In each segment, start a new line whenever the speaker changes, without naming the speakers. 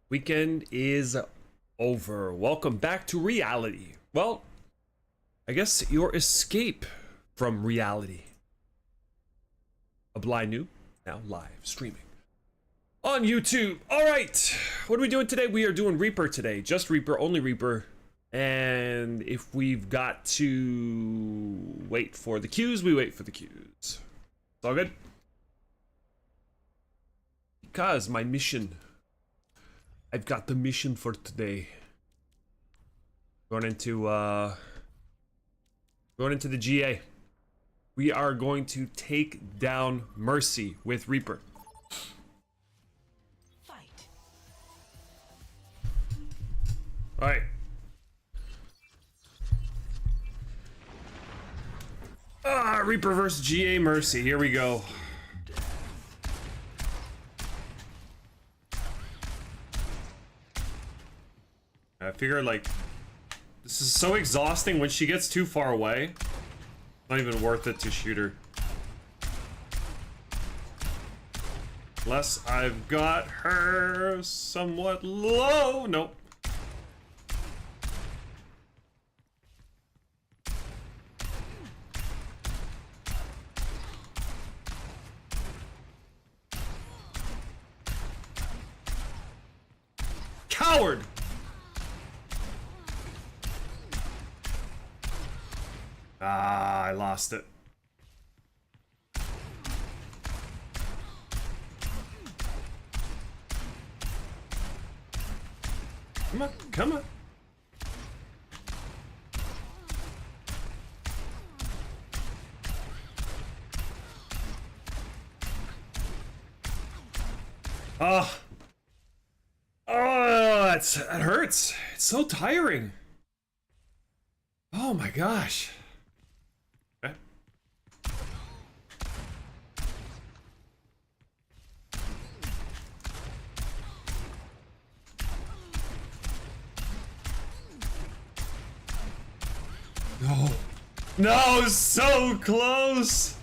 Weekend is over. Welcome back to reality. Well, I guess your escape from reality. A blind noob, now live streaming on YouTube. All right, what are we doing today? We are doing Reaper today. Just Reaper, only Reaper. And if we've got to wait for the queues, we wait for the queues. It's all good. Because my mission, I've got the mission for today. Going into the GA. We are going to take down Mercy with Reaper.
Fight.
All right. Reaper versus GA Mercy. Here we go. I figure like this is so exhausting when she gets too far away. Not even worth it to shoot her. Unless I've got her somewhat low. Nope. Coward! Ah, I lost it. Come on, come on. Ah. Oh, that hurts. It's so tiring. Oh my gosh. Okay. No. No, so close.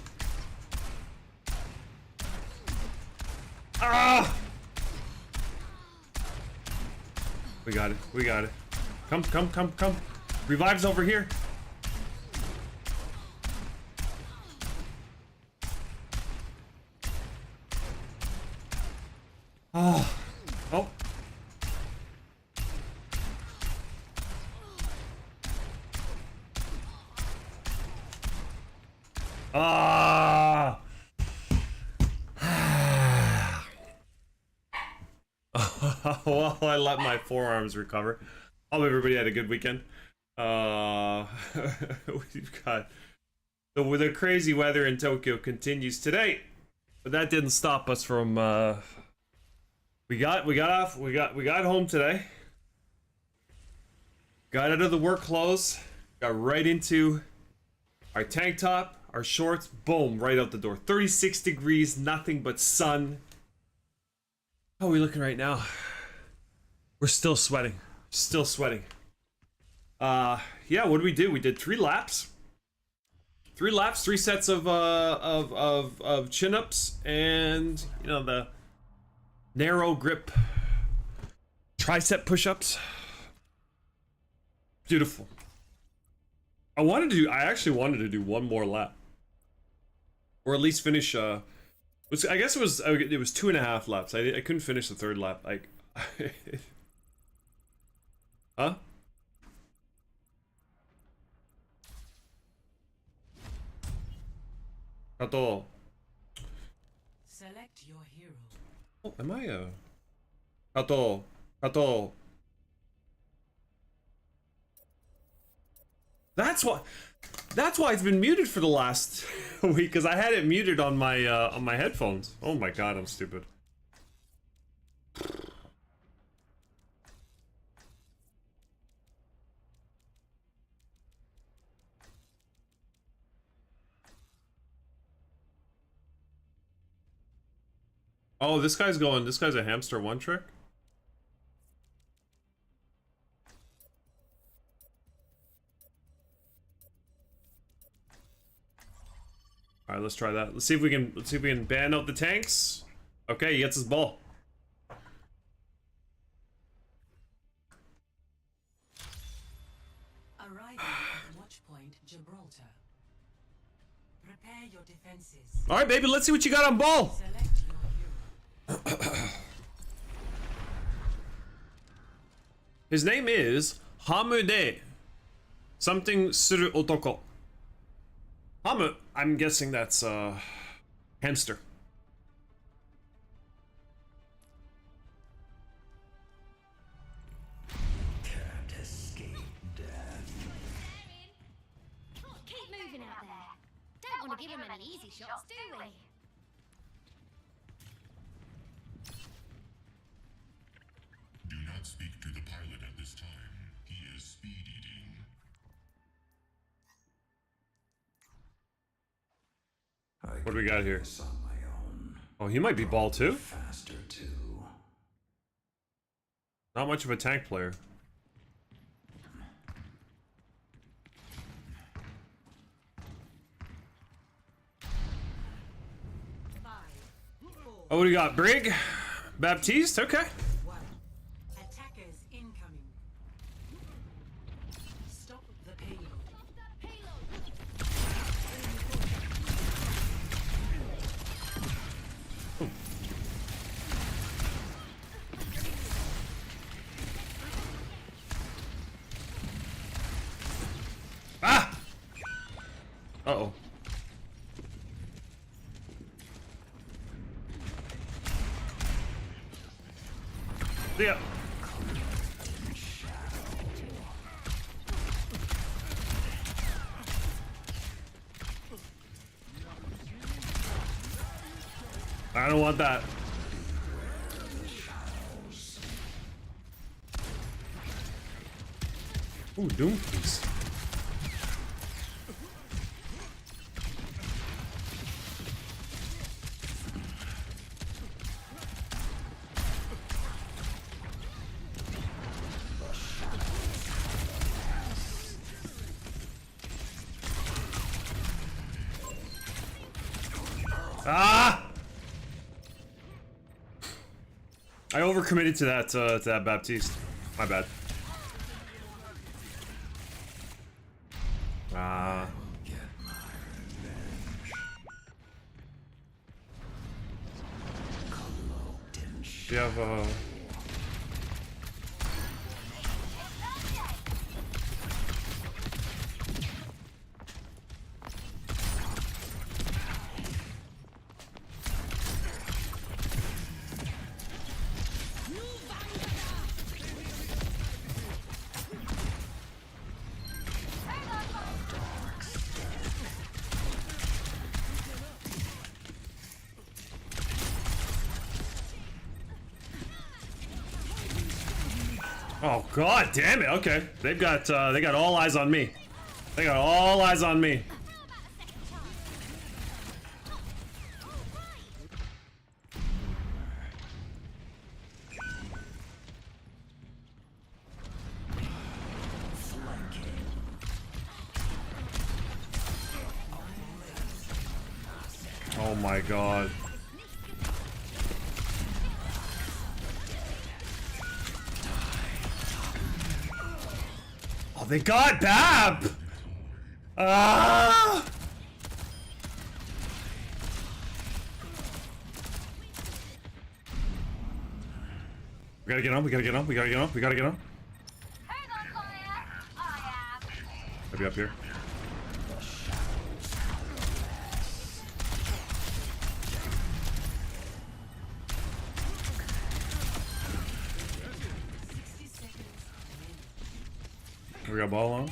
Ah. We got it. We got it. Come, come, come, come. Revive's over here. Oh. Oh. Ah. Well, I let my forearms recover. Hope everybody had a good weekend. We've got the crazy weather in Tokyo continues today, but that didn't stop us from. We got home today. Got out of the work clothes. Got right into our tank top, our shorts. Boom! Right out the door. 36 degrees, nothing but sun. How are we looking right now? We're still sweating. Still sweating. Yeah, what did we do? We did 3 laps. 3 laps, 3 sets of chin-ups, and you know, the narrow grip tricep push-ups. Beautiful. I actually wanted to do one more lap. Or at least finish I guess it was 2.5 laps. I couldn't finish the 3rd lap. Like huh? Kato.
Select your hero.
Oh, am I Kato. Kato. That's why it's been muted for the last week, because I had it muted on my headphones. Oh my god, I'm stupid. Oh, this guy's a hamster one trick? All right, let's try that. Let's see if we can ban out the tanks. Okay, he gets his ball.
Arriving at watch point Gibraltar. Prepare your defenses.
All right, baby, let's see what you got on ball.
Select your hero.
His name is Hamude. Something suru otoko. Hamu, I'm guessing that's hamster.
Can't escape death.
Keep moving out there. Don't want to give him any easy shots, do we?
Do not speak to the pilot at this time. He is speed eating.
What do we got here?
This on my own.
Oh, he might be ball too.
Faster too.
Not much of a tank player. Oh, what do you got? Brig? Baptiste? Okay.
One. Attackers incoming. Stop the payload.
Ah! Uh-oh. See ya. I don't want that. Ooh, Doom piece. Ah! I overcommitted to that Baptiste. My bad. Ah.
Get my revenge. Cloaked in
Do you have Oh god damn it, okay. They got all eyes on me. They got all eyes on me. Oh my god. Oh, they got Bab! Ah! We gotta get on, we gotta get on, we gotta get on, we gotta get on.
Who's on fire? I am.
Maybe up here. We got ball on.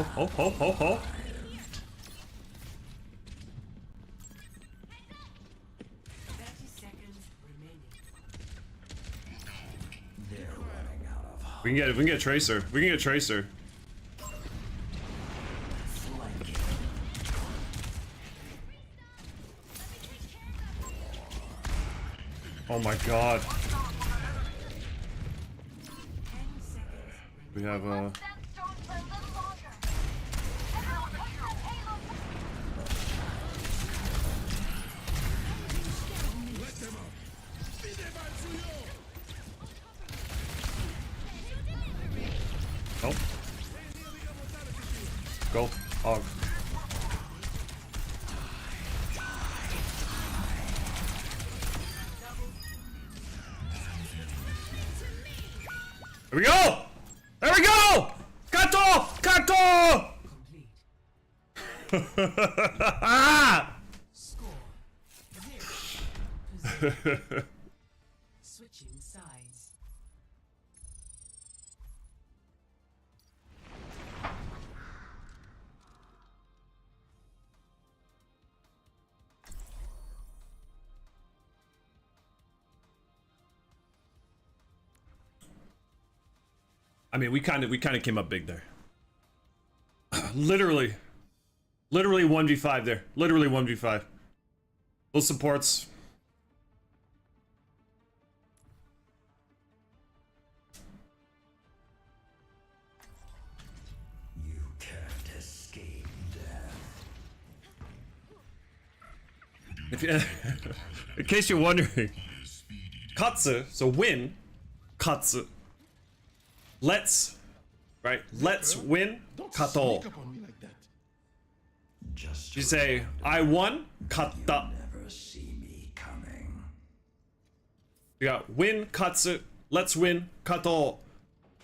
Oh.
30 seconds remaining.
They're running out of hope.
We can get Tracer. We can get Tracer. Oh my god.
10 seconds.
We have Nope. Go. Og. There we go! There we go! Kato! Kato!
Complete. Score 0 to 0. Switching sides.
I mean, we kind of came up big there. Literally 1v5 there. Literally 1v5. Those supports.
You can't escape death.
If you, in case you're wondering, Katsu, so win, Katsu. Let's, right? Let's win, Kato.
Just
You say, I won, Kata.
never see me coming.
You got win, Katsu. Let's win, Kato.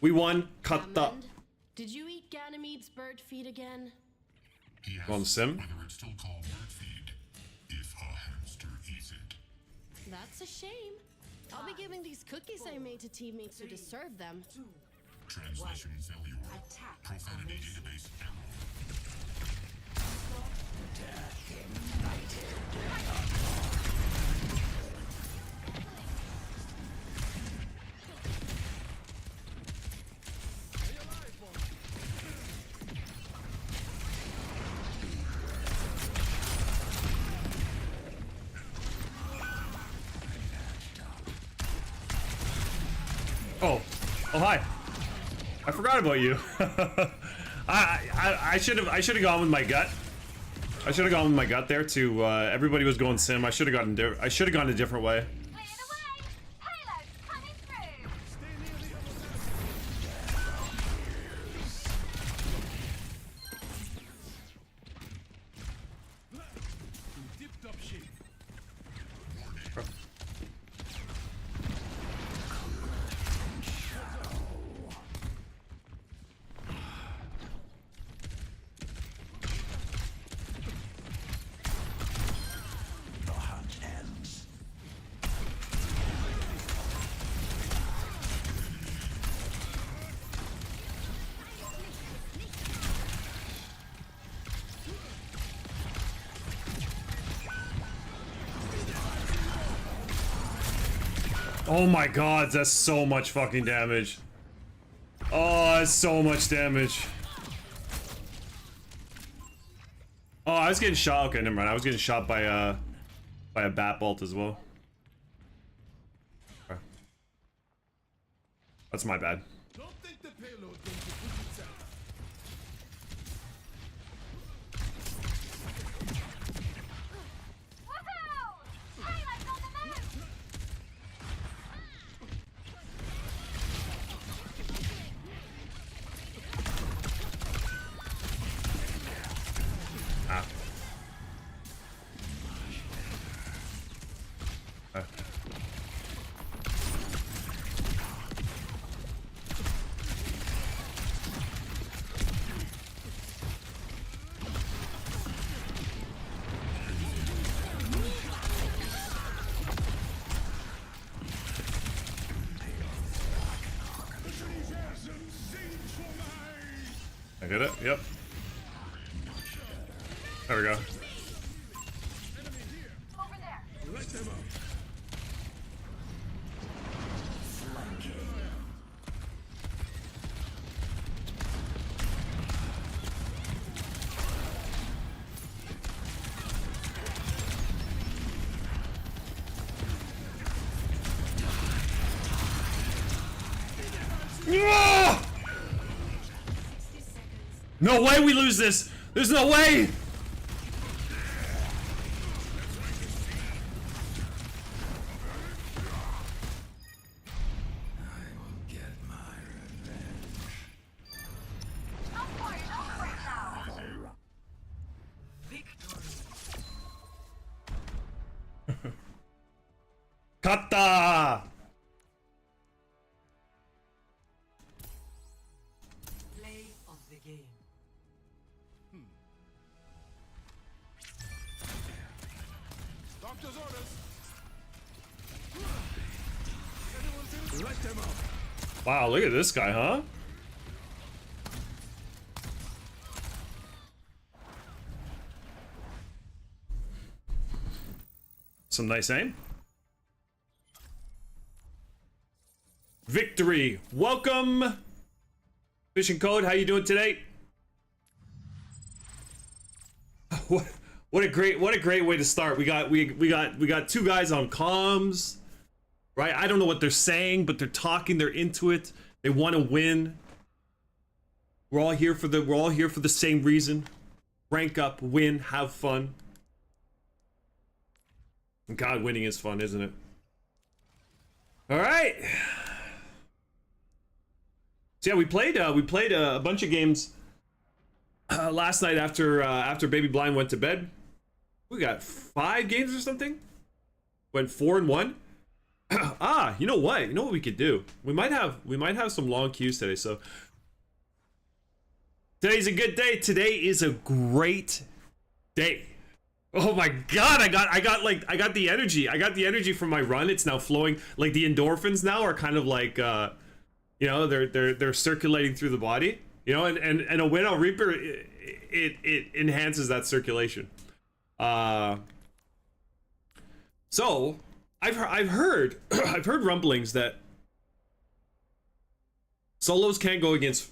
We won, Kata.
Hammond, did you eat Ganymede's bird feed again?
He
On
asks
sim?
whether it's still called bird feed if a hamster eats it.
That's a shame. I'll be giving these cookies I made to teammates who deserve them.
Translation failure.
Attack.
Profanity database error.
Oh, hi. I forgot about you. I should have gone with my gut. I should have gone with my gut there to everybody was going sim. I should have gone a different way.
Clear the way! Payload coming through!
The hunt ends.
Oh my god, that's so much fucking damage. Oh, that's so much damage. Oh, I was getting shot. Okay, never mind. I was getting shot by a bat bolt as well. Okay. That's my bad.
Don't think the payload going to put itself.
Woohoo! Payload's on the move!
Ah. I get it? Yep. There we go.
Over there!
Let them up.
Ah! No way we lose this! There's no way!
Get my revenge.
Kata!
Play of the game.
Doctor's orders. Let them out.
Wow, look at this guy, huh? Some nice aim. Victory. Welcome. Fishing Code, how you doing today? What a great way to start. We got two guys on comms. Right? I don't know what they're saying, but they're talking, they're into it. They want to win. We're all here for the same reason. Rank up, win, have fun. God, winning is fun, isn't it? All right. So yeah, we played a bunch of games last night after Baby Blind went to bed. We got 5 games or something. Went 4-1. You know what? You know what we could do? We might have some long queues today. So today's a good day. Today is a great day. Oh my god, I got the energy. I got the energy from my run. It's now flowing. Like the endorphins now are kind of like you know, they're circulating through the body. You know, and a win on Reaper it enhances that circulation. So I've heard I've heard rumblings that solos can't go against,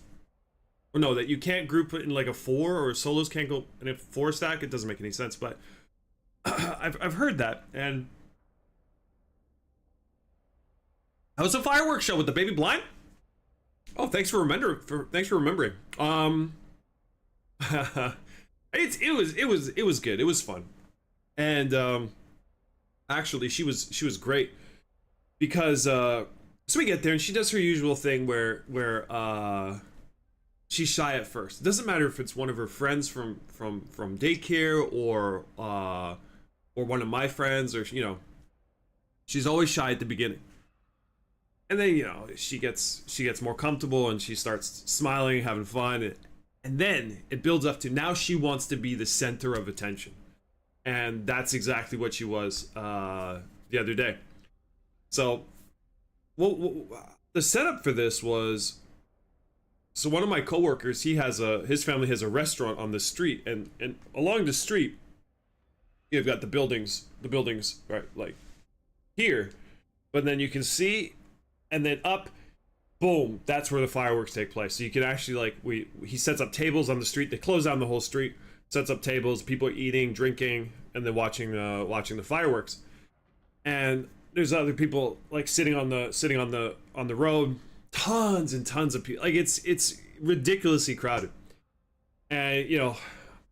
or no, that you can't group it in like a 4, or solos can't go in a 4 stack. It doesn't make any sense, but I've heard that. And how was the fireworks show with the Baby Blind? Oh, thanks for remembering. It was good. It was fun, and actually she was great because so we get there and she does her usual thing where she's shy at first. It doesn't matter if it's one of her friends from daycare or one of my friends, or you know, she's always shy at the beginning. And then, you know, she gets more comfortable and she starts smiling, having fun, and then it builds up to now she wants to be the center of attention. And that's exactly what she was the other day. So, the setup for this was, so one of my coworkers, his family has a restaurant on the street, and along the street, you've got the buildings, right, like here, but then you can see, and then up, boom, that's where the fireworks take place. So you can actually, like, he sets up tables on the street. They close down the whole street, sets up tables, people are eating, drinking, and then watching the fireworks. And there's other people like sitting on the road, tons and tons of people. Like it's ridiculously crowded. And you know,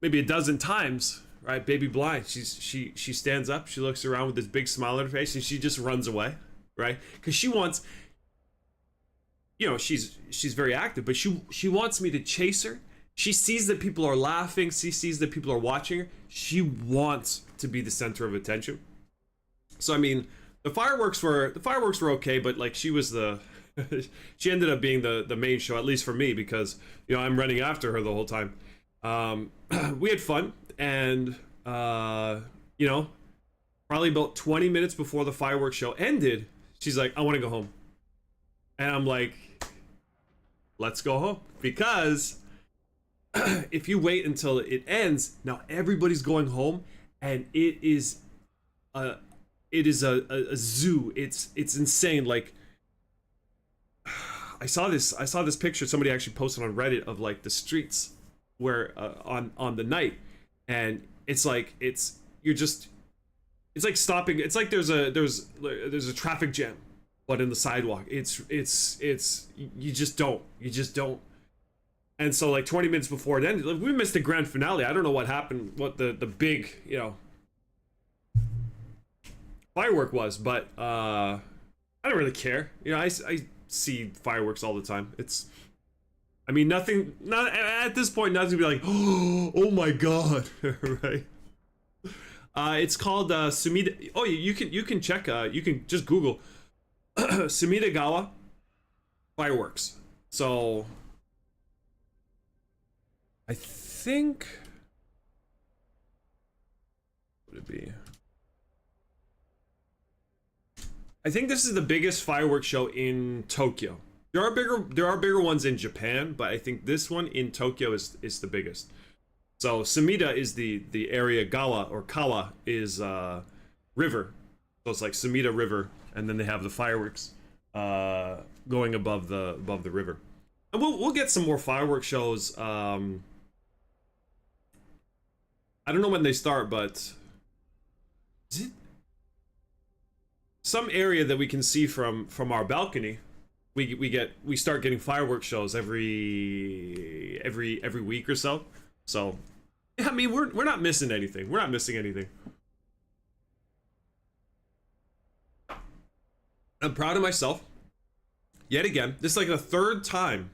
maybe a dozen times, right? Baby Blind, she stands up, she looks around with this big smile on her face, and she just runs away, right? Because she wants, you know, she's very active, but she wants me to chase her. She sees that people are laughing, she sees that people are watching her. She wants to be the center of attention. So I mean, the fireworks were okay, but like she was the she ended up being the main show, at least for me, because you know I'm running after her the whole time. We had fun, and you know, probably about 20 minutes before the fireworks show ended, she's like, I want to go home. And I'm like, let's go home, because if you wait until it ends, now everybody's going home, and it is a zoo. It's insane. Like, I saw this picture somebody actually posted on Reddit of like the streets where on the night, and it's like it's like stopping. It's like there's a traffic jam but in the sidewalk. It's you just don't. And so like 20 minutes before it ended, like, we missed the grand finale. I don't know what happened, what the big, you know, firework was, but I don't really care. You know, I see fireworks all the time. It's, I mean, nothing, not at this point, nothing to be like, oh my god, right? It's called Sumida. Oh, you can check. You can just Google Sumidagawa fireworks. So I think, what would it be? I think this is the biggest fireworks show in Tokyo. There are bigger ones in Japan, but I think this one in Tokyo is the biggest. So Sumida is the area, Gawa or Kawa is river. So it's like Sumida River, and then they have the fireworks going above the river. And we'll get some more fireworks shows. I don't know when they start, but is it some area that we can see from our balcony? We start getting fireworks shows every week or so. So I mean, we're not missing anything. We're not missing anything. I'm proud of myself. Yet again, this is like the third time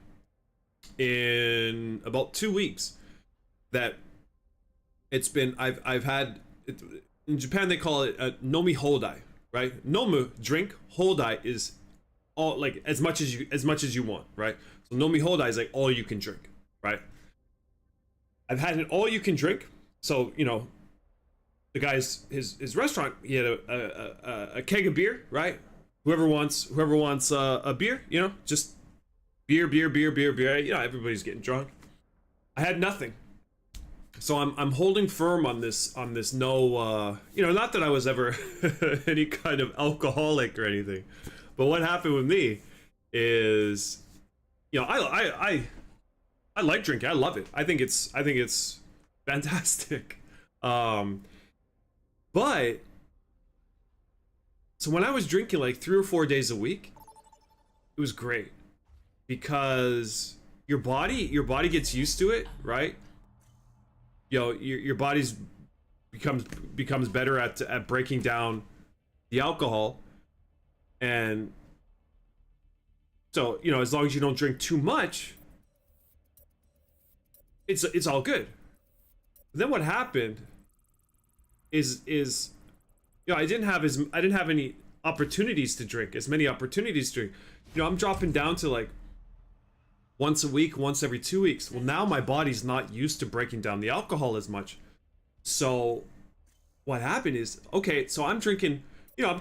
in about 2 weeks that it's been I've had it, in Japan they call it nomi hodai, right? Nomu, drink, hodai is all like as much as you want, right? So nomi hodai is like all you can drink, right? I've had an all you can drink. So, you know, the guy's his restaurant, he had a keg of beer, right? Whoever wants a beer, you know, just beer. You know, everybody's getting drunk. I had nothing. So I'm holding firm on this no you know, not that I was ever any kind of alcoholic or anything, but what happened with me is, you know, I like drinking. I love it. I think it's fantastic. But so when I was drinking like 3 or 4 days a week, it was great because your body gets used to it, right? You know, your body's becomes better at breaking down the alcohol, and so, you know, as long as you don't drink too much, it's all good. Then what happened is you know, I didn't have any opportunities to drink, as many opportunities to drink. You know, I'm dropping down to like once a week, once every 2 weeks. Well, now my body's not used to breaking down the alcohol as much. So what happened is, okay, so I'm drinking, you know,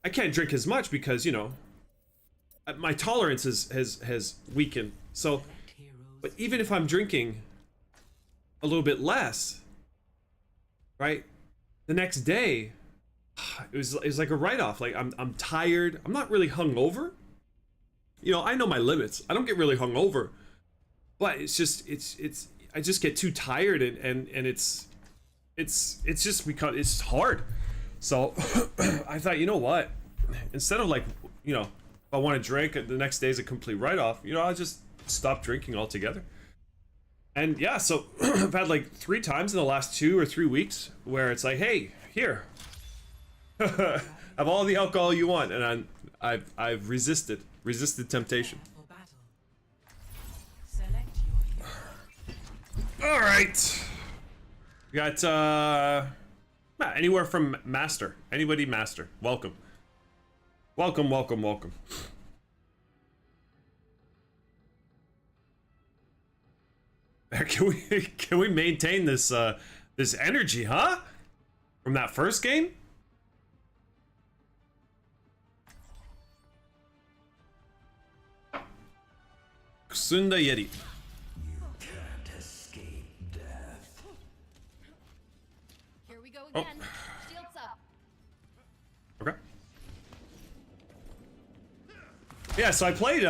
I can't drink as much because, you know, my tolerance has weakened. So, but even if I'm drinking a little bit less, right? The next day, it was like a write-off. Like I'm tired. I'm not really hungover. You know, I know my limits. I don't get really hungover, but it's just I just get too tired, and it's just because it's hard. So I thought, you know what? Instead of like, you know, if I want to drink, the next day is a complete write-off. You know, I'll just stop drinking altogether. And yeah, so I've had like 3 times in the last 2 or 3 weeks where it's like, hey, here, have all the alcohol you want, and I've resisted temptation. All right, we got anywhere from master, anybody master, welcome. Can we maintain this this energy, huh? From that first game? Kusunda Yeti.
You can't escape death.
Here we go again. Shields up.
Okay. Yeah, so I played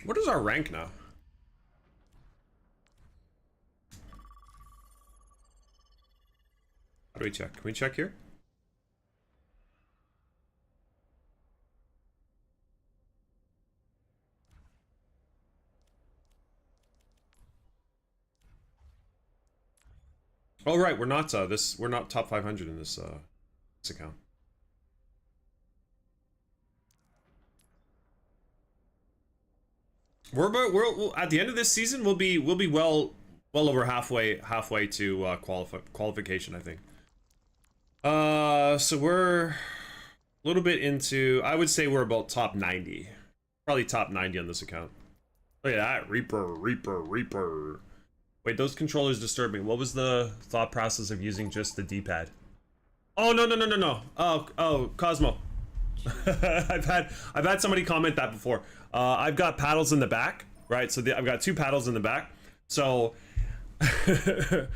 what is our rank now? do we check? Can we check here? Oh right, we're not we're not top 500 in this account. We're at the end of this season. We'll be well over halfway to qualification, I think. So we're a little bit into. I would say we're about top 90, probably top 90 on this account. Look at that, Reaper. Wait, those controllers disturb me. What was the thought process of using just the D-pad? Oh no. Oh, Cosmo. I've had somebody comment that before. I've got paddles in the back, right? So I've got 2 paddles in the back. So the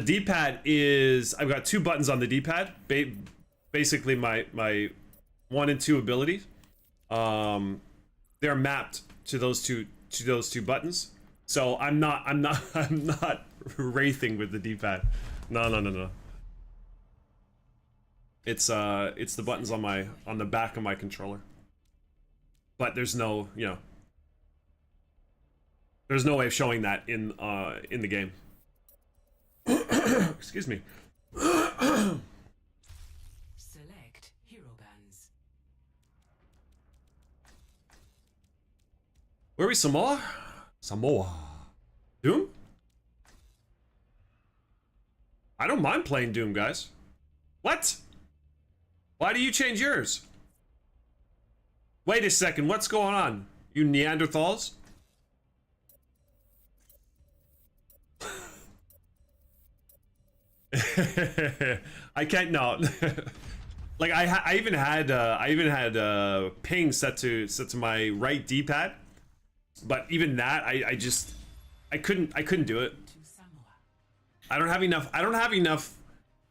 D-pad is, I've got 2 buttons on the D-pad. Basically my 1 and 2 abilities. They're mapped to those two buttons. So I'm not wraithing with the D-pad. No. It's the buttons on the back of my controller. But there's no, you know, there's no way of showing that in the game. Excuse me.
Select hero bands.
Where are we, Samoa? Doom? I don't mind playing Doom, guys. What? Why do you change yours? Wait a second, what's going on? You Neanderthals? I can't, no. Like I even had ping set to my right D-pad, but even that I couldn't do it. I don't have enough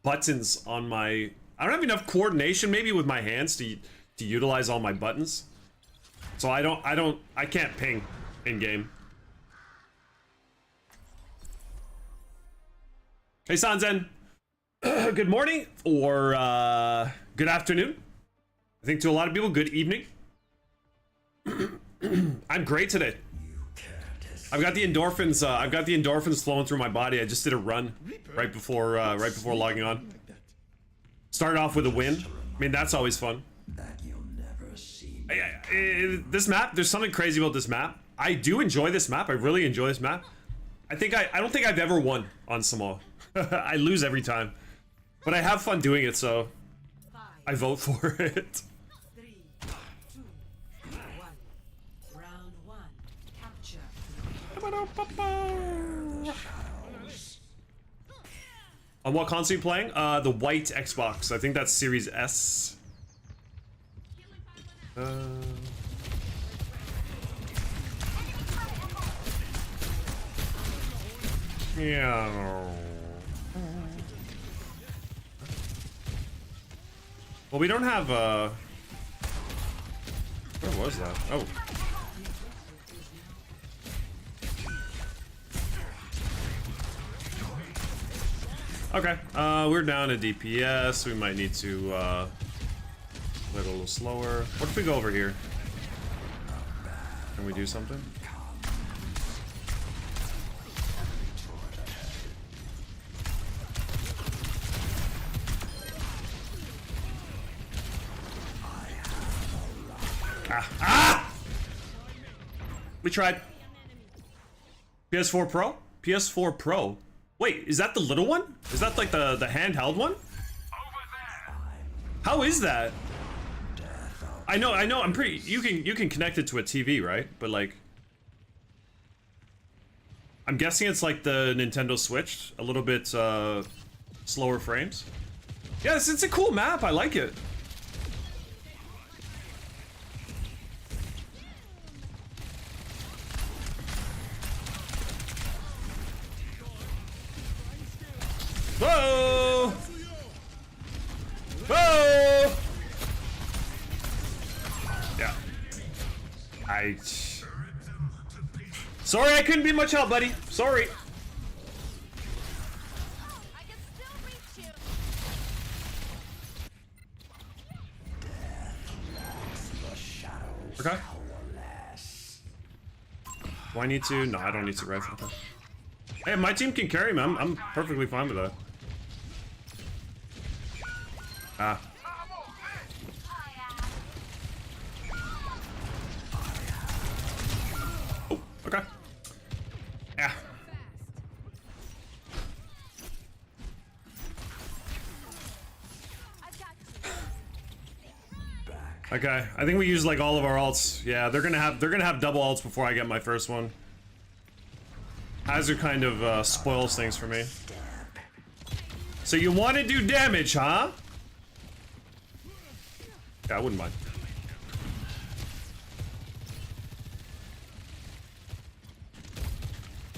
buttons on my. I don't have enough coordination maybe with my hands to utilize all my buttons. So I can't ping in game. Hey Sanzen, good morning or good afternoon. I think to a lot of people, good evening. I'm great today. I've got the endorphins. I've got the endorphins flowing through my body. I just did a run right before logging on. Started off with a win. I mean, that's always fun.
That you'll never see.
This map, there's something crazy about this map. I do enjoy this map. I really enjoy this map. I don't think I've ever won on Samoa. I lose every time, but I have fun doing it, so I vote for it.
3, 2, 1. Round 1. Capture.
On what console are you playing? The white Xbox. I think that's Series S. Yeah. Well, we don't have where was that? Oh. Okay, we're down to DPS. We might need to play it a little slower. What if we go over here? Can we do something? Ah! We tried. PS4 Pro? PS4 Pro. Wait, is that the little one? Is that like the handheld one? How is that? I know, I'm pretty, you can connect it to a TV, right? But like, I'm guessing it's like the Nintendo Switch, a little bit slower frames. Yeah, it's a cool map, I like it. Whoa! Whoa! Yeah. Sorry, I couldn't be much help, buddy. Sorry. Okay. Do I need to? No, I don't need to rifle. Okay. Hey, my team can carry me. I'm perfectly fine with that. Ah. Oh, okay. Yeah. Okay, I think we used like all of our ults. Yeah, they're gonna have double ults before I get my first one. Hazard kind of spoils things for me. So you want to do damage, huh? Yeah, I wouldn't mind.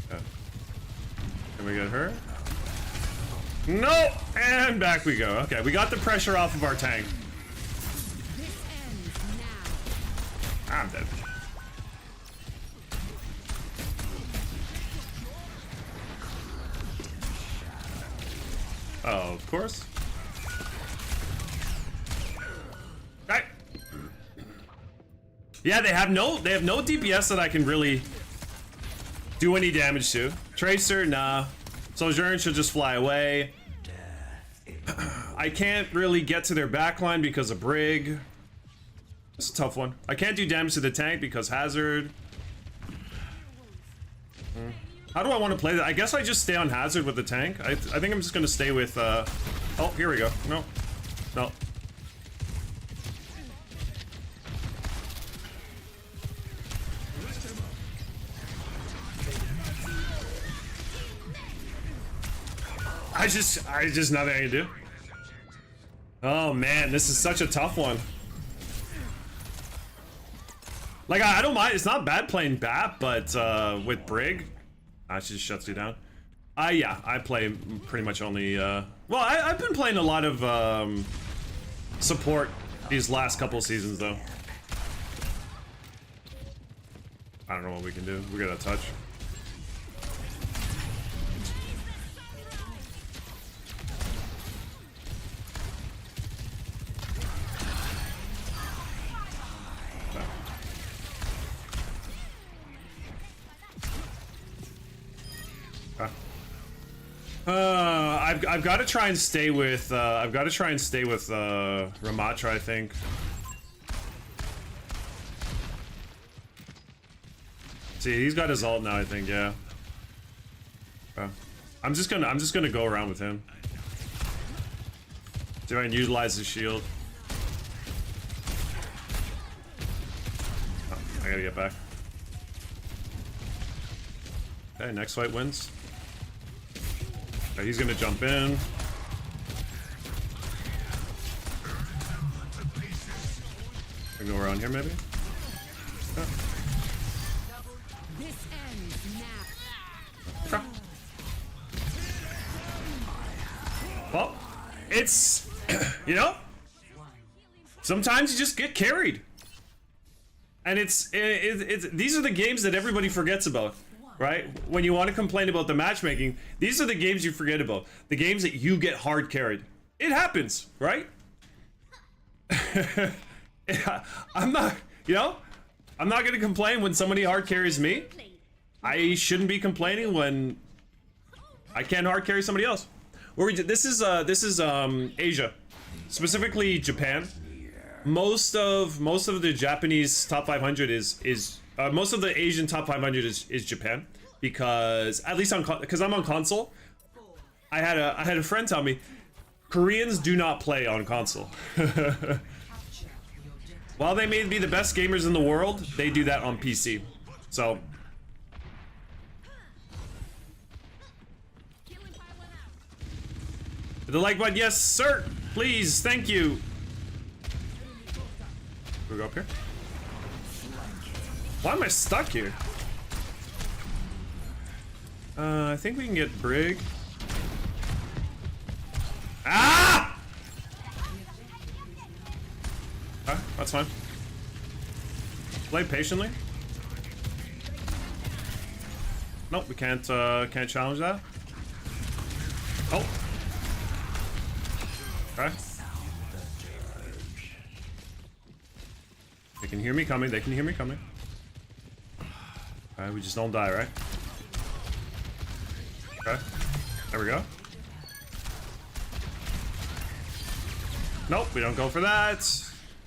Okay. Can we get her? No! And back we go. Okay, we got the pressure off of our tank. I'm dead. Oh, of course. Right. Yeah, they have no DPS that I can really do any damage to. Tracer, nah. Sojourn should just fly away. I can't really get to their backline because of Brig. It's a tough one. I can't do damage to the tank because Hazard. How do I want to play that? I guess I just stay on Hazard with the tank. I think I'm just gonna stay with oh, here we go. No. No. I just nothing I can do. Oh man, this is such a tough one. Like, I don't mind. It's not bad playing BAP, but with Brig, she just shuts you down. Yeah, I play pretty much only, well, I've been playing a lot of support these last couple seasons, though. I don't know what we can do. We got a touch. I've got to try and stay with Ramatra, I think. See, he's got his ult now, I think, yeah. I'm just gonna go around with him. See if I can utilize his shield. Oh, I gotta get back. Okay, next fight wins. Okay, he's gonna jump in. I can go around here, maybe? Oh. Okay. Well, it's, you know, sometimes you just get carried. And it's these are the games that everybody forgets about. Right? When you want to complain about the matchmaking, these are the games you forget about. The games that you get hard carried. It happens, right? Yeah, I'm not, you know, I'm not gonna complain when somebody hard carries me. I shouldn't be complaining when I can't hard carry somebody else. This is Asia, specifically Japan. Most of the Japanese top 500 is most of the Asian top 500 is Japan, because at least because I'm on console. I had a friend tell me Koreans do not play on console. While they may be the best gamers in the world, they do that on PC. So the like button, yes sir, please, thank you. We go up here. Why am I stuck here? I think we can get Brig. Ah! Okay, that's fine. Play patiently. Nope, we can't challenge that. Oh. Okay. They can hear me coming. They can hear me coming. Alright, we just don't die, right? Okay. There we go. Nope, we don't go for that.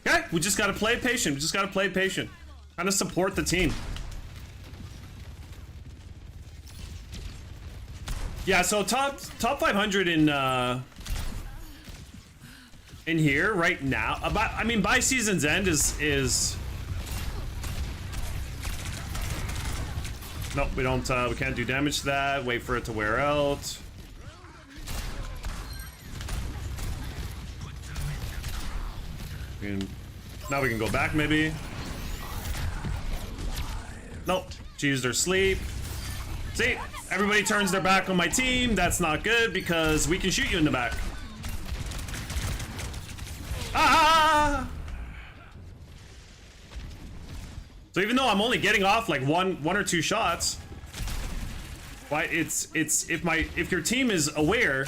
Okay, we just gotta play patient. We just gotta play patient. Kind of support the team. Yeah, so top 500 in here right now. I mean, by season's end is. Nope, we don't. We can't do damage to that. Wait for it to wear out. Now we can go back, maybe. Nope. She used her sleep. See? Everybody turns their back on my team. That's not good because we can shoot you in the back. Ah! So even though I'm only getting off like one or two shots, why it's if your team is aware.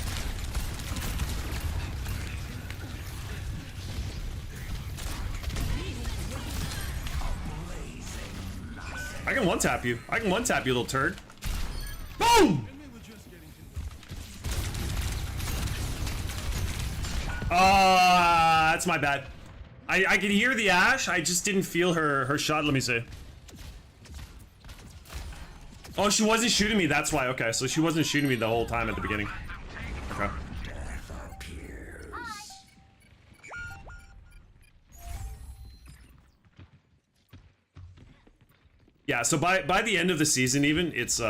I can one-tap you. I can one-tap you, little turd. Boom! That's my bad. I could hear the Ashe. I just didn't feel her shot. Let me see. Oh, she wasn't shooting me. That's why. Okay, so she wasn't shooting me the whole time at the beginning. Okay. Yeah, so by the end of the season, even it's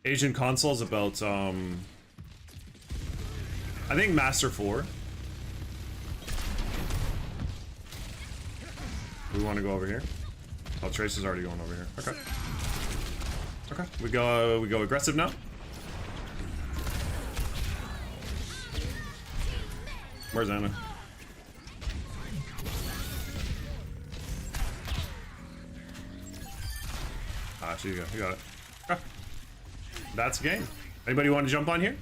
Asian consoles about I think Master 4. We want to go over here. Oh, Trace is already going over here. Okay. Okay. We go aggressive now. Where's Anna? Ah, so you got it. Okay. That's game. Anybody want to jump on here?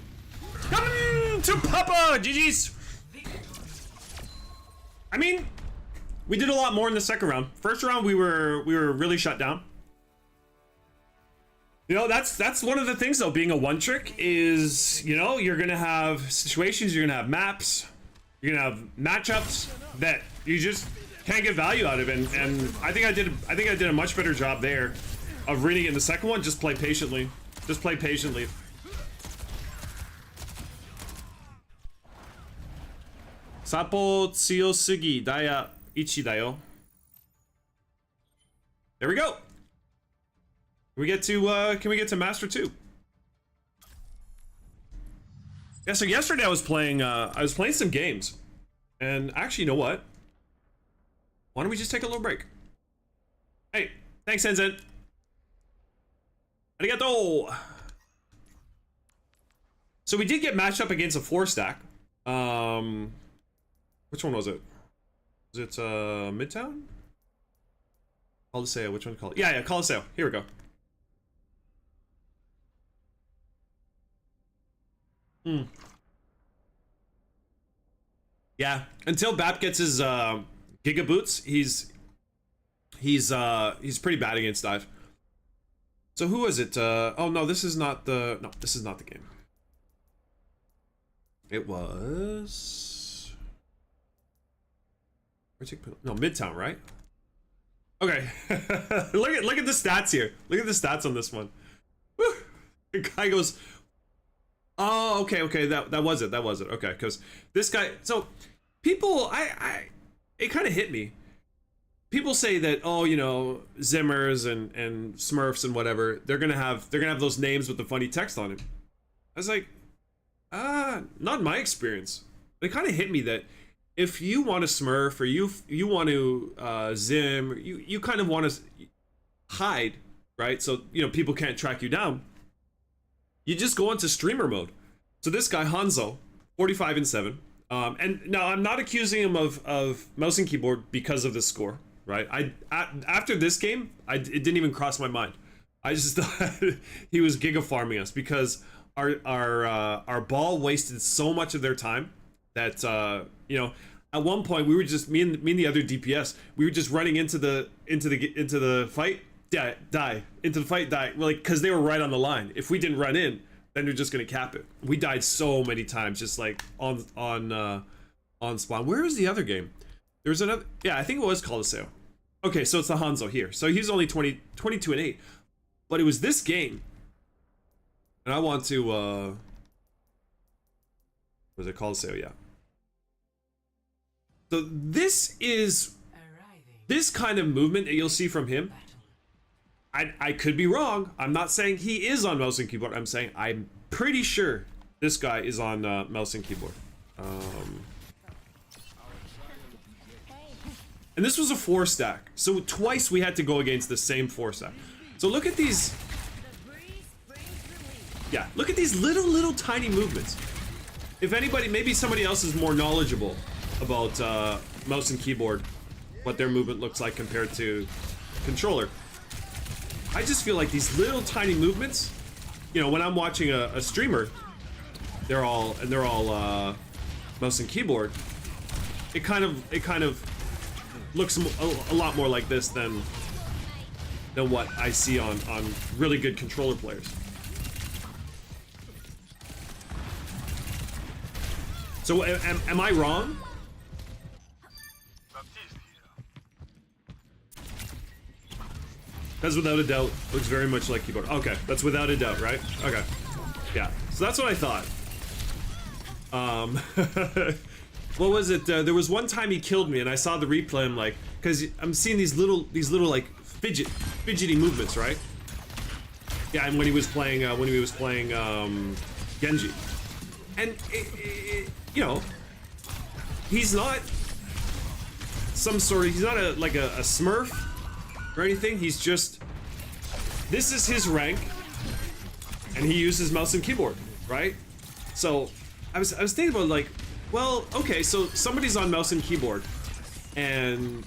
Come to Papa! GG's! I mean, we did a lot more in the second round. First round, we were really shut down. You know, that's one of the things though, being a one trick is, you know, you're gonna have situations, you're gonna have maps, you're gonna have matchups that you just can't get value out of, and I think I did a much better job there of reading it in the second one. Just play patiently. Just play patiently. Sapo tsuyosugi daya ichi dayo. There we go. Can we get to Master 2? Yeah, so yesterday I was playing some games. And actually, you know what? Why don't we just take a little break? Hey, thanks, Enzen. Arigato! So we did get matched up against a 4-stack. Which one was it? Was it Midtown? Coliseo, which one call it? Yeah, Coliseo. Here we go. Yeah, until Bap gets his Giga Boots, he's pretty bad against dive. So who was it? Oh no, this is not the game. It was no Midtown, right? Okay. look at the stats here. Look at the stats on this one. Woo! The guy goes, oh, okay, that was it. Okay, because this guy, so people, it kind of hit me. People say that, oh, you know, Zimmers and Smurfs and whatever, they're gonna have those names with the funny text on it. I was like, not in my experience. It kind of hit me that if you want to Smurf or you want to Zim, you kind of want to hide, right? So, you know, people can't track you down. You just go into streamer mode. So this guy, Hanzo, 45-7. And now I'm not accusing him of mouse and keyboard because of this score, right? After this game, it didn't even cross my mind. I just thought he was giga farming us because our ball wasted so much of their time that, you know, at one point we were just me and the other DPS. We were just running into the fight, die into the fight, die. Like because they were right on the line. If we didn't run in, then they're just gonna cap it. We died so many times, just like on spawn. Where was the other game? There was another. Yeah, I think it was Colosseo. Okay, so it's the Hanzo here. So he's only 22 and 8, but it was this game, and I want to. Was it Colosseo? Yeah. So this is this kind of movement that you'll see from him. I could be wrong. I'm not saying he is on mouse and keyboard. I'm saying I'm pretty sure this guy is on mouse and keyboard. And this was a 4-stack. So twice we had to go against the same 4-stack. So look at these. Yeah, look at these little tiny movements. If anybody, maybe somebody else is more knowledgeable about mouse and keyboard, what their movement looks like compared to controller. I just feel like these little tiny movements, you know, when I'm watching a streamer, they're all mouse and keyboard. It kind of looks a lot more like this than what I see on really good controller players. So am I wrong? That's without a doubt. Looks very much like keyboard. Okay, that's without a doubt, right? Okay. Yeah, so that's what I thought. What was it? There was one time he killed me and I saw the replay. I'm like, because I'm seeing these little like fidgety movements, right? Yeah, and when he was playing Genji. And you know, he's not some sort of, he's not a smurf or anything. He's just, this is his rank and he uses mouse and keyboard, right? So I was thinking about like, well, okay, so somebody's on mouse and keyboard and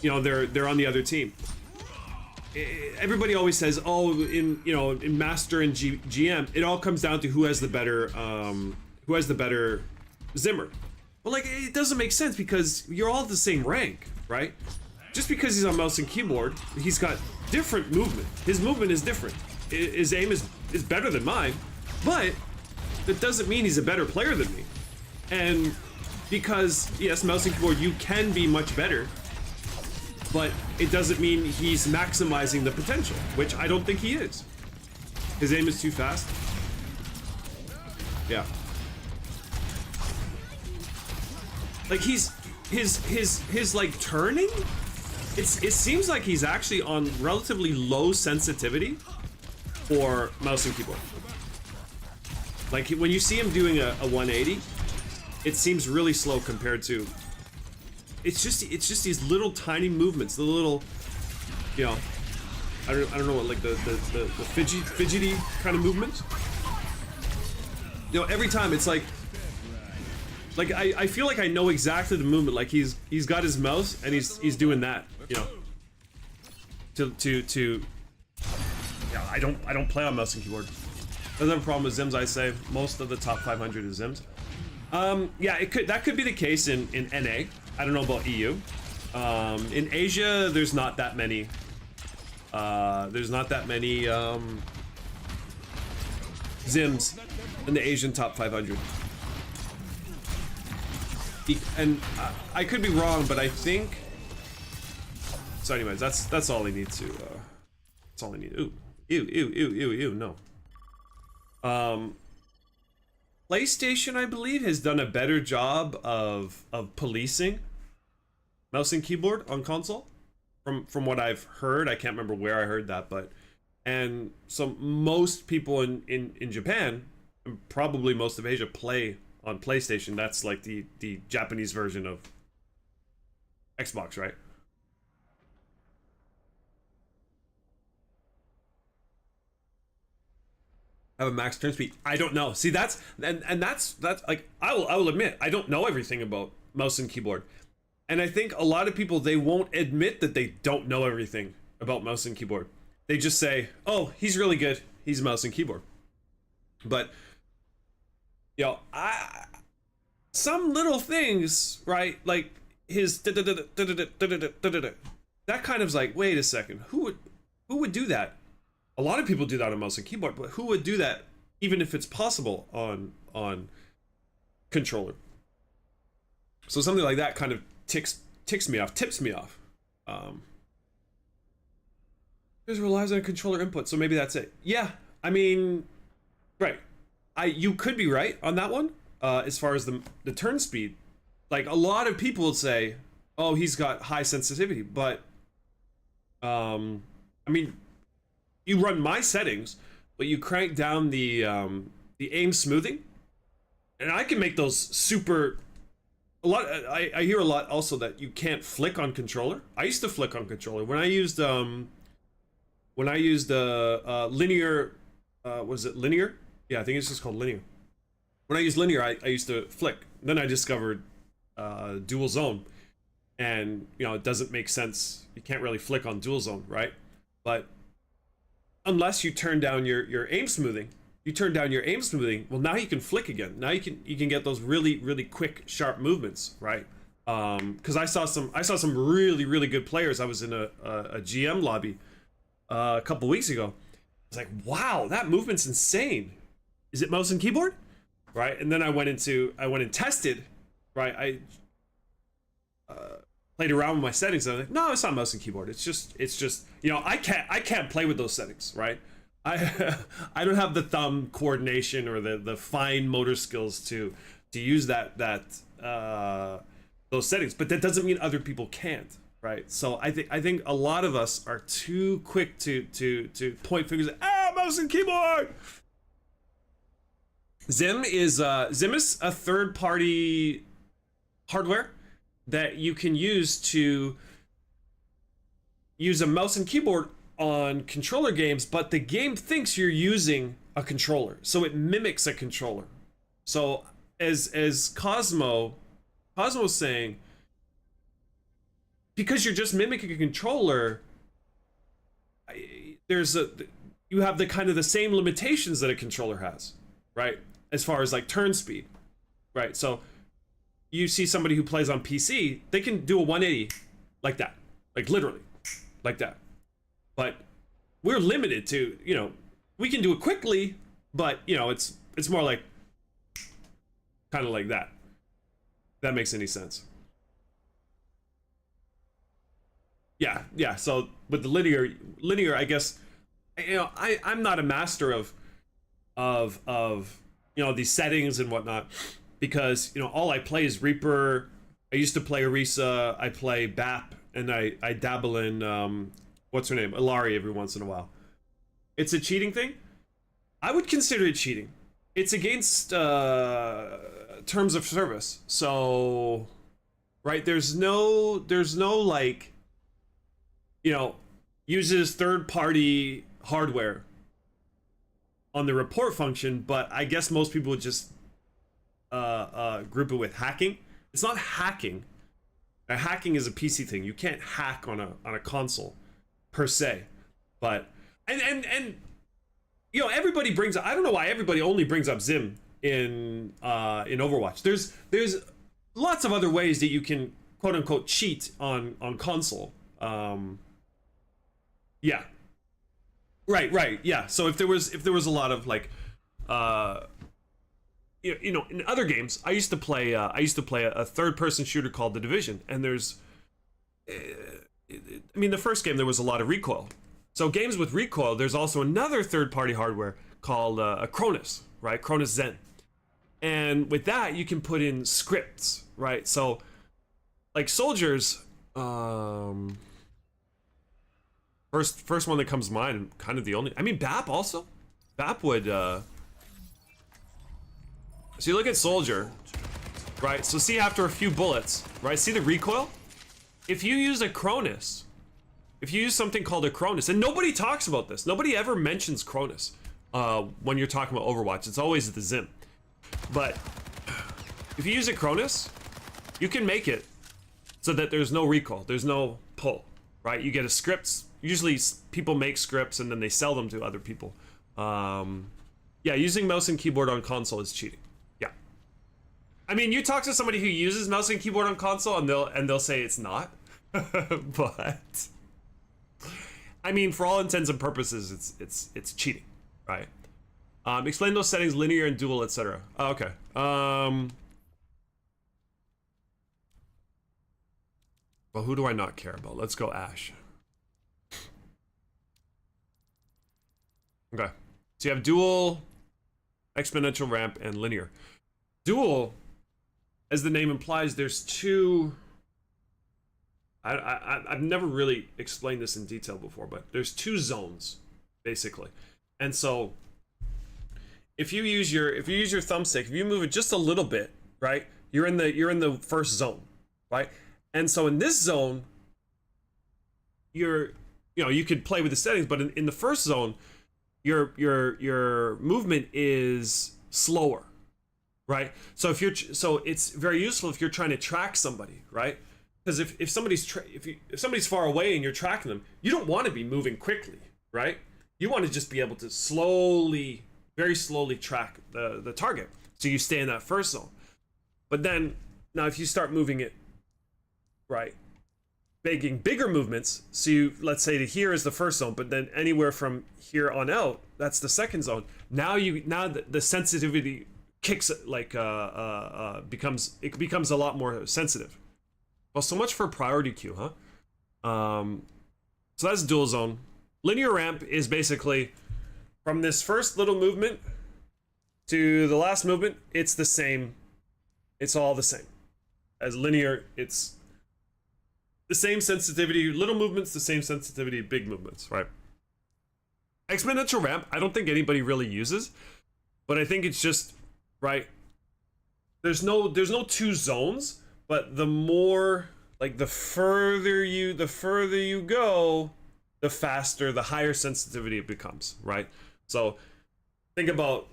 you know they're on the other team. Everybody always says, oh, in Master and GM, it all comes down to who has the better Zimmer. Well, like, it doesn't make sense because you're all the same rank, right? Just because he's on mouse and keyboard, he's got different movement. His movement is different. His aim is better than mine, but that doesn't mean he's a better player than me. And because, yes, mouse and keyboard, you can be much better, but it doesn't mean he's maximizing the potential, which I don't think he is. His aim is too fast. Yeah. Like his like turning, it seems like he's actually on relatively low sensitivity for mouse and keyboard. Like when you see him doing a 180, it seems really slow compared to. It's just these little tiny movements, the little, you know, I don't know what, like the fidgety kind of movements. You know, every time it's like I feel like I know exactly the movement. Like he's got his mouse and he's doing that, you know. To yeah, I don't play on mouse and keyboard. Doesn't have a problem with Zims. I say most of the top 500 is Zims. Yeah, that could be the case in NA. I don't know about EU. In Asia, there's not that many. Zims in the Asian top 500. And I could be wrong, but I think. So, anyways, that's all I need to. That's all I need. Ooh, ew, no. PlayStation, I believe, has done a better job of policing mouse and keyboard on console. From what I've heard, I can't remember where I heard that, but and so most people in Japan, and probably most of Asia, play on PlayStation. That's like the Japanese version of Xbox, right? Have a max turn speed. I don't know. See, that's like I will admit I don't know everything about mouse and keyboard, and I think a lot of people, they won't admit that they don't know everything about mouse and keyboard. They just say, "Oh, he's really good. He's mouse and keyboard." But you know, some little things, right? Like his that kind of like, wait a second, who would do that? A lot of people do that on mouse and keyboard, but who would do that even if it's possible on controller? So something like that kind of tips me off. This relies on controller input, so maybe that's it. Yeah, I mean, right. You could be right on that one. As far as the turn speed, like a lot of people would say, oh, he's got high sensitivity, but I mean, you run my settings, but you crank down the aim smoothing, and I can make those super. A lot. I hear a lot also that you can't flick on controller. I used to flick on controller when I used linear. Was it linear? Yeah, I think it's just called linear. When I used linear, I used to flick. Then I discovered dual zone, and you know it doesn't make sense. You can't really flick on dual zone, right? But unless you turn down your aim smoothing, well, now you can flick again. Now you can get those really quick, sharp movements, right? Because I saw some really good players. I was in a GM lobby a couple weeks ago. I was like, wow, that movement's insane. Is it mouse and keyboard? Right? And then I went and tested, right? I played around with my settings, and I was like, no, it's not mouse and keyboard. It's just you know, I can't play with those settings, right? I don't have the thumb coordination or the fine motor skills to use those settings, but that doesn't mean other people can't, right? So I think a lot of us are too quick to point fingers at mouse and keyboard. Zim is a third-party hardware that you can use to use a mouse and keyboard on controller games, but the game thinks you're using a controller, so it mimics a controller. So as Cosmo's saying, because you're just mimicking a controller, you have the kind of the same limitations that a controller has, right? As far as like turn speed, right? So you see somebody who plays on PC, they can do a 180 like that, like literally like that. But we're limited to, you know, we can do it quickly, but you know, it's more like kind of like that. If that makes any sense. Yeah. So with the linear, I guess, you know, I'm not a master of you know, these settings and whatnot, because you know, all I play is Reaper. I used to play Orisa. I play BAP, and I dabble in what's her name, Illari, every once in a while. It's a cheating thing. I would consider it cheating. It's against terms of service. So, right, there's no like, you know, uses third-party hardware on the report function, but I guess most people would just group it with hacking. It's not hacking. Hacking is a PC thing. You can't hack on a console per se. But and you know, everybody brings up, I don't know why everybody only brings up Zim in Overwatch. There's lots of other ways that you can quote unquote cheat on console. Yeah. Right. Yeah. So if there was a lot of like, you know, in other games, I used to play a third-person shooter called The Division, and there's, I mean, the first game there was a lot of recoil. So games with recoil, there's also another third-party hardware called a Cronus, right? Cronus Zen, and with that you can put in scripts, right? So, like soldiers, First one that comes to mind, and kind of the only. I mean, BAP also. BAP would. So you look at soldier, right? So see, after a few bullets, right? See the recoil. If you use a Cronus, if you use something called a Cronus, and nobody talks about this, nobody ever mentions Cronus when you're talking about Overwatch. It's always the Zim. But if you use a Cronus, you can make it so that there's no recoil, there's no pull, right? You get a script. Usually people make scripts and then they sell them to other people. Yeah, using mouse and keyboard on console is cheating. Yeah. I mean, you talk to somebody who uses mouse and keyboard on console, and they'll say it's not. But I mean, for all intents and purposes, it's cheating, right? Explain those settings, linear and dual, etc. Oh, okay. Well, who do I not care about? Let's go Ash. Okay. So you have dual, exponential ramp, and linear. Dual, as the name implies, there's two. I've never really explained this in detail before, but there's two zones, basically. And so if you use your thumbstick, if you move it just a little bit, right, you're in the first zone, right? And so in this zone, you could play with the settings, but in the first zone, your movement is slower, right? So so it's very useful if you're trying to track somebody, right? Because if somebody's far away and you're tracking them, you don't want to be moving quickly, right? You want to just be able to slowly, very slowly track the target, so you stay in that first zone. But then now if you start moving it, right, making bigger movements, so let's say to here is the first zone, but then anywhere from here on out, that's the second zone. Now the sensitivity kicks, like becomes a lot more sensitive. Well, so much for priority queue, huh? So that's dual zone. Linear ramp is basically from this first little movement to the last movement, it's the same. It's all the same. As linear, it's the same sensitivity, little movements, the same sensitivity, big movements, right? Exponential ramp, I don't think anybody really uses, but I think it's just, right, there's no two zones, but the more, like, the further you go, the faster, the higher sensitivity it becomes, right? So think about,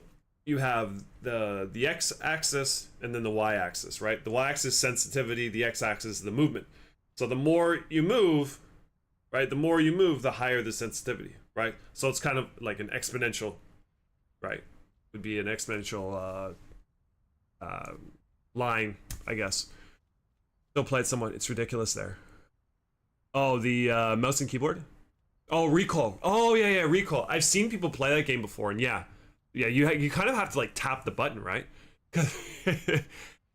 you have the x-axis and then the y-axis, right? The y-axis sensitivity, the x-axis the movement. So the more you move, right, the higher the sensitivity, right? So it's kind of like an exponential, right? Would be an exponential line, I guess. Still played someone. It's ridiculous there. Oh, the mouse and keyboard? Oh, Recall. Oh, yeah, Recall. I've seen people play that game before, and yeah, you kind of have to like tap the button, right? Because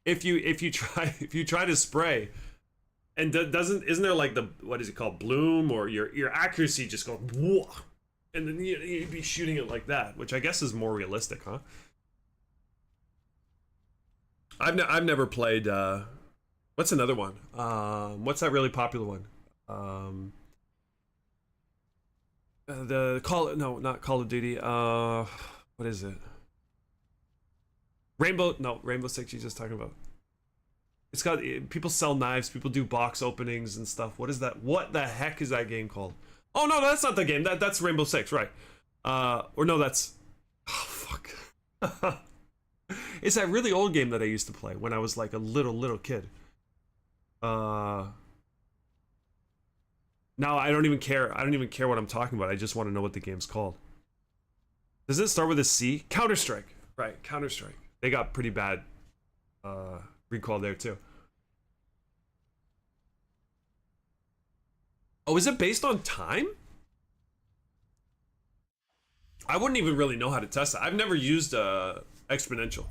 if you try to spray, and isn't there like the, what is it called, bloom, or your accuracy just goes whoa, and then you'd be shooting it like that, which I guess is more realistic, huh? I've never played. What's another one? What's that really popular one? Not Call of Duty. What is it? Rainbow Six. You're just talking about. It's got, people sell knives. People do box openings and stuff. What is that? What the heck is that game called? Oh no, that's not the game. That's Rainbow Six, right? Or no, that's. Oh fuck. It's that really old game that I used to play when I was like a little kid. Now I don't even care. I don't even care what I'm talking about. I just want to know what the game's called. Does it start with a C? Counter-Strike. Right, Counter-Strike. They got pretty bad recall there too. Oh, is it based on time? I wouldn't even really know how to test it. I've never used exponential.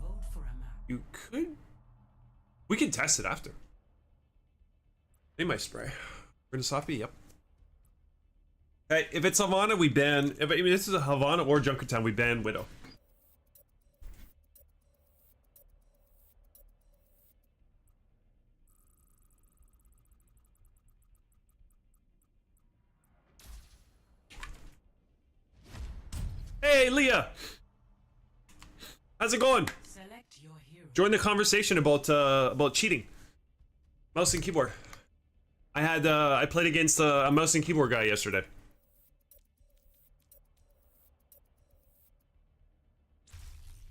Vote for a map.
You could. We can test it after. They might spray. We're in Sophie, yep. Hey, if it's Havana, we ban. If this is a Havana or Junkertown, we ban Widow. Hey, Leah. How's it going?
Select your hero.
Join the conversation about cheating. Mouse and keyboard. I played against a mouse and keyboard guy yesterday.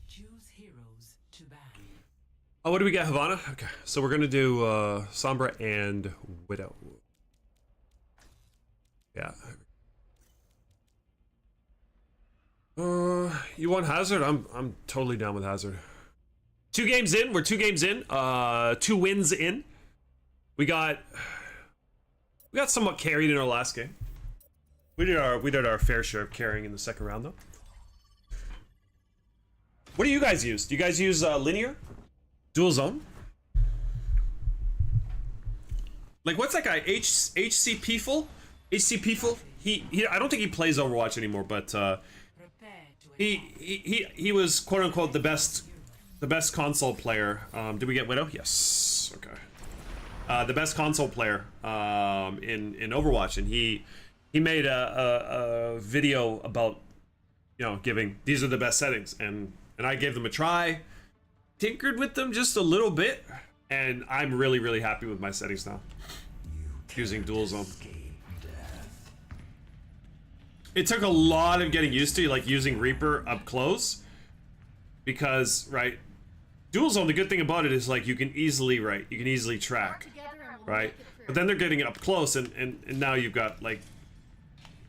Choose heroes to ban.
Oh, what do we get, Havana? Okay, so we're gonna do Sombra and Widow. Yeah. You want Hazard? I'm totally down with Hazard. 2 games in. We're 2 games in. 2 wins in. We got somewhat carried in our last game. We did our fair share of carrying in the second round though. What do you guys use? Do you guys use linear? Dual zone? Like what's that guy? HCP full? HCP full? He I don't think he plays Overwatch anymore, but he was quote unquote the best console player. Did we get Widow? Yes. Okay. The best console player in Overwatch, and he made a video about, you know, giving these are the best settings, and I gave them a try, tinkered with them just a little bit, and I'm really happy with my settings now. Using dual zone. It took a lot of getting used to, like using Reaper up close, because right, dual zone. The good thing about it is like you can easily track, right? But then they're getting up close, and now you've got like,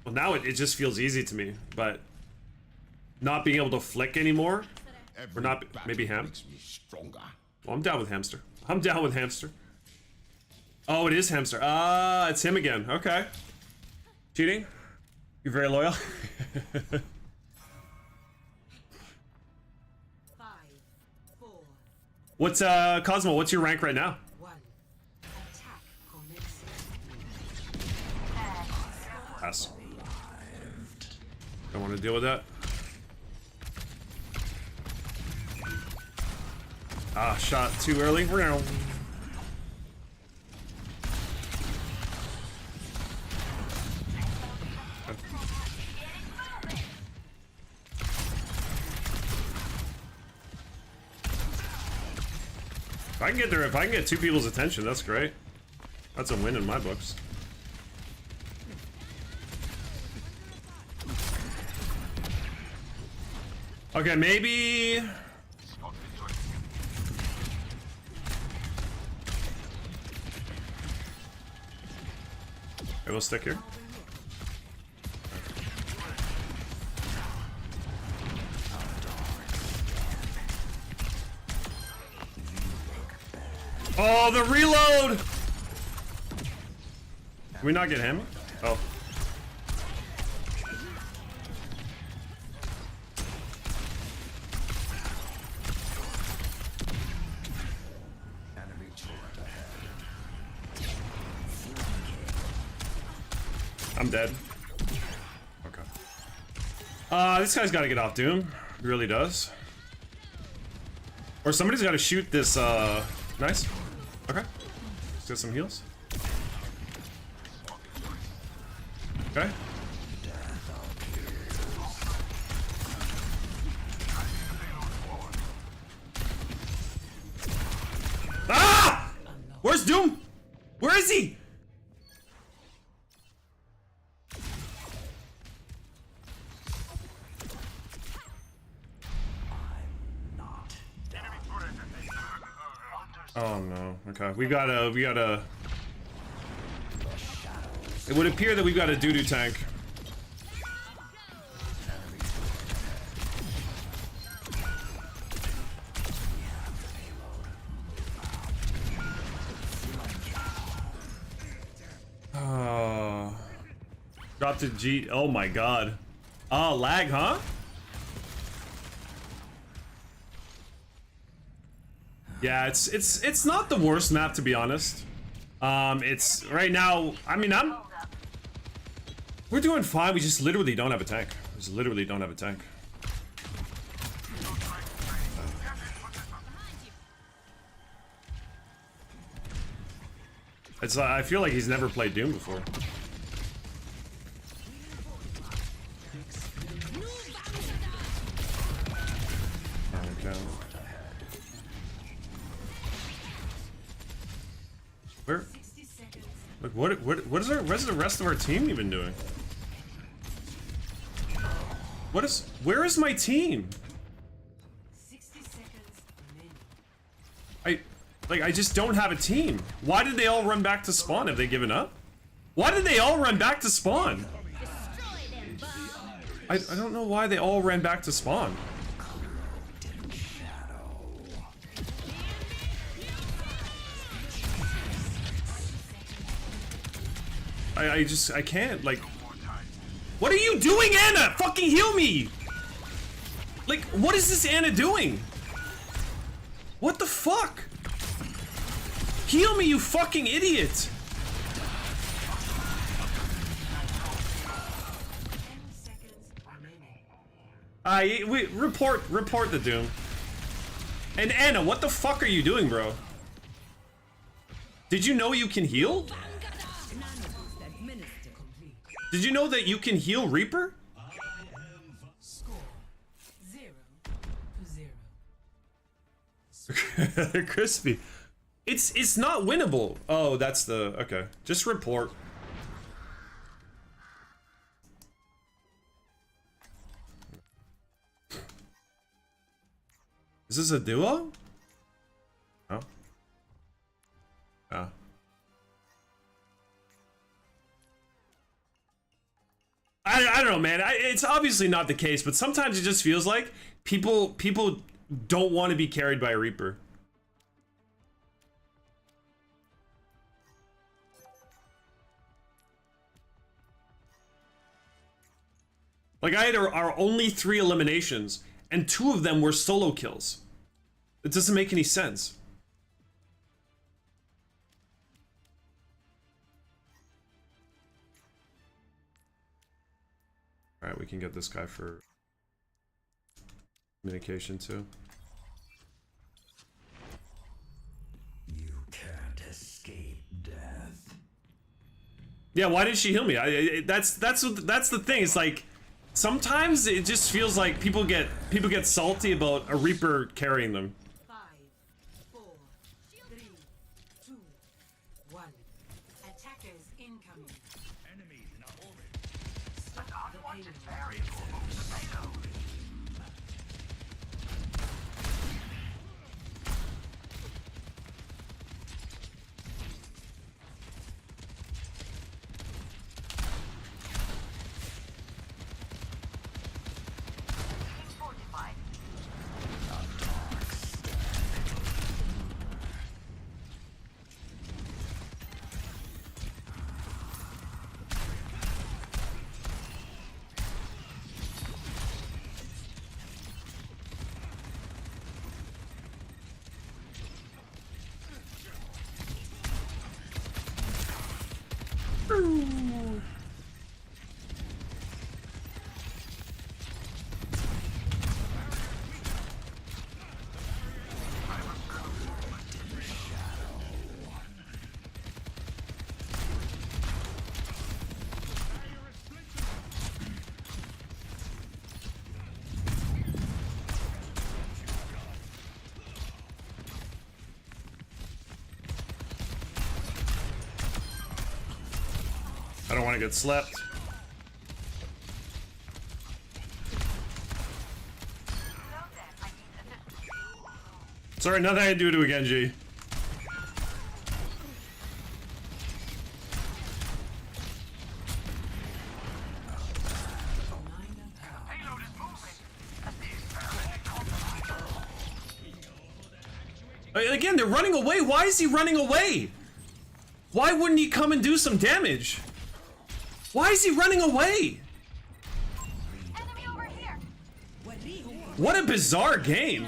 well now it just feels easy to me, but not being able to flick anymore, or not maybe ham. Well, I'm down with hamster. I'm down with hamster. Oh, it is hamster. Ah, it's him again. Okay. Cheating? You're very loyal.
5, 4,
What's Cosmo? What's your rank right now?
1. Attack commences.
Pass. Don't want to deal with that. Ah, shot too early. We're gonna. If I can get there, if I can get 2 people's attention, that's great. That's a win in my books. Okay, maybe. Okay, we'll stick here. Oh, the reload! Can we not get him? Oh. I'm dead. Okay. This guy's gotta get off Doom. He really does. Or somebody's gotta shoot this, nice. Okay. Let's get some heals. Okay. Ah! Where's Doom? Where is he? Oh no. Okay. We gotta. It would appear that we've got a doo-doo tank. Oh. Dropped to G. Oh my god. Oh, lag, huh? Yeah, it's not the worst map, to be honest. It's right now. I mean, we're doing fine. We just literally don't have a tank. We just literally don't have a tank. It's I feel like he's never played Doom before. Okay. Where? Look, what is the rest of our team even doing? Where is my team?
60 seconds remaining.
I just don't have a team. Why did they all run back to spawn? Have they given up? Why did they all run back to spawn? I don't know why they all ran back to spawn. I can't, like... What are you doing, Anna? Fucking heal me! Like, what is this Anna doing? What the fuck? Heal me, you fucking idiot!
10 seconds remaining.
Report the Doom. And Anna, what the fuck are you doing, bro? Did you know you can heal? Did you know that you can heal Reaper?
Score 0-0.
Crispy. It's not winnable. Oh, that's the okay. Just report. Is this a duo? Oh. Oh. I don't know, man. It's obviously not the case, but sometimes it just feels like people don't want to be carried by a Reaper. Like, I had our only 3 eliminations, and 2 of them were solo kills. It doesn't make any sense. Alright, we can get this guy for communication too.
You can't escape death.
Yeah, why did she heal me? That's the thing. It's like sometimes it just feels like people get salty about a Reaper carrying them.
5, 4, 3, 2, 1. Attackers incoming.
Enemies in our orbit.
Stop the payload.
I don't want to get slept. Sorry, nothing I do to a Genji. Again, they're running away. Why is he running away? Why wouldn't he come and do some damage? Why is he running away?
Enemy over here.
What a bizarre game.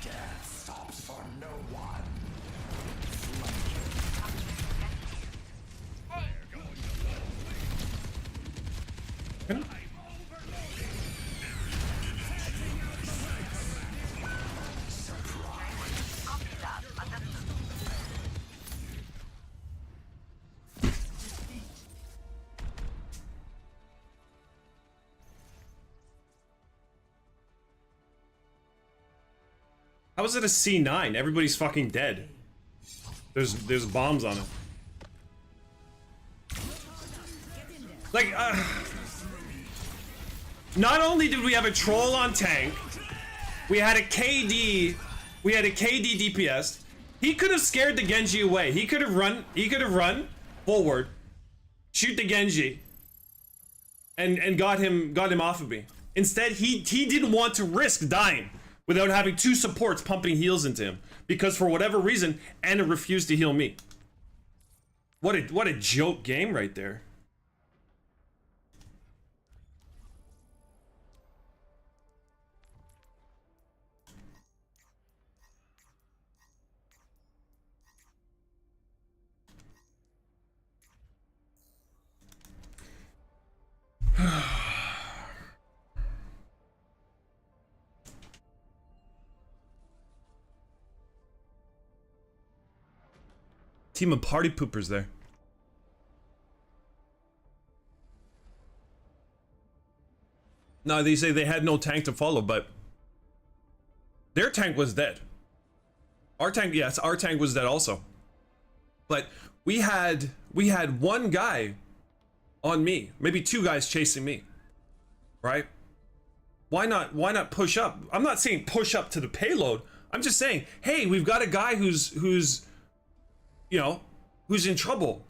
Death stops for no one.
How is it a C9? Everybody's fucking dead. There's bombs on it. Like, not only did we have a troll on tank, we had a KD DPS. He could have scared the Genji away. He could have run forward, shoot the Genji, and got him off of me. Instead, he didn't want to risk dying without having two supports pumping heals into him, because for whatever reason, Anna refused to heal me. What a joke game right there. Team of party poopers there. No, they say they had no tank to follow, but their tank was dead. Our tank, yes, our tank was dead also. But we had one guy on me, maybe two guys chasing me, right? Why not push up? I'm not saying push up to the payload. I'm just saying, hey, we've got a guy who's you know, who's in trouble.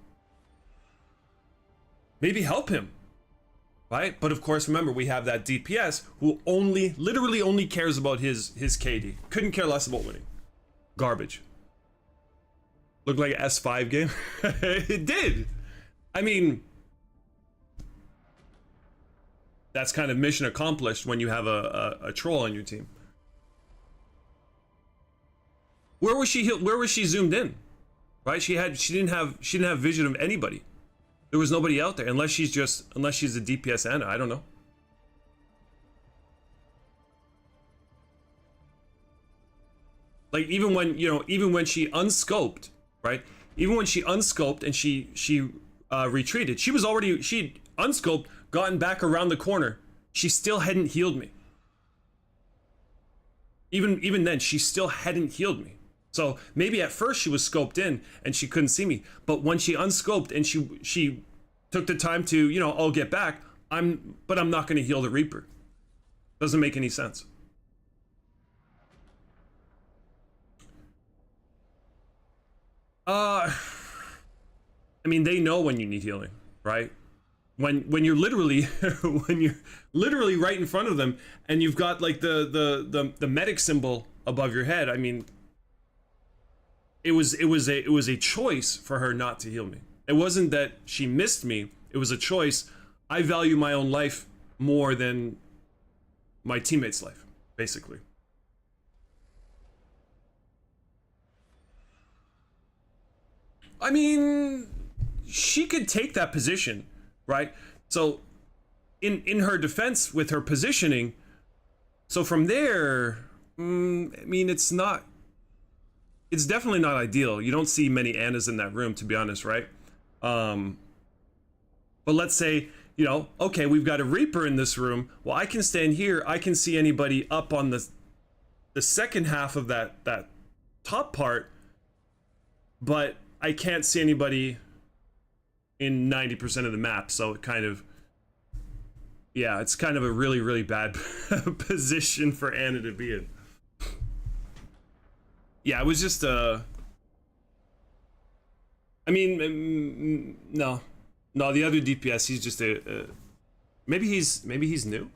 Maybe help him, right? But of course, remember, we have that DPS who literally only cares about his KD. Couldn't care less about winning. Garbage. Looked like an S5 game. It did. I mean, that's kind of mission accomplished when you have a troll on your team. Where was she zoomed in? Right? She didn't have vision of anybody. There was nobody out there unless she's a DPS Anna. I don't know. Like even when she unscoped, right? Even when she unscoped and she retreated, she'd unscoped, gotten back around the corner. She still hadn't healed me. Even then, she still hadn't healed me. So maybe at first she was scoped in and she couldn't see me, but when she unscoped and she took the time to, you know, I'll get back, I'm not going to heal the Reaper. Doesn't make any sense. I mean, they know when you need healing, right? When you're literally right in front of them and you've got like the medic symbol above your head. I mean, it was a choice for her not to heal me. It wasn't that she missed me. It was a choice. I value my own life more than my teammates' life, basically. I mean, she could take that position, right? So in her defense with her positioning, so from there, I mean, it's definitely not ideal. You don't see many Annas in that room, to be honest, right? But let's say, you know, okay, we've got a Reaper in this room. Well, I can stand here. I can see anybody up on the second half of that top part, but I can't see anybody in 90% of the map. So it kind of, yeah, it's kind of a really, really bad position for Anna to be in. Yeah, it was just I mean, no, the other DPS, he's just maybe he's new.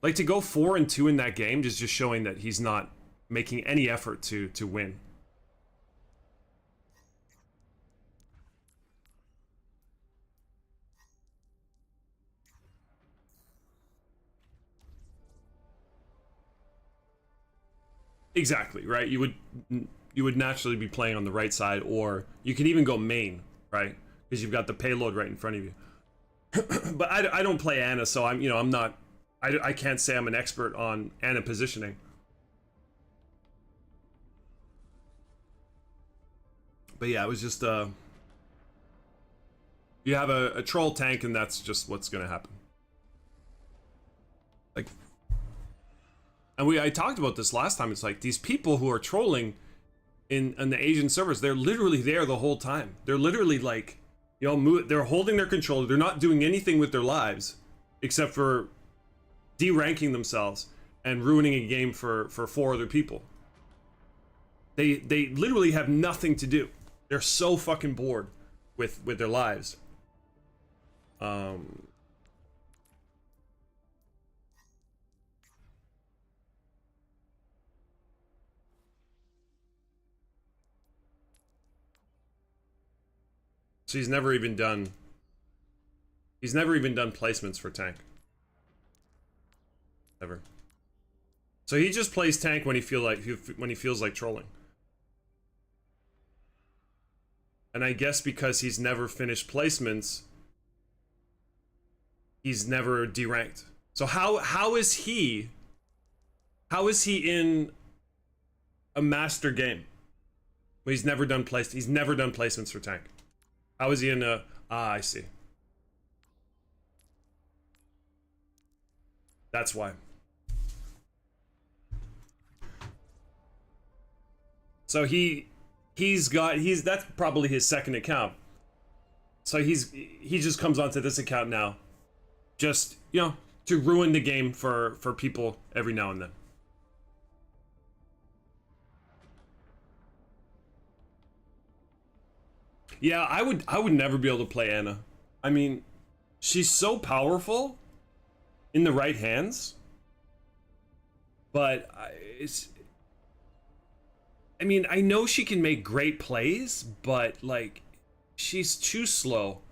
Like, to go 4-2 in that game just showing that he's not making any effort to win. Exactly, right? You would naturally be playing on the right side, or you can even go main, right? Because you've got the payload right in front of you. But I don't play Anna, so I can't say I'm an expert on Anna positioning. But yeah, it was just you have a troll tank, and that's just what's gonna happen. Like, and I talked about this last time. It's like these people who are trolling in the Asian servers, they're literally there the whole time. They're literally like, you know, they're holding their controller. They're not doing anything with their lives except for de-ranking themselves and ruining a game for 4 other people. They literally have nothing to do. They're so fucking bored with their lives. So he's never even done placements for tank. Ever. So he just plays tank when he feels like trolling. And I guess because he's never finished placements, he's never deranked. So how is he in a master game? But he's never done placements for tank. How is he in a I see. That's why. So that's probably his second account. So he just comes onto this account now, just to ruin the game for people every now and then. Yeah, I would never be able to play Anna. I mean, she's so powerful in the right hands, but I know she can make great plays, but like, she's too slow.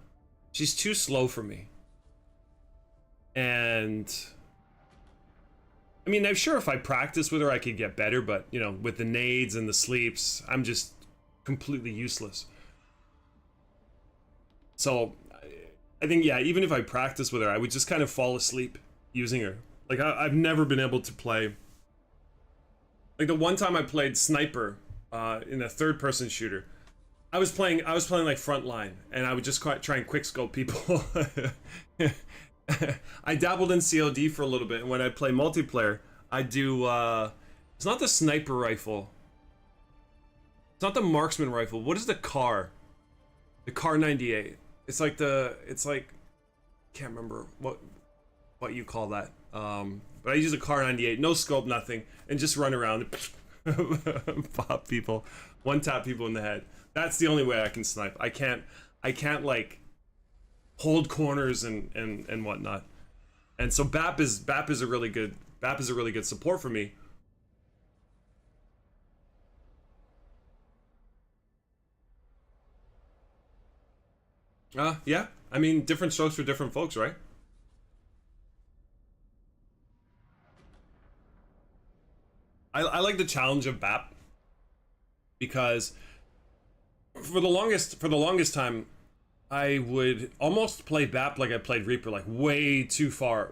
She's too slow for me. And I mean, I'm sure if I practice with her, I could get better, but with the nades and the sleeps, I'm just completely useless. So I think, yeah, even if I practice with her, I would just kind of fall asleep using her. Like, I've never been able to play. Like, the one time I played sniper in a third-person shooter, I was playing like frontline, and I would just try and quickscope people. I dabbled in COD for a little bit, and when I play multiplayer, I do. It's not the sniper rifle. It's not the marksman rifle. What is the car? The car 98. It's like can't remember what you call that. But I use a car 98, no scope, nothing, and just run around and pop people, one tap people in the head. That's the only way I can snipe. I can't like hold corners and whatnot. And so BAP is a really good support for me. Yeah. I mean, different strokes for different folks, right? I like the challenge of BAP because for the longest time I would almost play BAP like I played Reaper, like way too far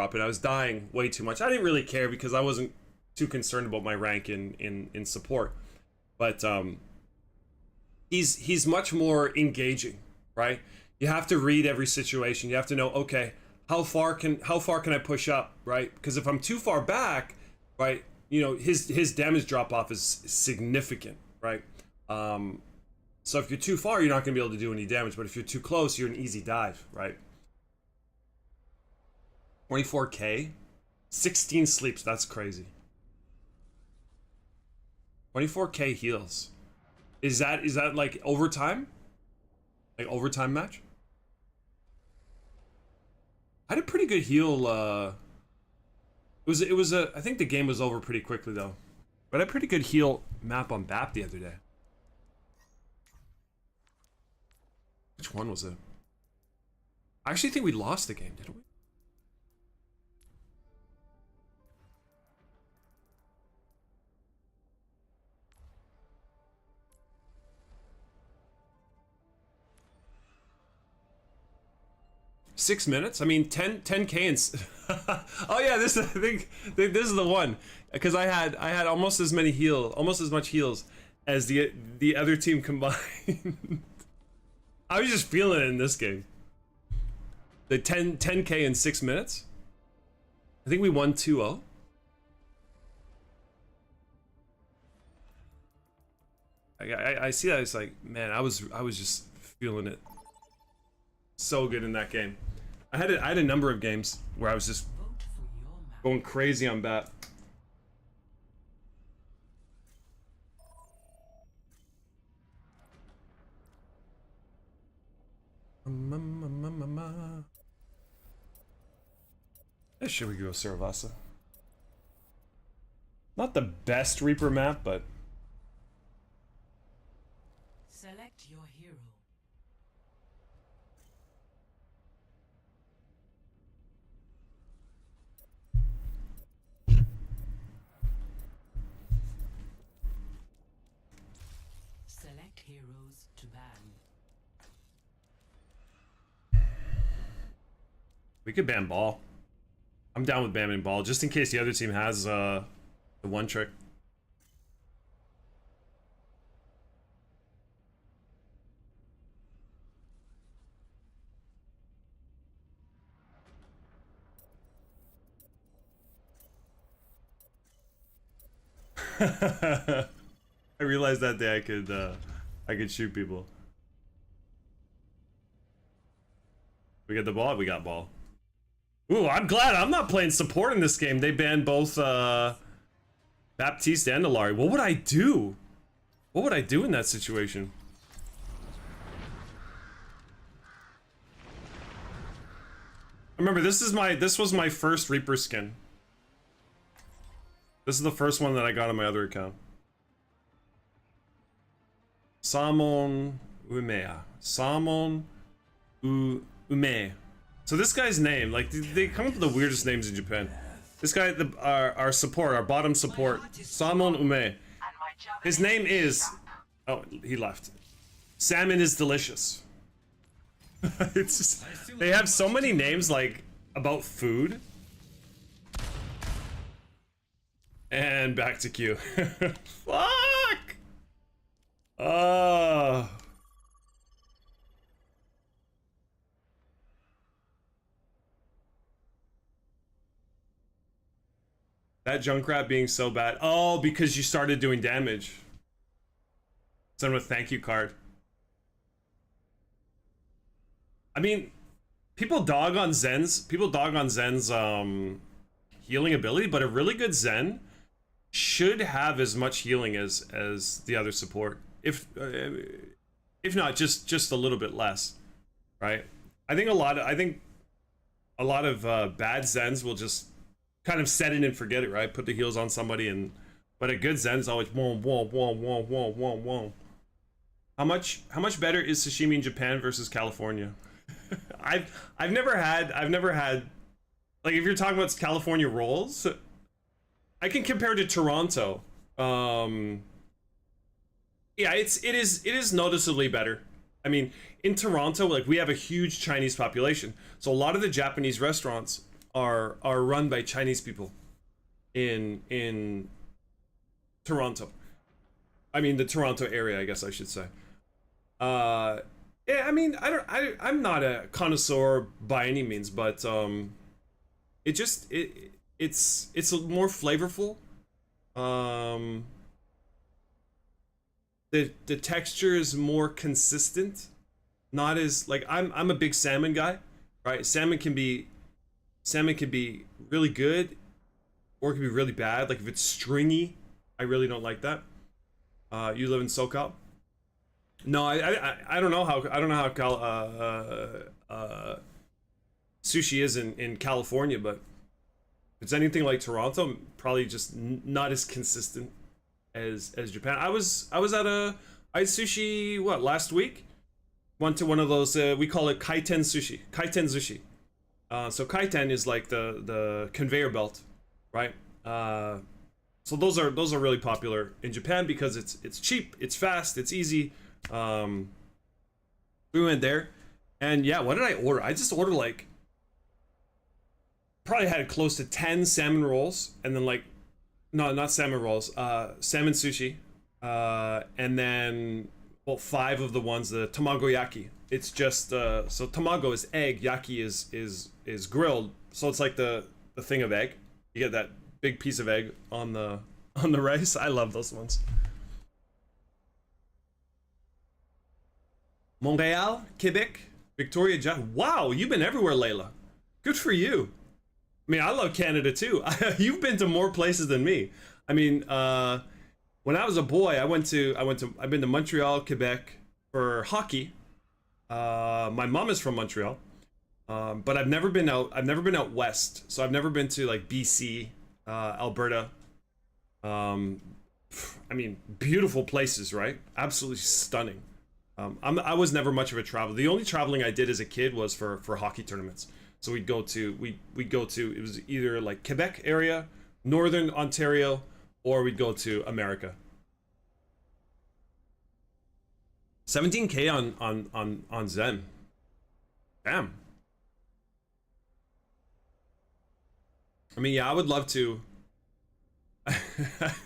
up, and I was dying way too much. I didn't really care because I wasn't too concerned about my rank in support. But he's much more engaging, right? You have to read every situation. You have to know, okay, how far can I push up, right? Because if I'm too far back, right, his damage drop off is significant, right? So if you're too far, you're not going to be able to do any damage, but if you're too close, you're an easy dive, right? 24k, 16 sleeps, that's crazy. 24k heals. Is that like overtime? Like overtime match? I had a pretty good heal. It was I think the game was over pretty quickly though, but I had a pretty good heal map on BAP the other day. Which one was it? I actually think we lost the game, didn't we? Six minutes? I mean, 10k and oh yeah, I think this is the one, because I had almost as much heals as the other team combined. I was just feeling it in this game. The 10k in 6 minutes. I think we won 2-0. I see that. It's like, man, I was just feeling it so good in that game. I had a number of games where I was just going crazy on BAT. Should we go Saravasa? Not the best Reaper map, but
Select your hero. Select heroes to ban.
we could ban ball. I'm down with banning ball, just in case the other team has the one trick. I realized that day I could shoot people. We get the ball, we got ball. Ooh, I'm glad I'm not playing support in this game. They banned both Baptiste and Illari. What would I do? What would I do in that situation? Remember, this was my first Reaper skin. This is the first one that I got on my other account. Samon Umea. Samon Ume. So this guy's name, like, they come up with the weirdest names in Japan. This guy, our support, our bottom support, Samon Ume. His name is... Oh, he left. Salmon is delicious. It's just... They have so many names, like, about food. And back to Q. Fuck! That Junkrat being so bad. Oh, because you started doing damage. Send him a thank you card. I mean, people dog on Zen's healing ability, but a really good Zen should have as much healing as the other support. If not, just a little bit less, right? I think a lot of bad Zens will just kind of set it and forget it, right? Put the heals on somebody, but a good Zen is always whoa, whoa, whoa, whoa, whoa, whoa, whoa. How much better is sashimi in Japan versus California? I've never had like, if you're talking about California rolls, I can compare to Toronto. Yeah, it is noticeably better. I mean, in Toronto, like, we have a huge Chinese population, so a lot of the Japanese restaurants are run by Chinese people in Toronto. I mean, the Toronto area, I guess I should say. Yeah, I mean, I'm not a connoisseur by any means, but it's more flavorful. The texture is more consistent. Not as, like, I'm a big salmon guy, right? Salmon can be really good, or it can be really bad. Like, if it's stringy, I really don't like that. You live in SoCal? No, I don't know how sushi is in California, but if it's anything like Toronto, probably just not as consistent as Japan. I had sushi last week. Went to one of those, we call it kaiten sushi. So kaiten is like the conveyor belt, right? So those are really popular in Japan because it's cheap, it's fast, it's easy. We went there, and yeah, what did I order? I just ordered, like, probably had close to 10 salmon rolls, and then, like, no, not salmon rolls, salmon sushi, and then, well, 5 of the ones, the tamago yaki. It's just so tamago is egg, yaki is grilled, so it's like the thing of egg. You get that big piece of egg on the rice. I love those ones. Montreal, Quebec, Victoria. Wow, you've been everywhere, Layla. Good for you. I mean, I love Canada too. You've been to more places than me. I mean, when I was a boy, I've been to Montreal, Quebec for hockey. My mom is from Montreal, But I've never been out. I've never been out west, so I've never been to like BC, Alberta. I mean, beautiful places, right? Absolutely stunning. I was never much of a traveler. The only traveling I did as a kid was for hockey tournaments. So we'd go to it was either like Quebec area, Northern Ontario, or we'd go to America. 17K on Zen. Damn. I mean, yeah, I would love to.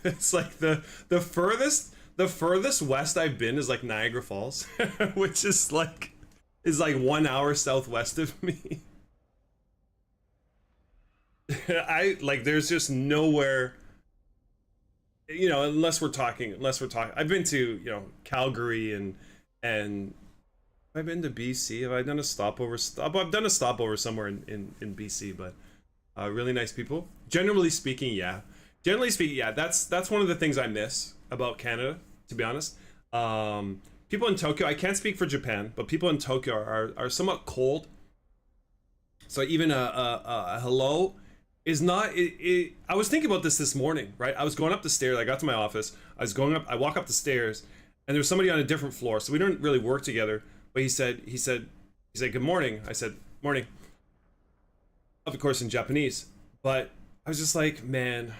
It's like the furthest west I've been is like Niagara Falls, which is like 1 hour southwest of me. There's just nowhere, unless we're talking. I've been to, Calgary and have I been to BC? Have I done a stopover? I've done a stopover somewhere in BC, but really nice people. Generally speaking, yeah. That's one of the things I miss about Canada, to be honest. People in Tokyo, I can't speak for Japan, but people in Tokyo are somewhat cold. So even a hello is not. I was thinking about this morning, right? I was going up the stairs. I got to my office. I walk up the stairs, and there was somebody on a different floor. So we don't really work together. But he said, good morning. I said, morning. Of course, in Japanese. But I was just like, man,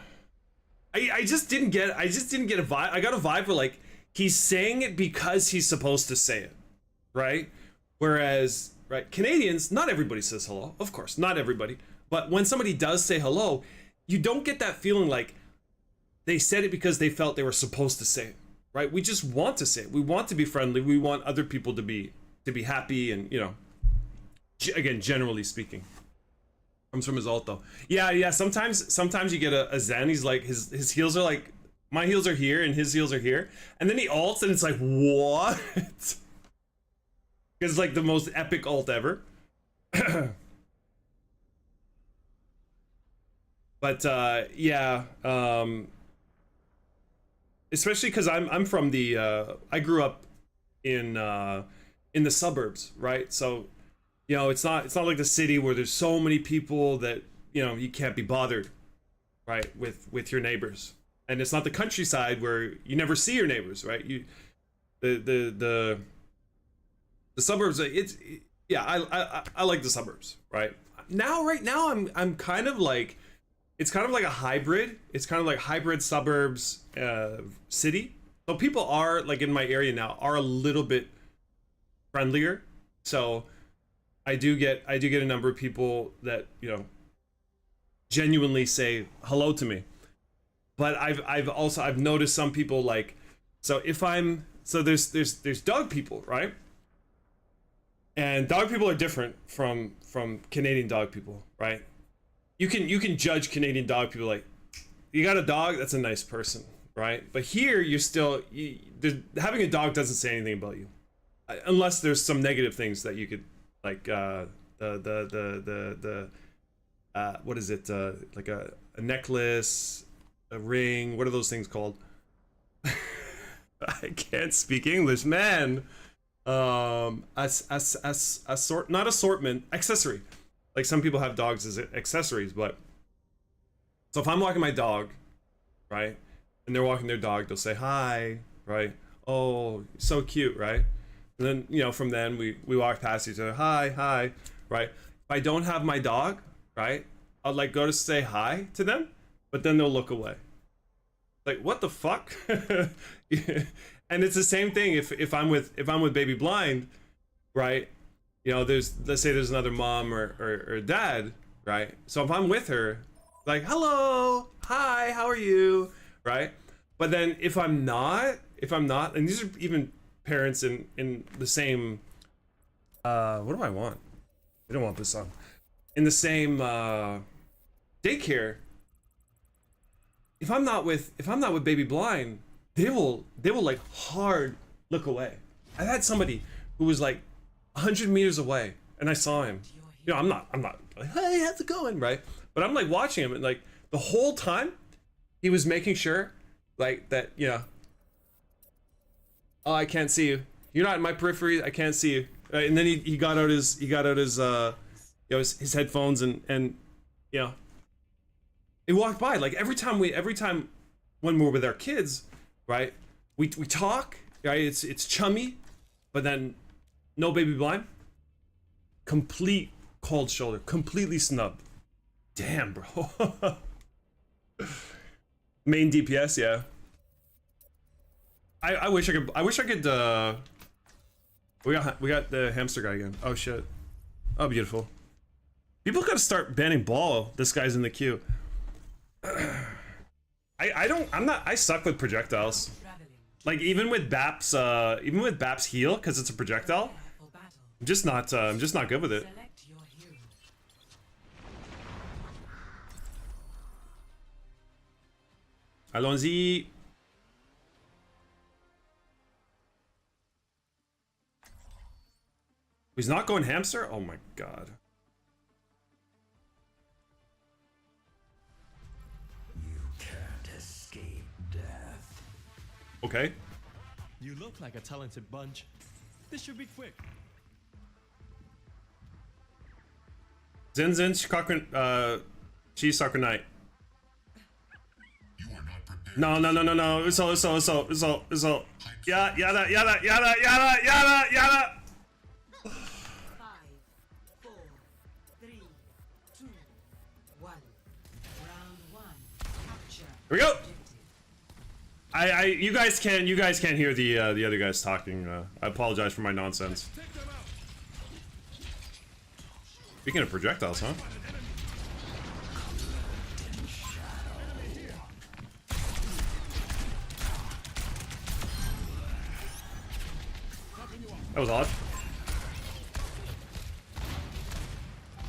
I just didn't get a vibe. I got a vibe where like he's saying it because he's supposed to say it, right? Whereas, right, Canadians, not everybody says hello, of course, not everybody. But when somebody does say hello, you don't get that feeling like they said it because they felt they were supposed to say it, right? We just want to say it. We want to be friendly. We want other people to be happy, and again, generally speaking. Comes from his alt though. Yeah. Sometimes you get a Zen. He's like his heels are like my heels are here and his heels are here, and then he alts and it's like what? It's like the most epic alt ever. But yeah, especially because I'm from the I grew up in the suburbs, right? So. It's not like the city where there's so many people that you can't be bothered, right, with your neighbors, and it's not the countryside where you never see your neighbors, right? The suburbs. I like the suburbs, right now. I'm kind of like it's kind of like a hybrid. It's kind of like hybrid suburbs, city. So people are like in my area now are a little bit friendlier. So. I do get a number of people that genuinely say hello to me, but I've noticed some people like there's dog people, right? And dog people are different from Canadian dog people, right? You can judge Canadian dog people like you got a dog, that's a nice person, right? But here you're still having a dog doesn't say anything about you, unless there's some negative things that you could. Like the what is it? Like a necklace, a ring. What are those things called? I can't speak English, man. Not assortment, accessory. Like some people have dogs as accessories, but so if I'm walking my dog, right, and they're walking their dog, they'll say hi, right? Oh, so cute, right? And then, from then we walk past each other, hi, right? If I don't have my dog, right, I'll like go to say hi to them, but then they'll look away. Like, what the fuck? And it's the same thing if I'm with Baby Blind, right? Let's say there's another mom or dad, right? So if I'm with her, like, hello, hi, how are you, right? But then if I'm not, and these are even parents in the same what do I want? I don't want this song. In the same daycare, if I'm not with Baby Blind, they will like hard look away. I had somebody who was like 100 meters away and I saw him. I'm not like, hey, how's it going, right? But I'm like watching him, and like the whole time he was making sure like that, oh, I can't see you. You're not in my periphery. I can't see you. And then he got out his you know, his headphones and you know, he walked by. Like every time when we're with our kids, right? We talk, right? It's chummy, but then no baby blind. Complete cold shoulder, completely snubbed. Damn, bro. Main DPS, yeah. I wish I could. We got the hamster guy again. Oh shit. Oh, beautiful. People gotta start banning ball. This guy's in the queue. I suck with projectiles. Like even with Bap's heal, because it's a projectile. I'm just not good with it.
Select your hero.
Allons-y. He's not going hamster? Oh my god.
You can't escape death.
Okay.
You look like a talented bunch. This should be quick.
Zin Zin Cheese Soccer Night.
You are not prepared.
No. It's all. Yada.
5, 4, 3, 2, 1. Round 1. Capture.
Here we go.
Objective.
You guys can't hear the other guys talking. I apologize for my nonsense. Speaking of projectiles, huh? That was odd.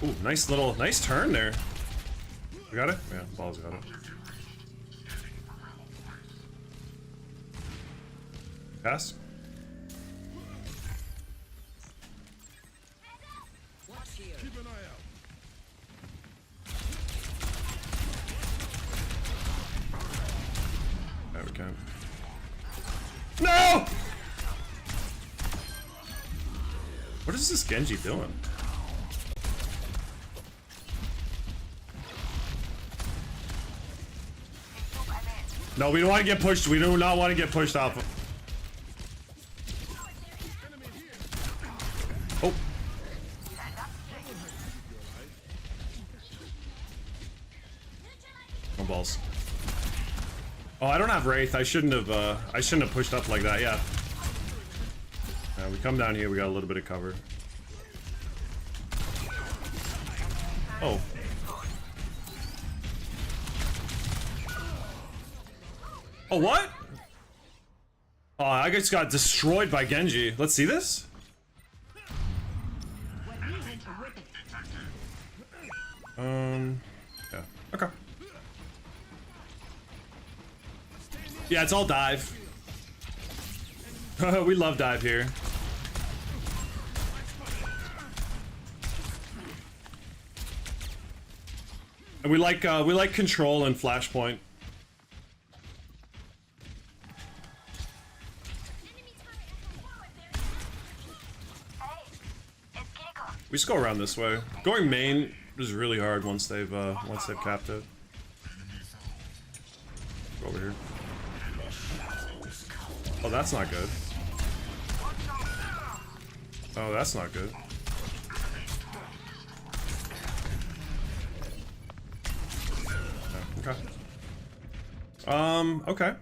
Ooh, nice turn there. You got it? Yeah, Ball's got it. Pass. There we go. No! What is this Genji doing? No, we don't want to get pushed. We do not want to get pushed off. Oh. No balls. Oh, I don't have Wraith. I shouldn't have pushed up like that. Yeah. We come down here. We got a little bit of cover. Oh. Oh, what? Oh, I just got destroyed by Genji. Let's see this. Yeah. Okay. Yeah, it's all dive. We love dive here. And we like control and flashpoint. We just go around this way. Going main is really hard once they've capped it. Go over here. Oh, that's not good. Oh, that's not good. Okay. Okay.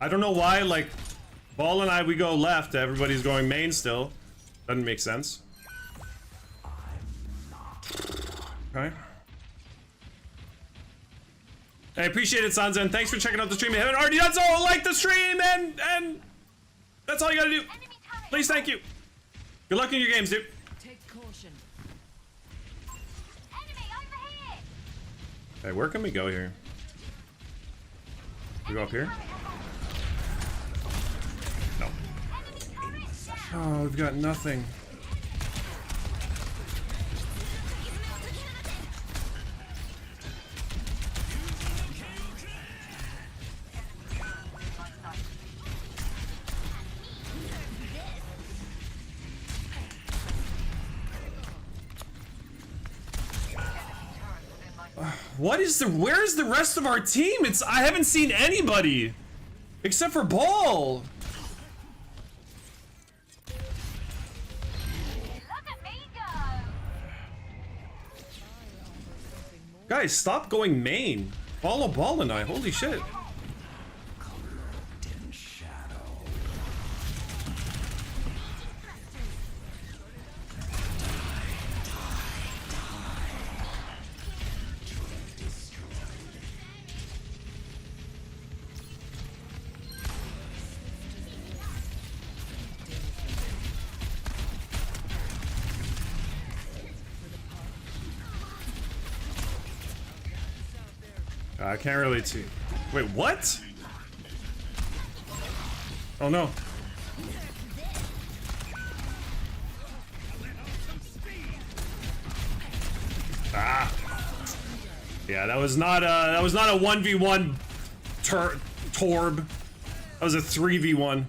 I don't know why, like, Ball and I, we go left, everybody's going main still. Doesn't make sense. Okay. I appreciate it, Sansa, and thanks for checking out the stream. If you haven't already done so, like the stream, and that's all you gotta do. Please, thank you. Good luck in your games, dude.
Take caution.
Hey, where can we go here? We go up here? No. Oh, we've got nothing. What is the? Where's the rest of our team? I haven't seen anybody except for Ball. Guys, stop going main. Follow Ball and I. Holy shit.
In shadow.
I can't really see. Wait, what? Oh no. Ah. Yeah, that was not a 1v1 Torb. That was a 3v1.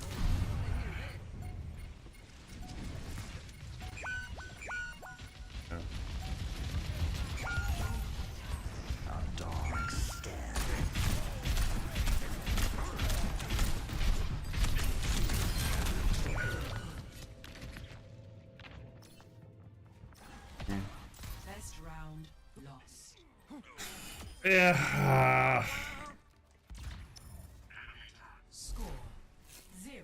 First round lost.
Yeah.
Score 0-1.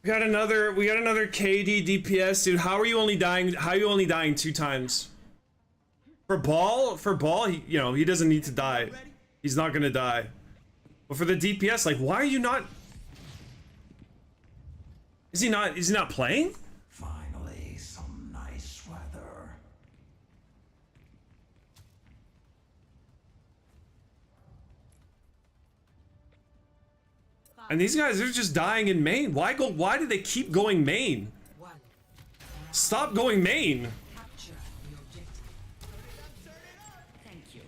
We got another KD DPS, dude. How are you only dying? How are you only dying 2 times? For Ball, he doesn't need to die. He's not gonna die. But for the DPS, like, why are you not? Is he not playing?
Finally, some nice weather.
And these guys are just dying in main. Why do they keep going main?
1.
Stop going main.
Capture the objective. Thank you.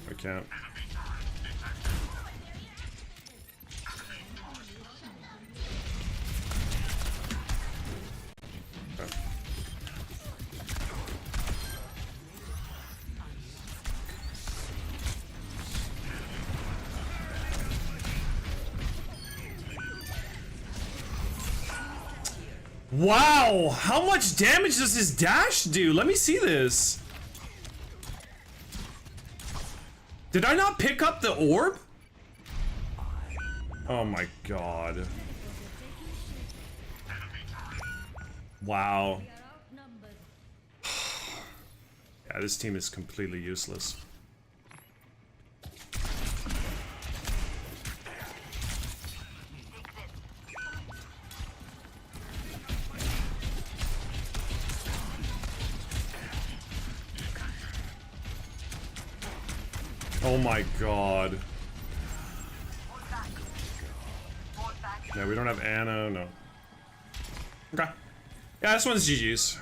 I can't. Wow, how much damage does his dash do? Let me see this. Did I not pick up the orb? Oh my god. Wow. Yeah, this team is completely useless. Oh my god. Yeah, we don't have Anna, no. Okay. Yeah, this one's GG's.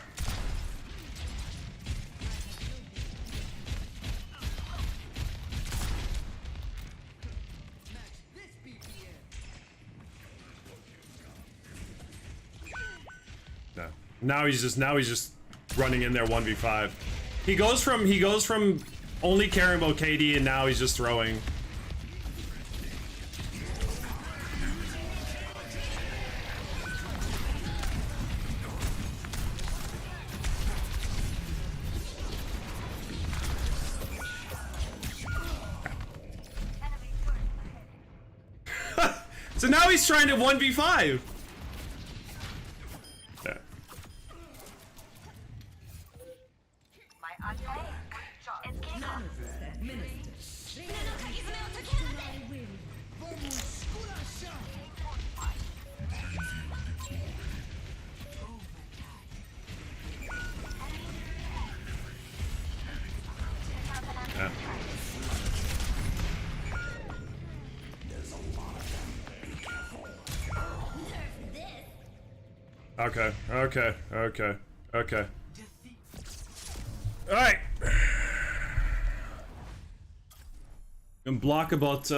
No. Now he's just running in there 1v5. He goes from only caring about KD, and now he's just throwing. So now he's trying to 1v5. Yeah. Yeah. Okay, okay, okay, okay. Alright. We can block about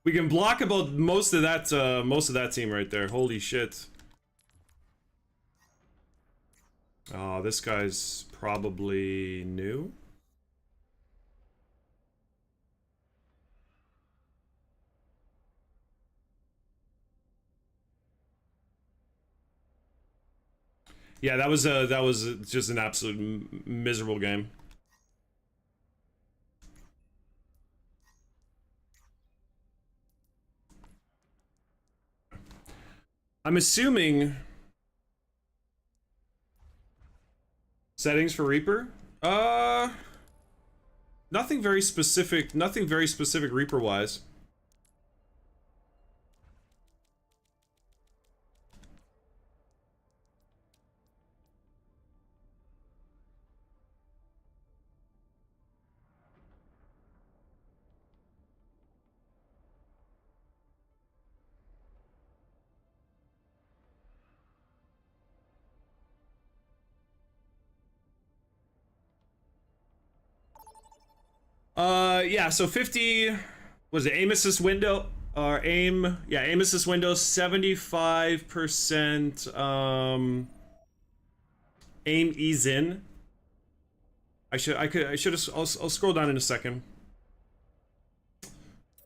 we can block about most of that team right there. Holy shit. Oh, this guy's probably new. Yeah, that was just an absolute miserable game. I'm assuming settings for Reaper? Nothing very specific Reaper wise. Yeah, so 50 was it aim assist window or aim assist window 75% aim ease in. I'll scroll down in a second.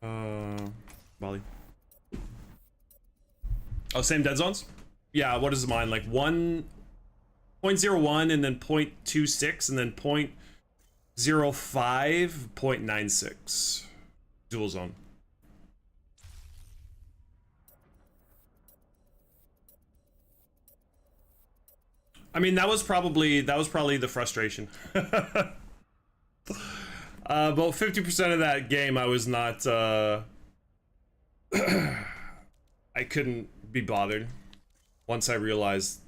Volley. Oh, same dead zones? Yeah, what is mine? Like 1.01 and then 0.26 and then 0.05, 0.96. Dual zone. I mean, that was probably the frustration. About 50% of that game, I was not. I couldn't be bothered once I realized.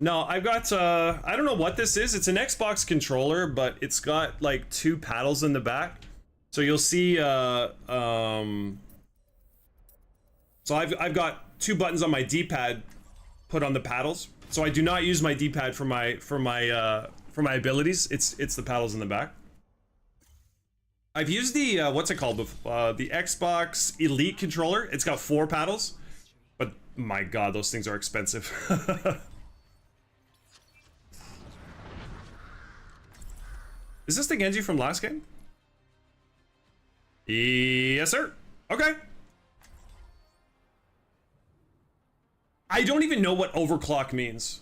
No, I've got. I don't know what this is. It's an Xbox controller, but it's got like 2 paddles in the back. So you'll see. So I've got 2 buttons on my D-pad put on the paddles. So I do not use my D-pad for my abilities. It's the paddles in the back. I've used the what's it called? The Xbox Elite controller. It's got 4 paddles, but my god, those things are expensive. Is this the Genji from last game? Yes, sir. Okay. I don't even know what overclock means.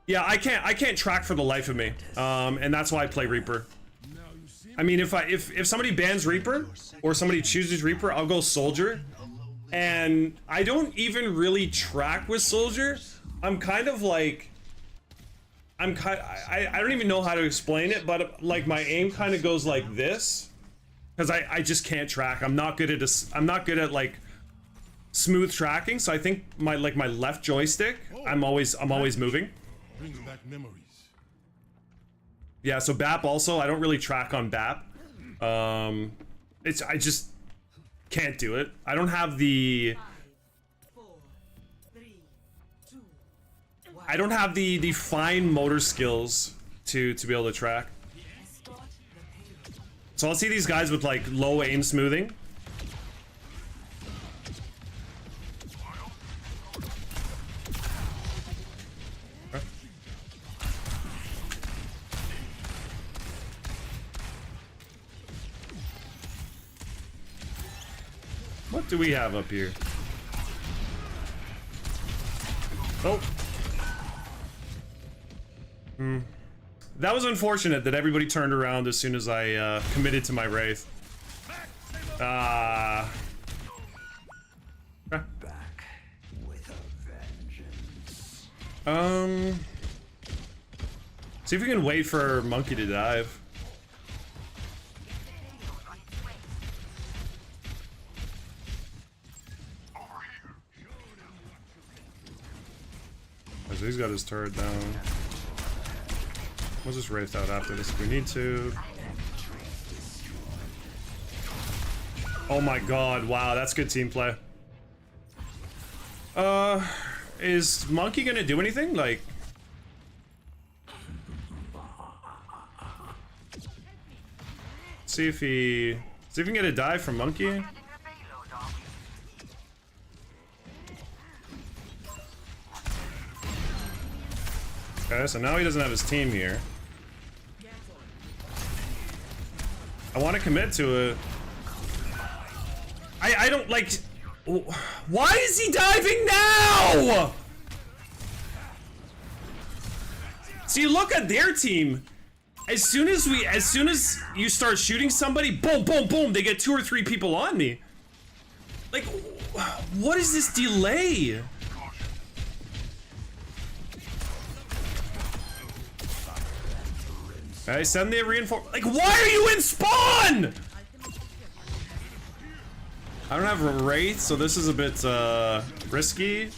Yeah, I can't track for the life of me. And that's why I play Reaper. I mean, if somebody bans Reaper or somebody chooses Reaper, I'll go Soldier. And I don't even really track with Soldier. I'm kind of like I don't even know how to explain it, but like my aim kind of goes like this because I just can't track. I'm not good at like smooth tracking, so I think my left joystick, I'm always moving.
Brings back memories.
Yeah, so BAP also, I don't really track on BAP. I just can't do it. I don't have the fine motor skills to be able to track. So I'll see these guys with like low aim smoothing. What do we have up here? Oh. That was unfortunate that everybody turned around as soon as I committed to my Wraith.
Back with a vengeance.
See if we can wait for Monkey to dive. So he's got his turret down. We'll just Wraith out after this if we need to. Oh my god, wow, that's good team play. Is Monkey gonna do anything? Like... See if he can get a dive from Monkey. Okay, so now he doesn't have his team here. I want to commit to it. I don't like... Why is he diving now? See, look at their team. As soon as you start shooting somebody, boom, boom, boom, they get 2 or 3 people on me. Like, what is this delay? Okay, send the reinforce. Like, why are you in spawn? I don't have a Wraith, so this is a bit risky.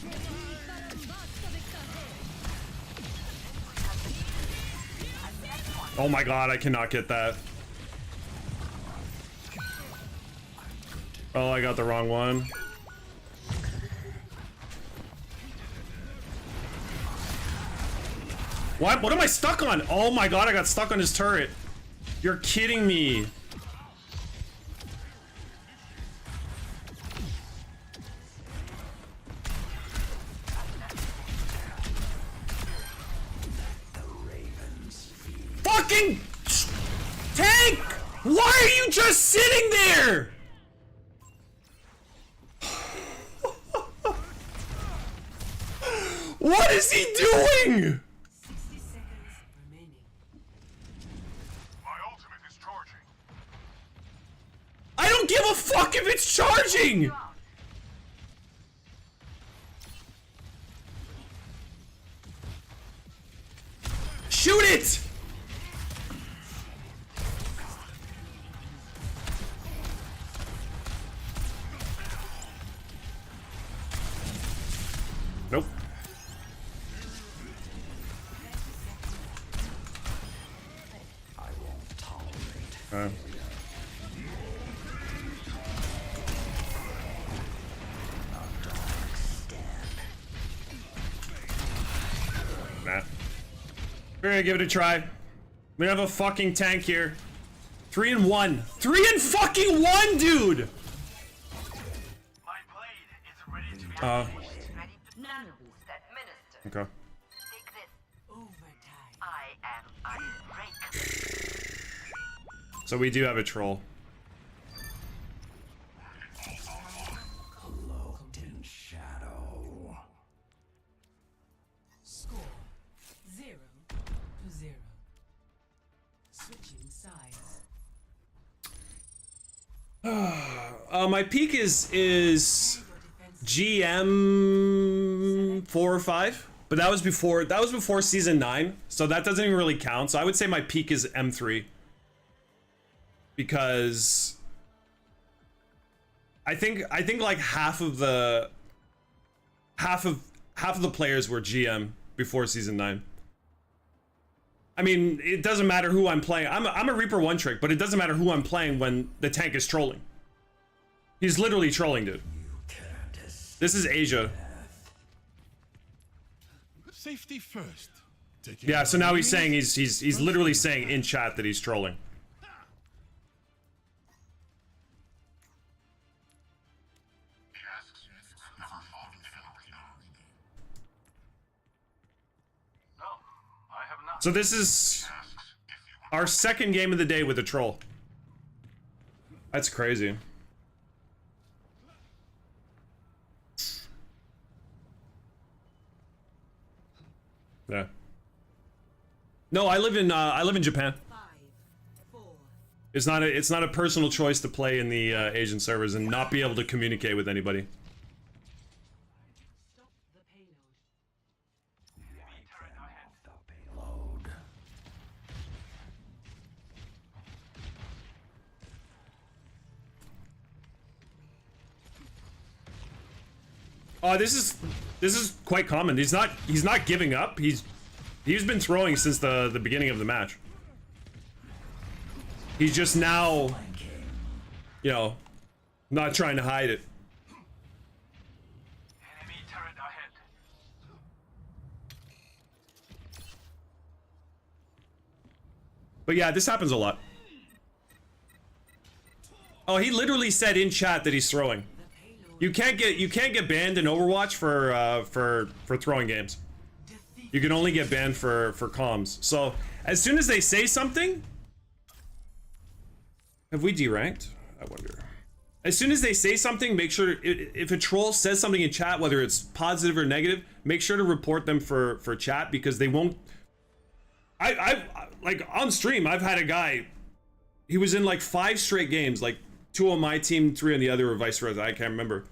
Oh my god, I cannot get that. Oh, I got the wrong one. What am I stuck on? Oh my god, I got stuck on his turret. You're kidding me. Fucking tank! Why are you just sitting there? What is he doing?
60 seconds remaining.
My ultimate is charging.
I don't give a fuck if it's charging! Shoot it! Nope.
I won't tolerate.
Nah. We're gonna give it a try. We have a fucking tank here. 3 and 1. 3 and fucking 1, dude!
My blade is ready to be
Nanoboost administered.
Okay.
Take this.
Overtime.
I am unbreakable.
So we do have a troll.
Cloaked in shadow.
Score 0-0. Switching sides.
My peak is GM 4 or 5, but that was before season 9, so that doesn't even really count. So I would say my peak is M3 because I think like half of the players were GM before season 9. I mean, it doesn't matter who I'm playing. I'm a Reaper 1 trick, but it doesn't matter who I'm playing when the tank is trolling. He's literally trolling, dude. This is Asia.
Safety first. Taking
Yeah, so now he's
our
saying
enemies.
he's literally saying in chat that he's trolling.
No, I have not.
So this is our second game of the day with a troll. That's crazy. Yeah. No, I live in Japan.
5, 4.
It's not a personal choice to play in the Asian servers and not be able to communicate with anybody.
Stop the payload.
The payload.
Oh, this is quite common. He's not giving up. He's been throwing since the beginning of the match. He's just now, you know, Not trying to hide it.
Enemy turret ahead.
But yeah, this happens a lot. Oh, he literally said in chat that he's throwing. You can't get banned in Overwatch for throwing games. You can only get banned for comms. So as soon as they say something, have we deranked? I wonder. As soon as they say something, make sure if a troll says something in chat, whether it's positive or negative, make sure to report them for chat, because they won't. I like on stream, I've had a guy. He was in like 5 straight games, like 2 on my team, 3 on the other, or vice versa. I can't remember.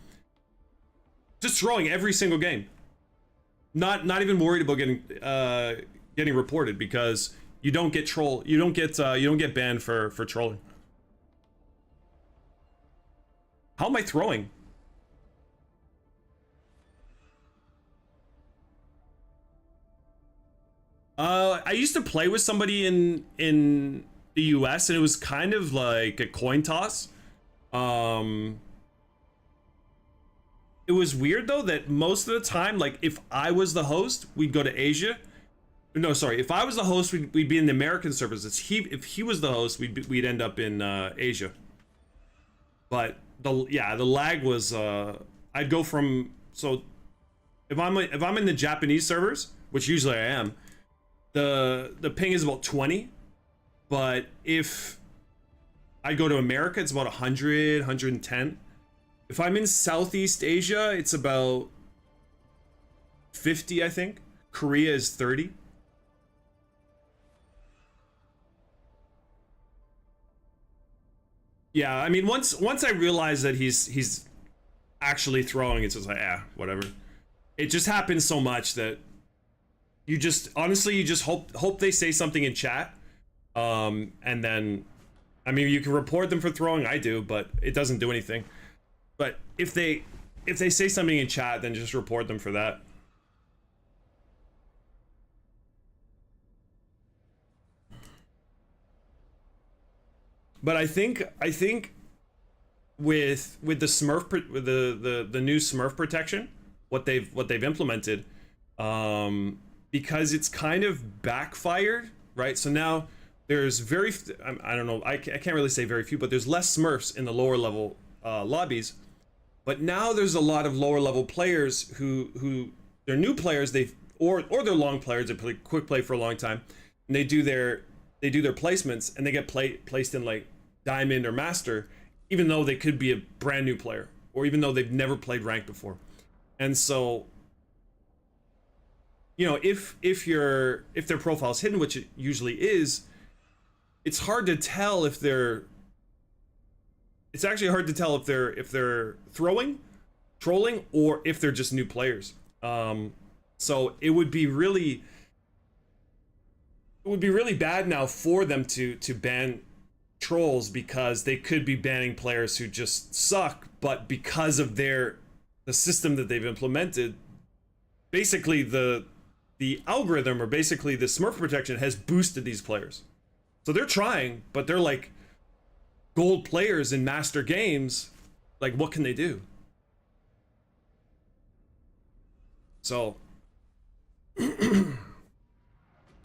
Just throwing every single game. Not even worried about getting reported, because you don't get banned for trolling. How am I throwing? I used to play with somebody in the US, and it was kind of like a coin toss. It was weird though that most of the time, like if I was the host, we'd go to Asia. No, sorry. If I was the host, we'd be in the American servers. If he was the host, we'd end up in Asia. But the lag was I'd go from, so if I'm in the Japanese servers, which usually I am, the ping is about 20, but if I go to America, it's about 100, 110. If I'm in Southeast Asia, it's about 50, I think. Korea is 30. Yeah, I mean, once I realize that he's actually throwing, it's just like, whatever. It just happens so much that you just hope they say something in chat, and then, I mean, you can report them for throwing. I do, but it doesn't do anything. But if they say something in chat, then just report them for that. But I think with the Smurf with the new Smurf protection, what they've implemented, because it's kind of backfired, right? So now there's I don't know, I can't really say very few, but there's less Smurfs in the lower level lobbies. But now there's a lot of lower level players who they're new players, or they're long players, they play quick play for a long time, and they do their placements, and they get placed in like Diamond or Master, even though they could be a brand new player, or even though they've never played ranked before. And so, you know, if their profile is hidden, which it usually is, it's hard to tell if they're. It's actually hard to tell if they're throwing, trolling, or if they're just new players. So it would be really bad now for them to ban trolls, because they could be banning players who just suck, but because of the system that they've implemented, basically the algorithm, or basically the Smurf protection, has boosted these players. So they're trying, but they're like gold players in master games. Like, what can they do? So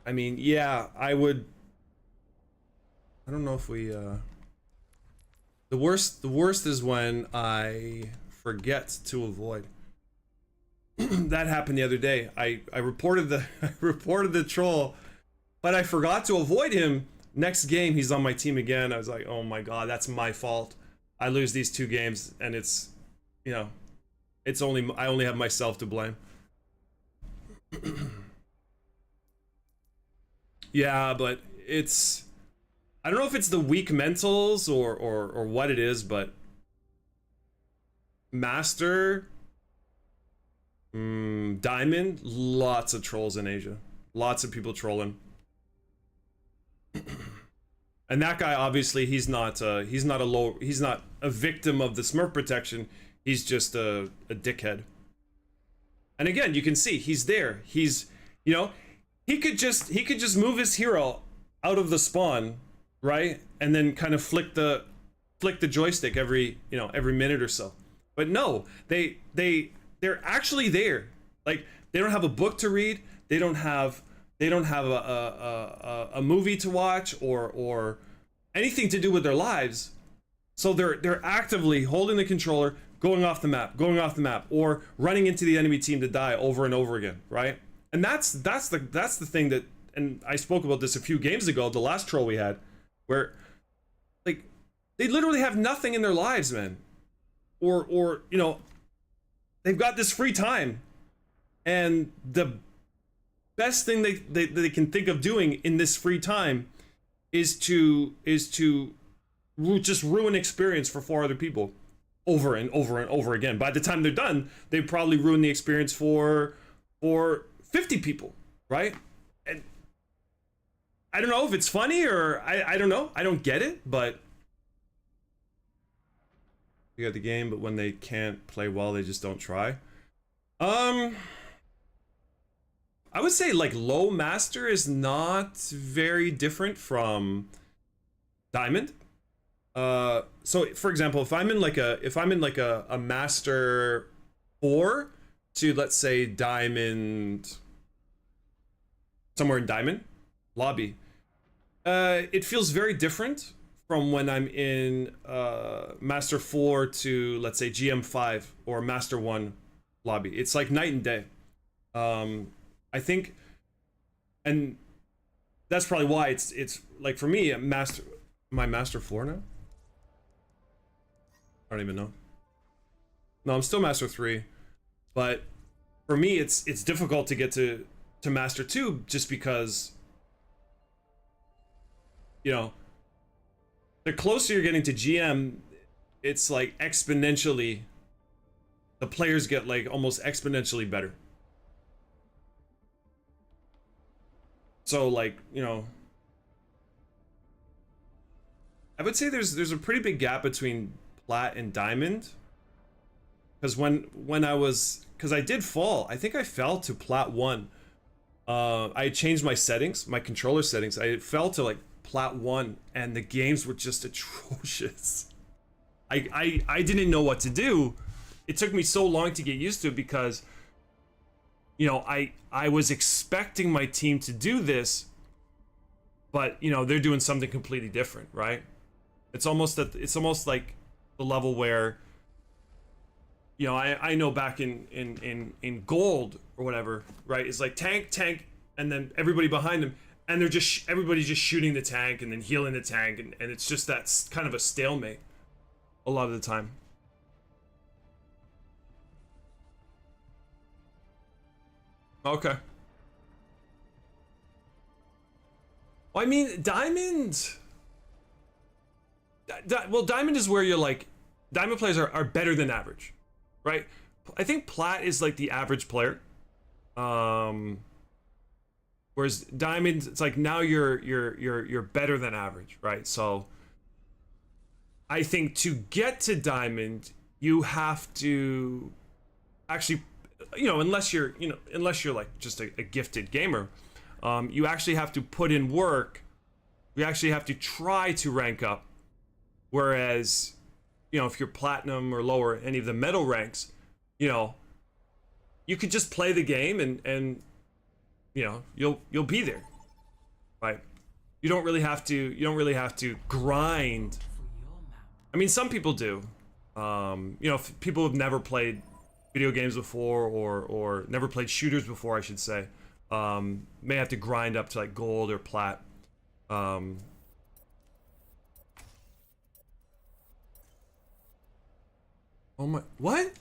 I mean, yeah, I don't know if we the worst is when I forget to avoid. That happened the other day. I reported the troll, but I forgot to avoid him. Next game, he's on my team again. I was like, oh my god, that's my fault. I lose these 2 games, and it's, you know, I only have myself to blame. Yeah, but it's, I don't know if it's the weak mentals or what it is, but Master, Diamond, lots of trolls in Asia. Lots of people trolling. And that guy, obviously, he's not a victim of the Smurf protection. He's just a dickhead. And again, you can see he's there. He's, you know, he could just move his hero out of the spawn, right? And then kind of flick the flick the joystick every every minute or so. But no, they're actually there. Like they don't have a book to read. They don't have a movie to watch or anything to do with their lives. So they're actively holding the controller, going off the map, or running into the enemy team to die over and over again, right? And that's the thing that, and I spoke about this a few games ago, the last troll we had, where like they literally have nothing in their lives, man. Or they've got this free time, and the best thing they can think of doing in this free time is to just ruin experience for 4 other people over and over and over again. By the time they're done, they probably ruin the experience for 50 people, right? And I don't know if it's funny or I don't know. I don't get it, but you got the game, but when they can't play well, they just don't try. I would say like low master is not very different from diamond. So for example, if I'm in like a master 4 to, let's say, diamond, somewhere in diamond lobby, it feels very different from when I'm in master 4 to, let's say, GM5 or master 1 lobby. It's like night and day. I think, and that's probably why it's like, for me, my master 4 now. I don't even know. No, I'm still master 3, but for me it's difficult to get to master 2, just because, the closer you're getting to GM, it's like exponentially, the players get like almost exponentially better. So like, I would say there's a pretty big gap between plat and diamond, because because I did fall. I think I fell to plat 1. I changed my settings, my controller settings. I fell to like plat 1, and the games were just atrocious. I didn't know what to do. It took me so long to get used to it, because I was expecting my team to do this, but they're doing something completely different, right? It's almost like the level where I know back in gold or whatever, right? It's like tank, and then everybody behind them, and everybody's just shooting the tank and then healing the tank, and it's just that's kind of a stalemate a lot of the time. Okay. Well, I mean, diamond. Well, diamond is where you're like, diamond players are better than average, right? I think plat is like the average player. Whereas diamond, it's like now you're better than average, right? So I think to get to diamond, you have to actually, unless you're like just a gifted gamer, you actually have to put in work. You actually have to try to rank up. Whereas, if you're platinum or lower, any of the metal ranks, you could just play the game and you'll be there, right? You don't really have to grind. I mean, some people do. If people have never played video games before, or never played shooters before, I should say, may have to grind up to like gold or plat. Oh my, what?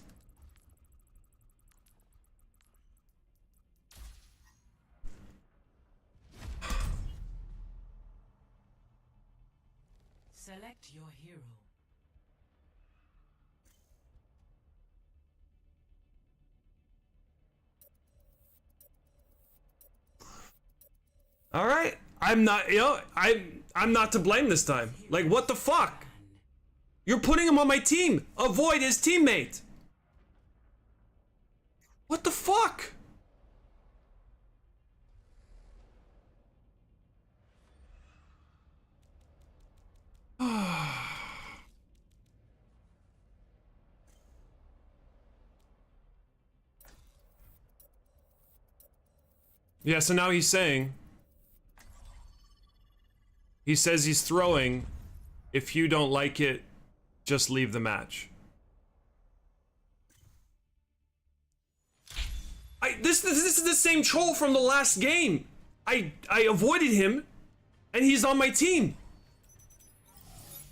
Select your hero.
All right, I'm not, I'm not to blame this time. Like, what the fuck? You're putting him on my team. Avoid his teammate. What the fuck? Yeah, so now he's saying... He says he's throwing. If you don't like it, just leave the match. This is the same troll from the last game. I avoided him, and he's on my team.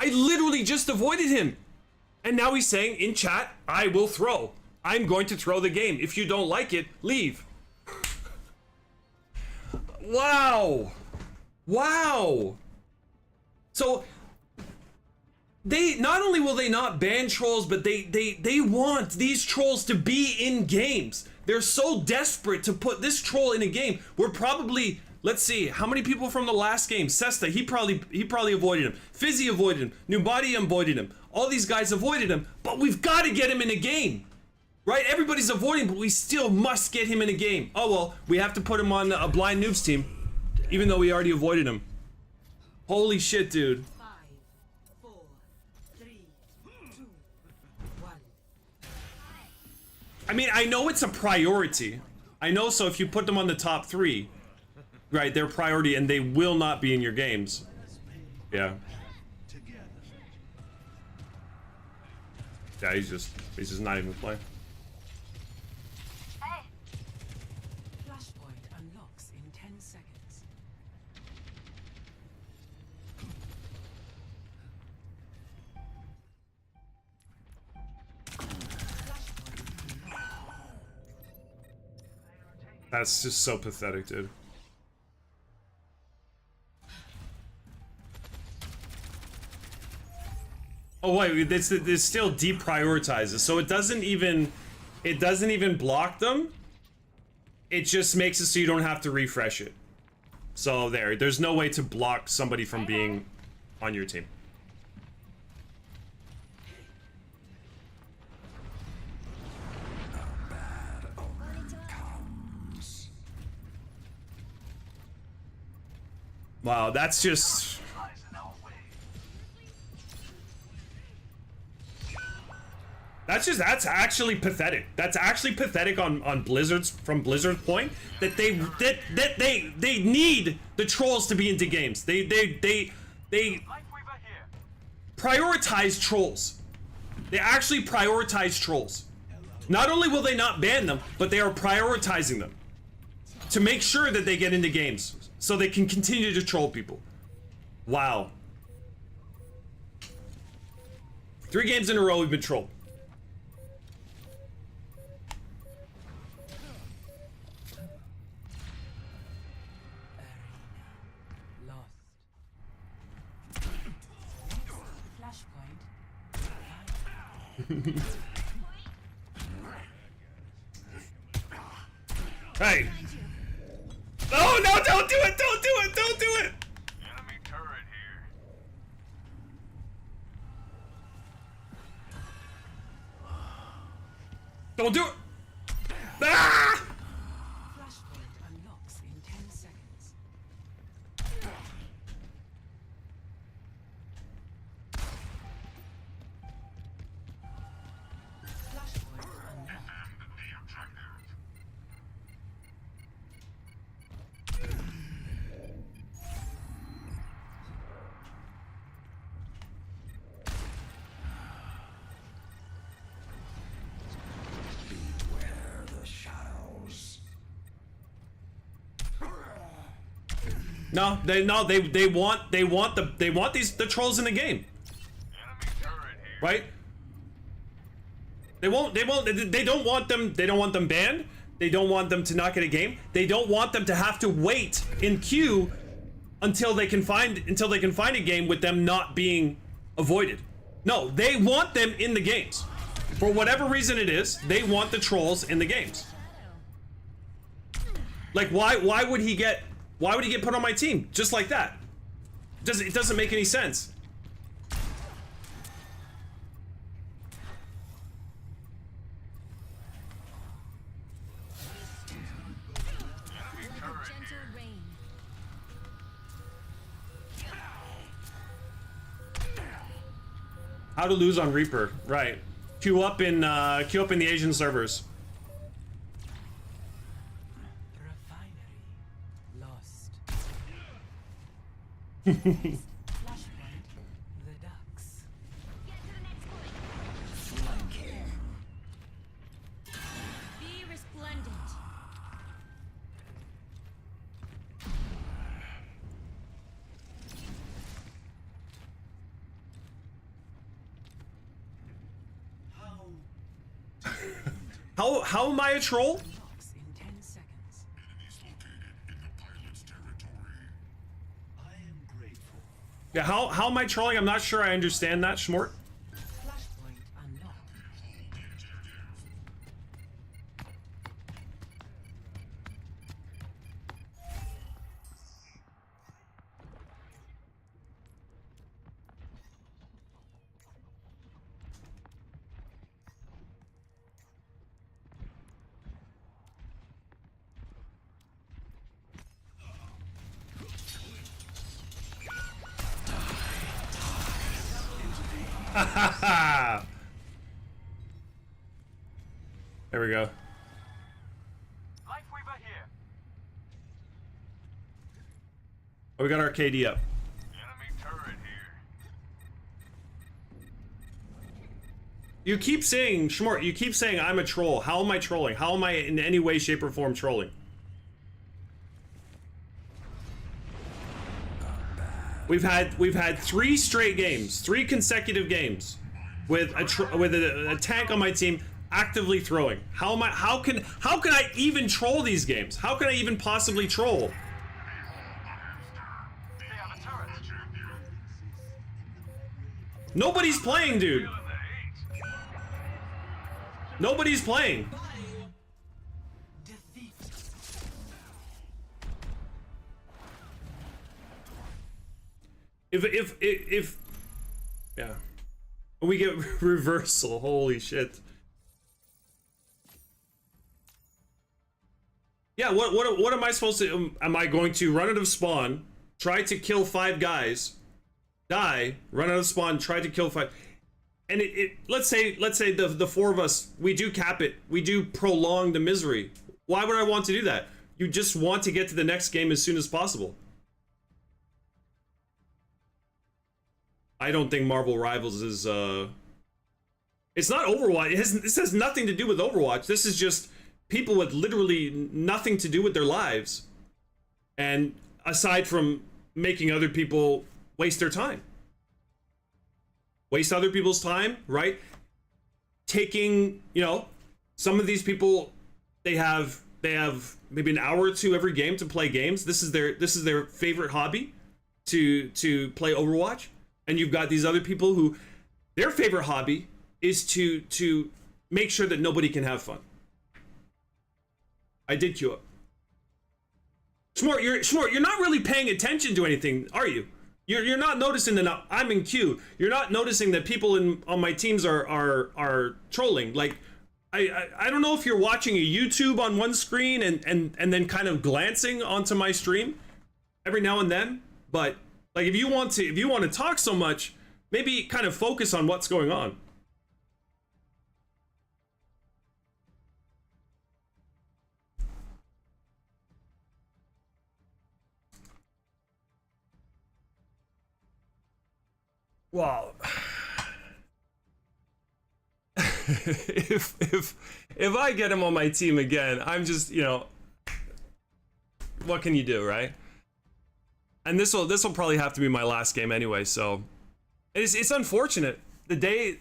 I literally just avoided him. And now he's saying in chat, I will throw. I'm going to throw the game. If you don't like it, leave. Wow. Wow. So they not only will they not ban trolls, but they want these trolls to be in games. They're so desperate to put this troll in a game. We're probably, let's see, how many people from the last game? Sesta, he probably avoided him. Fizzy avoided him. Nubadi avoided him. All these guys avoided him, but we've got to get him in a game. Right? Everybody's avoiding, but we still must get him in a game. Oh well, we have to put him on a blind noobs team, even though we already avoided him. Holy shit, dude.
5, 4, 3, 2, 1.
I mean, I know it's a priority. I know, so if you put them on the top 3, right, they're priority and they will not be in your games. Yeah. Yeah, he's just not even playing.
Flashpoint unlocks in 10 seconds.
That's just so pathetic, dude. Oh wait, this still deprioritizes, so it doesn't even block them. It just makes it so you don't have to refresh it. So there's no way to block somebody from being on your team. Wow, that's just... That's actually pathetic. That's actually pathetic on Blizzard's, from Blizzard's point, that they need the trolls to be into games. They prioritize trolls. They actually prioritize trolls. Not only will they not ban them, but they are prioritizing them to make sure that they get into games so they can continue to troll people. Wow. 3 games in a row we've been trolled. Hey! Oh no! Don't do it! Don't do it! Don't do it!
Enemy turret here.
Don't do it! Ah!
Flashpoint unlocks in 10 seconds. Flashpoint unlocked.
Beware the shadows.
No, they want the trolls in the game,
Enemy turret here.
right? They don't want them banned. They don't want them to not get a game. They don't want them to have to wait in queue until they can find a game with them not being avoided. No, they want them in the games. For whatever reason it is, they want the trolls in the games. Like why would he get put on my team just like that? It doesn't make any sense. How to lose on Reaper, right? Queue up in the Asian servers.
Refinery. Flashpoint, the ducks.
Get to the next point.
Flanking.
Be resplendent.
How am I a troll?
Locks in 10 seconds.
Enemies located in the pilot's territory.
I am grateful.
Yeah, how am I trolling? I'm not sure I understand that, Schmort.
Flashpoint unlocked.
Hold the objective.
There we go.
Lightweaver here.
Oh, we got our KD up.
Enemy turret here.
You keep saying, Schmort, you keep saying I'm a troll. How am I trolling? How am I in any way, shape, or form trolling? We've had 3 straight games, 3 consecutive games, with a tank on my team actively throwing. How can I even troll these games? How can I even possibly troll?
They have a turret.
Nobody's playing, dude.
Feeling the heat.
Nobody's playing.
Defeat.
If yeah, we get reversal. Holy shit. Yeah, what am I supposed to? Am I going to run out of spawn, try to kill 5 guys, die, run out of spawn, try to kill 5, and let's say the 4 of us, we do cap it, we do prolong the misery. Why would I want to do that? You just want to get to the next game as soon as possible. I don't think Marvel Rivals is it's not Overwatch. This has nothing to do with Overwatch. This is just people with literally nothing to do with their lives, and aside from making other people waste their time, waste other people's time, right? Taking, you know, some of these people, they have maybe an hour or 2 every game to play games. This is their favorite hobby, to play Overwatch. And you've got these other people who their favorite hobby is to make sure that nobody can have fun. I did queue up. Smart, you're not really paying attention to anything, are you? You're not noticing that I'm in queue. You're not noticing that people on my teams are trolling. Like, I don't know if you're watching a YouTube on one screen and then kind of glancing onto my stream every now and then, but like if you want to talk so much, maybe kind of focus on what's going on. Well, if I get him on my team again, I'm just, you know, what can you do, right? And this will probably have to be my last game anyway, so it's unfortunate. The day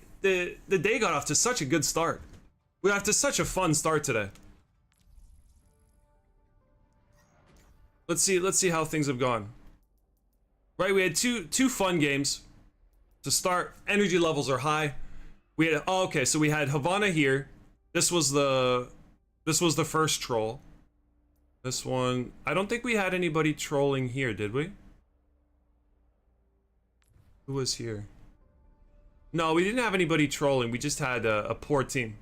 got off to such a good start. We got off to such a fun start today. Let's see how things have gone. Right, we had two fun games to start. Energy levels are high. We had okay, so we had Havana here. This was the first troll. This one, I don't think we had anybody trolling here, did we? Who was here? No, we didn't have anybody trolling. We just had a poor team.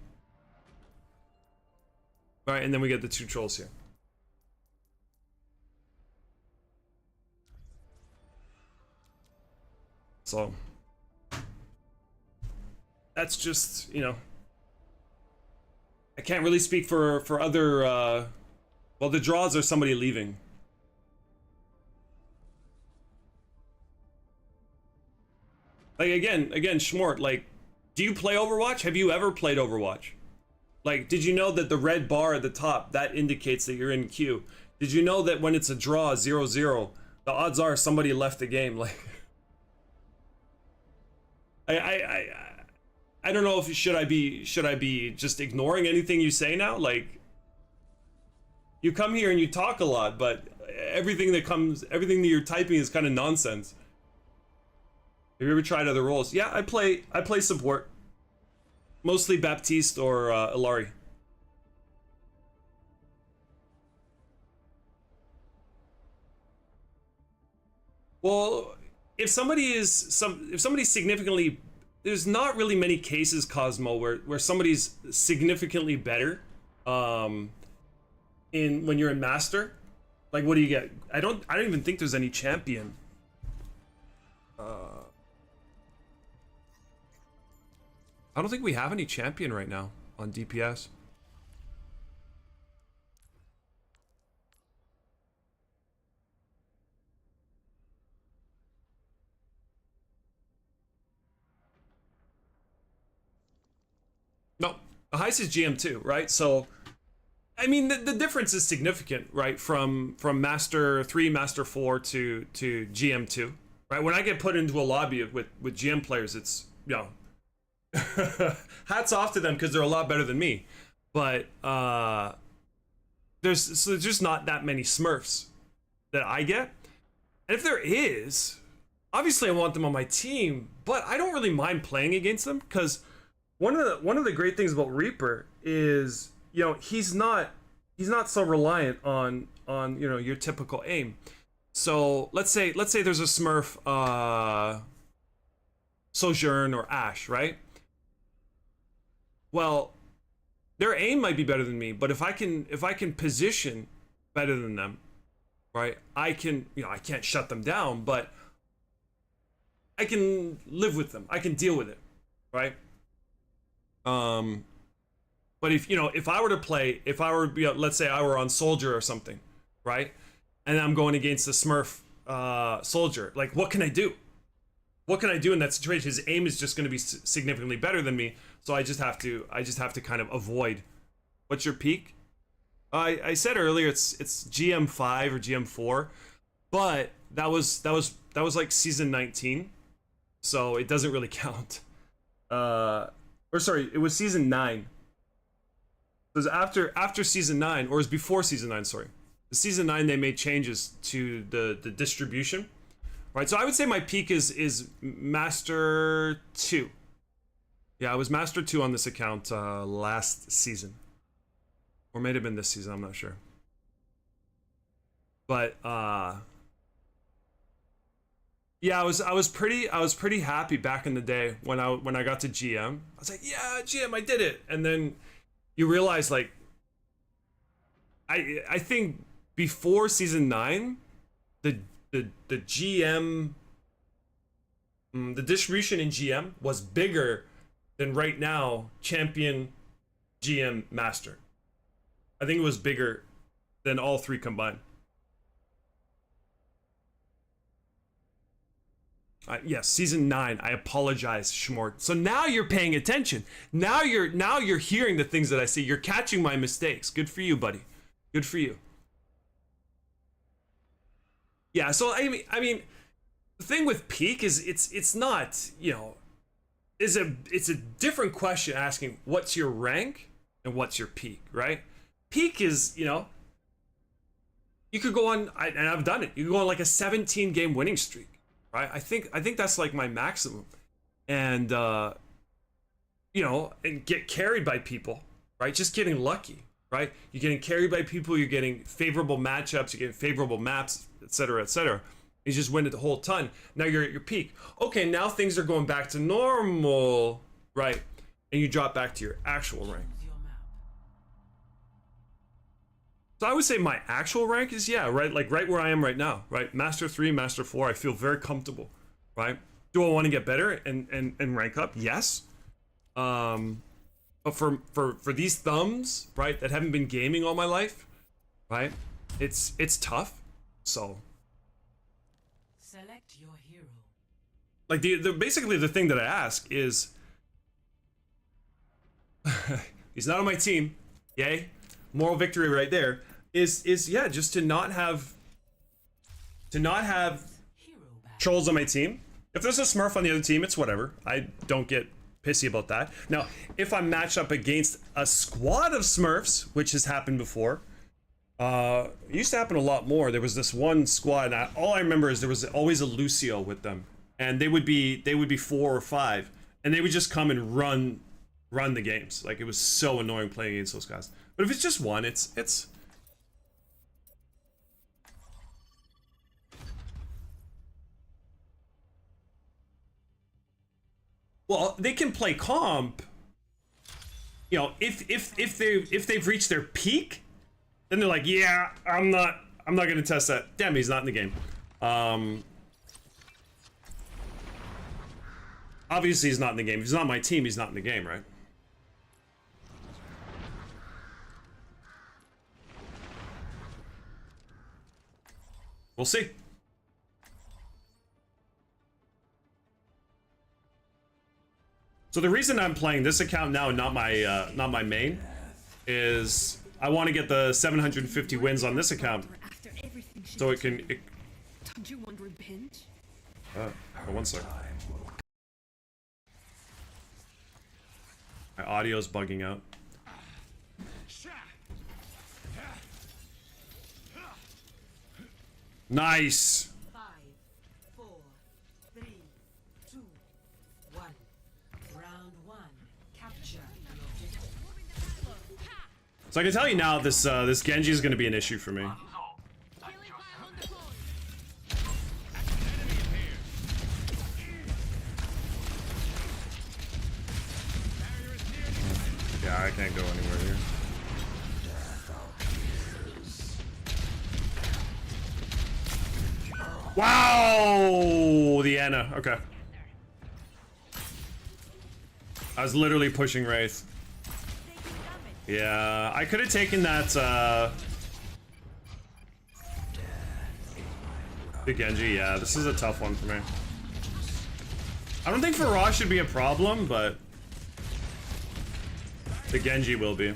All right, and then we get the 2 trolls here. So that's just, you know, I can't really speak for other well, the draws are somebody leaving. Like again, Schmort, like, do you play Overwatch? Have you ever played Overwatch? Like, did you know that the red bar at the top, that indicates that you're in queue? Did you know that when it's a draw, 0-0, the odds are somebody left the game? Like, I don't know if should I be just ignoring anything you say now? Like, you come here and you talk a lot, but everything that you're typing is kind of nonsense. Have you ever tried other roles? Yeah, I play support. Mostly Baptiste or Illari. Well, if somebody's significantly, there's not really many cases, Cosmo, where somebody's significantly better when you're in Master. Like, what do you get? I don't even think there's any champion. I don't think we have any champion right now on DPS. No, the heist is GM2, right? So, I mean, the difference is significant, right? From Master 3, Master 4 to GM2, right? When I get put into a lobby with GM players, it's, you know, hats off to them because they're a lot better than me. But there's just not that many Smurfs that I get. And if there is, obviously I want them on my team, but I don't really mind playing against them because one of the great things about Reaper is, you know, he's not so reliant on you know, your typical aim. So let's say there's a Smurf Sojourn or Ashe, right? Well, their aim might be better than me, but if I can position better than them, right? I can, you know, I can't shut them down, but I can live with them. I can deal with it, right? But if, you know, if I were to play, you know, let's say I were on Soldier or something, right? And I'm going against a Smurf Soldier, like, what can I do? What can I do in that situation? His aim is just going to be significantly better than me, so I just have to kind of avoid. What's your peak? I said earlier it's GM5 or GM4, but that was like season 19, so it doesn't really count. Or sorry, it was season 9. It was after season 9, or it was before season 9. Sorry, the season 9 they made changes to the distribution. Right, so I would say my peak is Master 2. Yeah, I was Master 2 on this account last season. Or may have been this season, I'm not sure. But yeah, I was pretty happy back in the day when I got to GM. I was like, yeah, GM, I did it. And then you realize, like, I think before season 9, the GM, the distribution in GM was bigger than right now Champion, GM, Master. I think it was bigger than all three combined. Yes, season 9. I apologize, Schmort. So now you're paying attention. Now you're hearing the things that I say. You're catching my mistakes. Good for you, buddy. Good for you. Yeah, so I mean, the thing with peak is it's not, you know, it's a different question asking what's your rank and what's your peak, right? Peak is, you know, you could go on, and I've done it. You could go on like a 17 game winning streak, right? I think that's like my maximum, and you know, and get carried by people, right? Just getting lucky, right? You're getting carried by people. You're getting favorable matchups. You're getting favorable maps, etc., etc. You just win it the whole ton. Now you're at your peak. Okay, now things are going back to normal, right? And you drop back to your actual rank.
Your map.
So I would say my actual rank is, yeah, right, like right where I am right now, right? Master 3, Master 4, I feel very comfortable, right? Do I want to get better and rank up? Yes. But for these thumbs, right, that haven't been gaming all my life, right? It's tough. So
Select your hero.
Like basically the thing that I ask is, he's not on my team. Yay, moral victory right there. Is yeah, just to not have trolls on my team. If there's a Smurf on the other team, it's whatever. I don't get pissy about that. Now, if I'm matched up against a squad of Smurfs, which has happened before, it used to happen a lot more. There was this one squad, and all I remember is there was always a Lucio with them, and they would be 4 or 5, and they would just come and run the games. Like, it was so annoying playing against those guys. But if it's just one, it's well, they can play comp. You know, if they've reached their peak, then they're like, yeah, I'm not gonna test that. Damn, he's not in the game. Obviously he's not in the game. If he's not on my team, he's not in the game, right? We'll see. So the reason I'm playing this account now and not my main is I want to get the 750 wins on this account, so it can.
Don't you want revenge?
One sec. My audio's bugging out. Nice.
5, 4, 3, 2, 1. Round 1. Capture the objective.
So I can tell you now, this Genji is going to be an issue for me. Yeah, I can't go anywhere here. Wow! The Ana. Okay. I was literally pushing Wraith. Yeah, I could have taken that, the Genji. Yeah, this is a tough one for me. I don't think Farah should be a problem, but the Genji will be.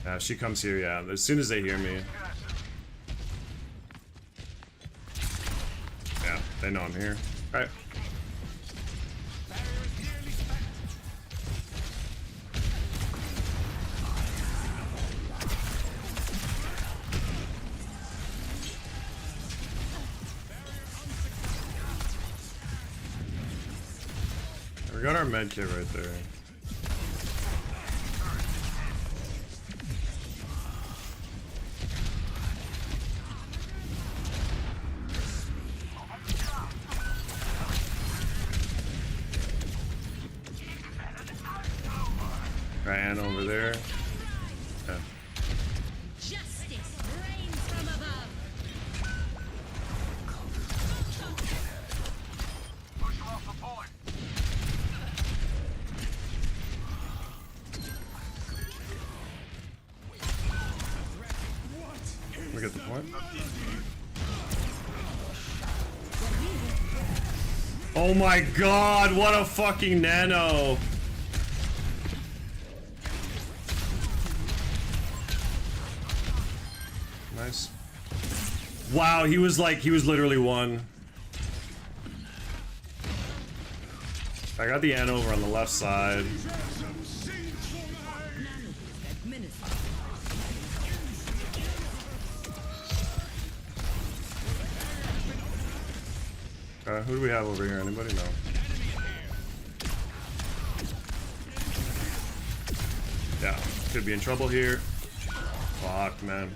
Yeah, she comes here, yeah, as soon as they hear me. Yeah, they know I'm here. Alright. We got our med kit right there. Ryan over there. Yeah.
Justice reigns from above.
Push you off the point.
We get the point. Oh my god, what a fucking nano! Nice. Wow, he was literally one. I got the Ana over on the left side. Who do we have over here? Anybody? No. Yeah, could be in trouble here. Fuck, man.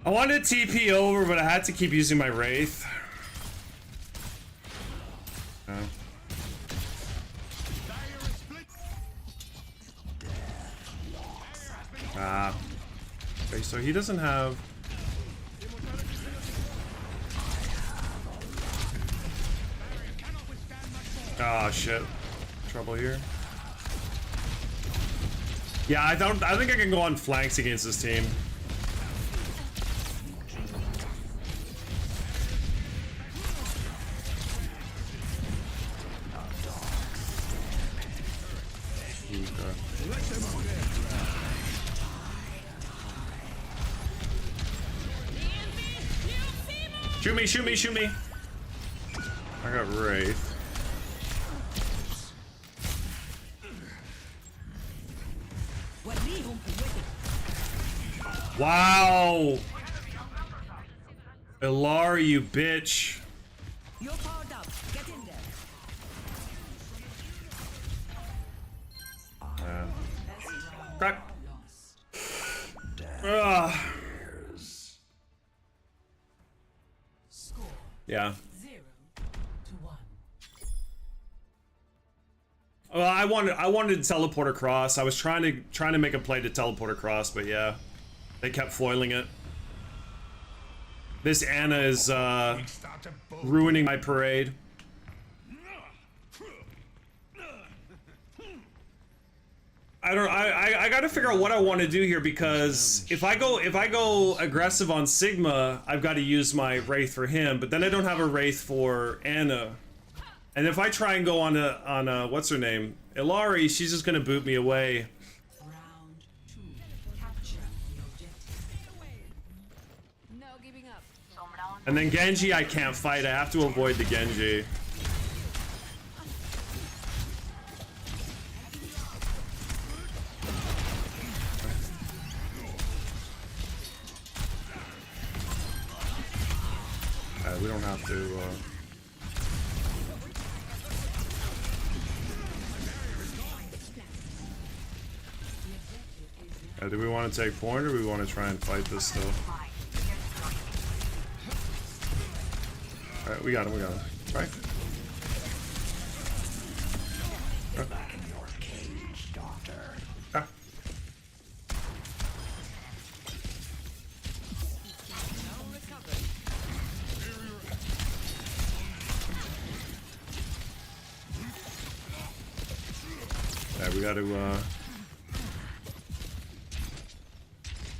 I wanted to TP over, but I had to keep using my Wraith. Ah. Okay, so he doesn't have... Ah, shit. Trouble here. Yeah, I think I can go on flanks against this team. Shoot me, shoot me, shoot me. I got Wraith. Wow. Illari, you bitch.
You're powered up. Get in there.
Crap. Ugh.
Score
Yeah.
0 to 1.
Well, I wanted to teleport across. I was trying to make a play to teleport across, but yeah, they kept foiling it. This Ana is ruining my parade. I gotta figure out what I want to do here, because if I go aggressive on Sigma, I've got to use my Wraith for him, but then I don't have a Wraith for Ana. And if I try and go on a what's her name, Illari, she's just gonna boot me away.
Round 2. Capture the objective.
No giving up.
And then Genji, I can't fight. I have to avoid the Genji. We don't have to. Do we want to take point, or do we want to try and fight this still? Alright, we got him, we got him. Right.
Back in your cage, daughter.
Ah. Yeah, we got to,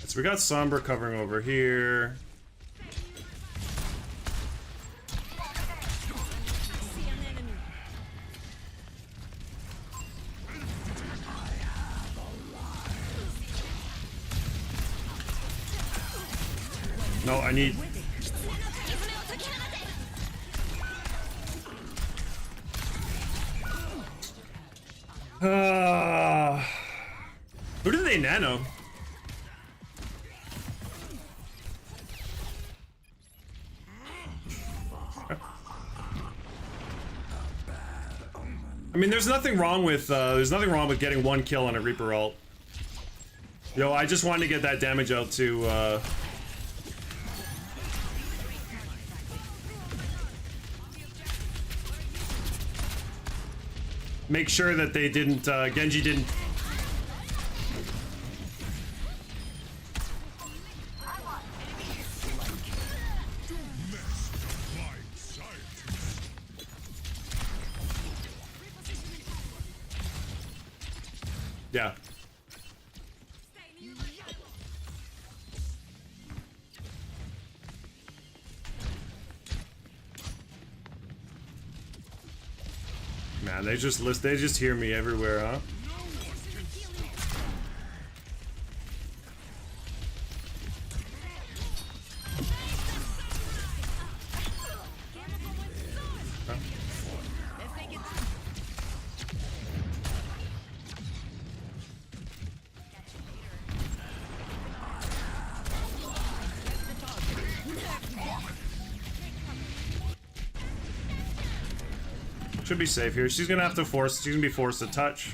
so we got Sombra covering over here. No, I need... Who did they nano? I mean, there's nothing wrong with getting one kill on a Reaper ult. Yo, I just wanted to get that damage out to make sure that they didn't, Genji didn't. Yeah. Man, they just hear me everywhere, huh? Should be safe here. She's gonna have to force. She's gonna be forced to touch.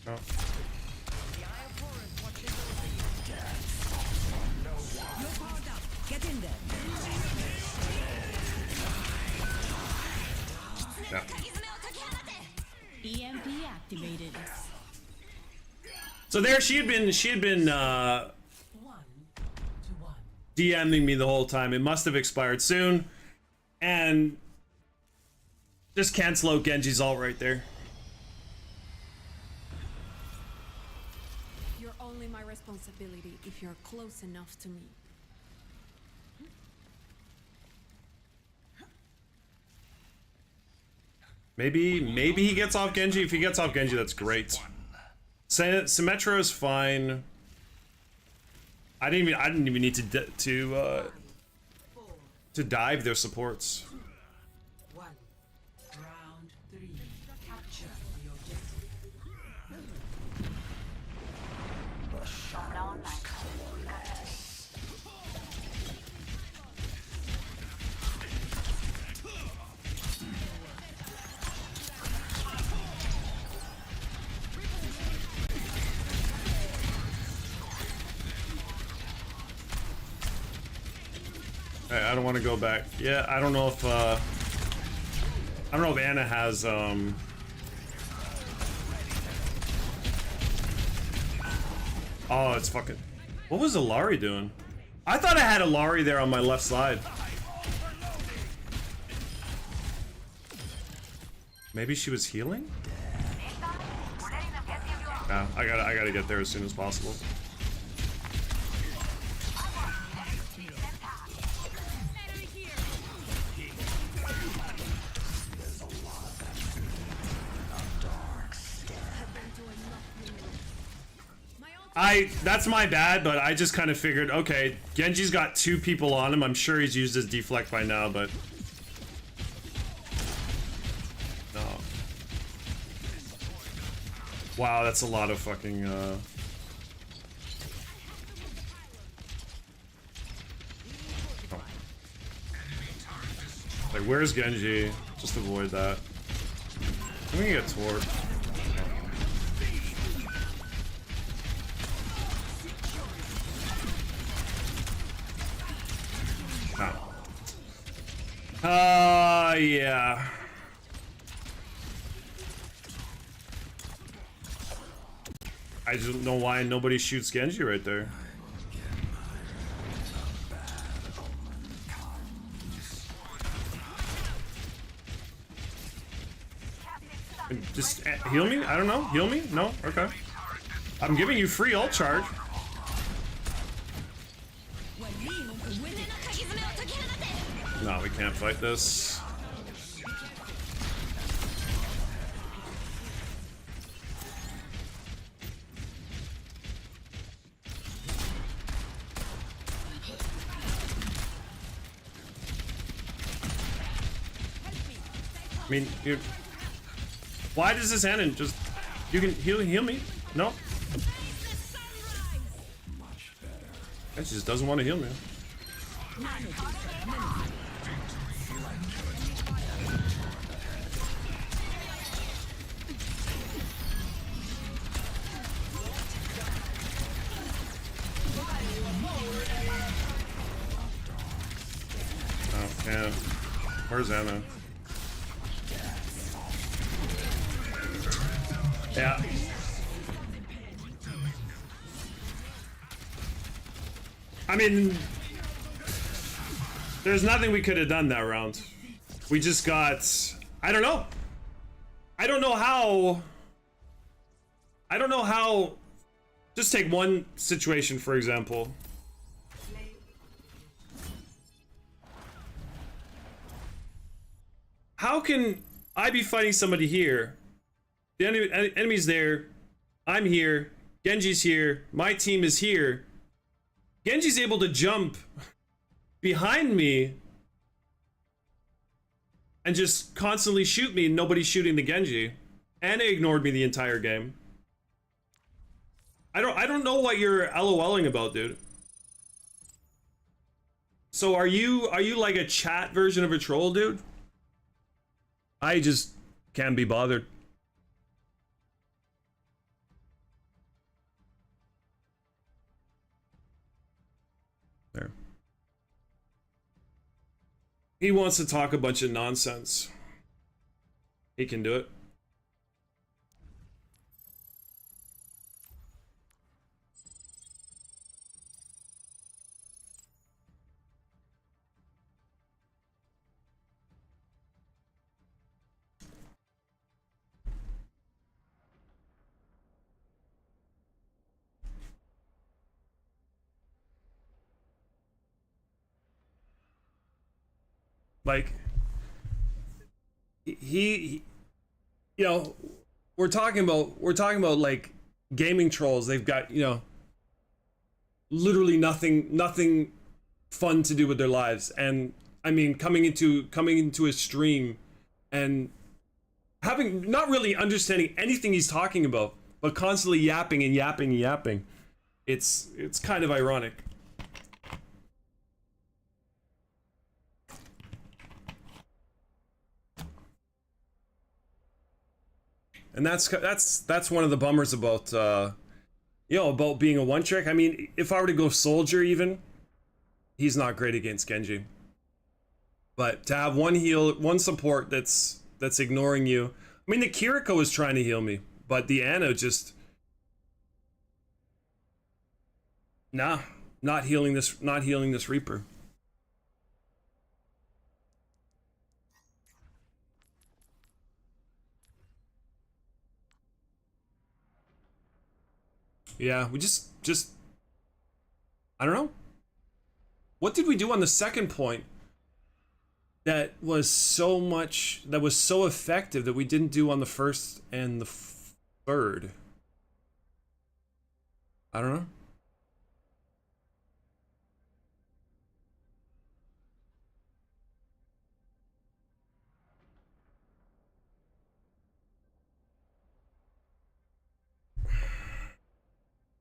Oh.
Get in there.
Yeah.
EMP activated.
So there, she had been
1 to 1.
DMing me the whole time. It must have expired soon, and just cancel out Genji's ult right there.
You're only my responsibility if you're close enough to me.
Maybe he gets off Genji. If he gets off Genji, that's great. Symmetra is fine. I didn't even need to dive their supports.
1. Round 3. Capture the objective.
Known like
Hey, I don't want to go back. Yeah, I don't know if Anna has Oh, it's fucking. What was Illari doing? I thought I had Illari there on my left side. Maybe she was healing? Yeah, I gotta get there as soon as possible. That's my bad, but I just kind of figured, okay, Genji's got 2 people on him. I'm sure he's used his deflect by now, but no. Wow, that's a lot of fucking Like, where's Genji? Just avoid that. We can get torqued. Yeah. I just don't know why nobody shoots Genji right there. Just heal me? I don't know. Heal me? No? Okay. I'm giving you free ult charge. No, we can't fight this. I mean, you. Why does this end just? You can heal me? No. She just doesn't want to heal me. Oh, yeah. Where's Anna? Yeah. I mean, there's nothing we could have done that round. We just got... I don't know. I don't know how... Just take one situation, for example. How can I be fighting somebody here? The enemy's there. I'm here. Genji's here. My team is here. Genji's able to jump behind me and just constantly shoot me, and nobody's shooting the Genji. And they ignored me the entire game. I don't know what you're LOLing about, dude. So are you like a chat version of a troll, dude? I just can't be bothered. There. He wants to talk a bunch of nonsense. He can do it. Like, he you know, we're talking about like gaming trolls, they've got, you know, literally nothing fun to do with their lives. And I mean, coming into a stream and having not really understanding anything he's talking about, but constantly yapping and yapping and yapping. It's kind of ironic. And that's one of the bummers about you know, about being a one trick. I mean, if I were to go soldier even, he's not great against Genji. But to have one heal, one support that's ignoring you. I mean, the Kiriko is trying to heal me, but the Ana just not healing this Reaper. Yeah, we just I don't know. What did we do on the second point that was so effective that we didn't do on the first and the third? I don't know.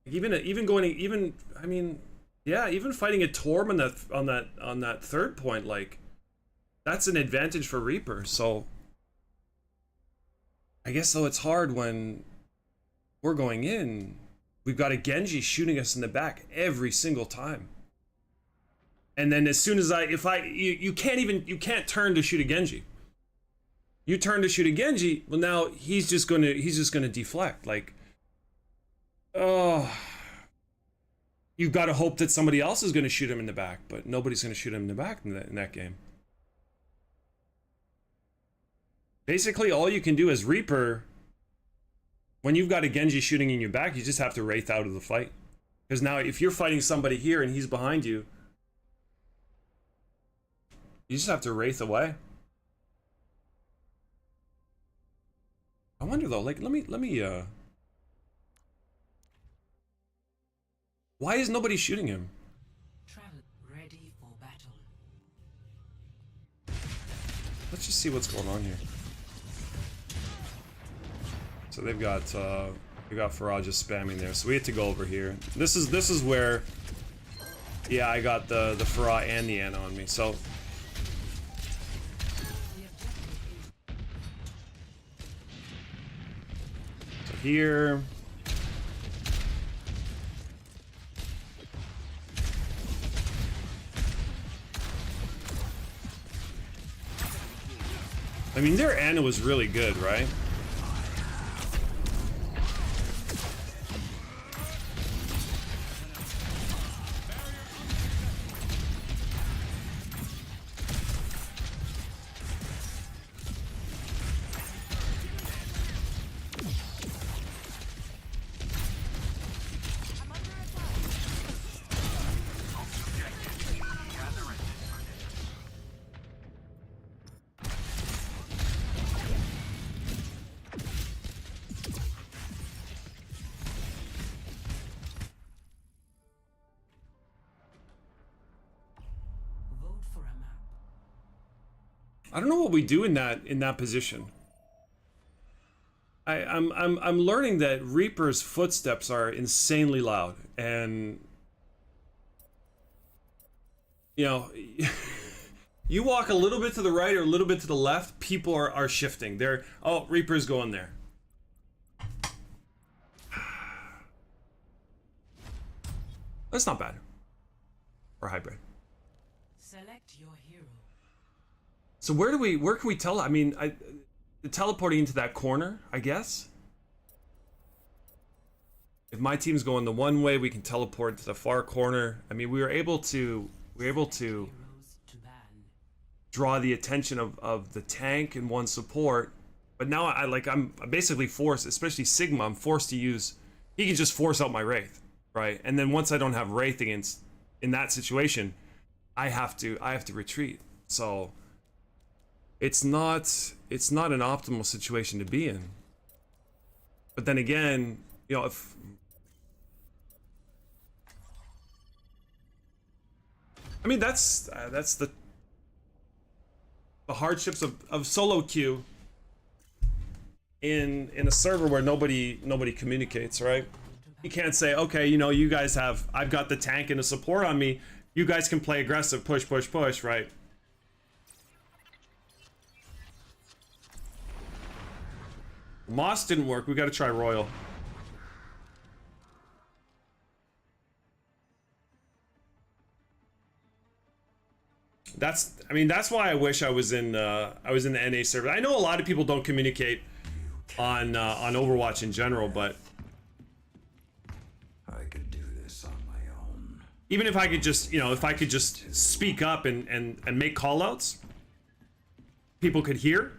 I mean, yeah, even fighting a Torm on that third point, like, that's an advantage for Reaper. So I guess though it's hard when we're going in. We've got a Genji shooting us in the back every single time. And then as soon as you can't turn to shoot a Genji. You turn to shoot a Genji, well now he's just gonna deflect. Like, oh, you've got to hope that somebody else is going to shoot him in the back, but nobody's going to shoot him in the back in that game. Basically, all you can do as Reaper, when you've got a Genji shooting in your back, you just have to wraith out of the fight. Because now, if you're fighting somebody here and he's behind you, you just have to wraith away. I wonder though, like, let me why is nobody shooting him?
Travel ready for battle.
Let's just see what's going on here. So they've got Farah just spamming there. So we had to go over here. This is where, yeah, I got the Farah and the Ana on me. So here. I mean, their Ana was really good, right? I don't know what we do in that position. I'm learning that Reaper's footsteps are insanely loud, and you know, you walk a little bit to the right or a little bit to the left, people are shifting. Oh, Reaper's going there. That's not bad. Or hybrid.
Select your hero.
So where can we tell? I mean, teleporting into that corner, I guess. If my team's going the one way, we can teleport to the far corner. I mean, we were able to draw the attention of the tank and one support. But now I'm basically forced, especially Sigma, I'm forced to use, he can just force out my Wraith, right? And then once I don't have Wraith against, in that situation, I have to retreat. So it's not an optimal situation to be in. But then again, you know, if I mean that's the hardships of solo queue in a server where nobody communicates, right? You can't say, okay, you know, you guys have, I've got the tank and the support on me. You guys can play aggressive, push, push, push, right? Moss didn't work. We got to try Royal. I mean, that's why I wish I was in the NA server. I know a lot of people don't communicate on Overwatch in general, but
I could do this on my own.
even if I could just, you know, if I could just speak up and make callouts, people could hear,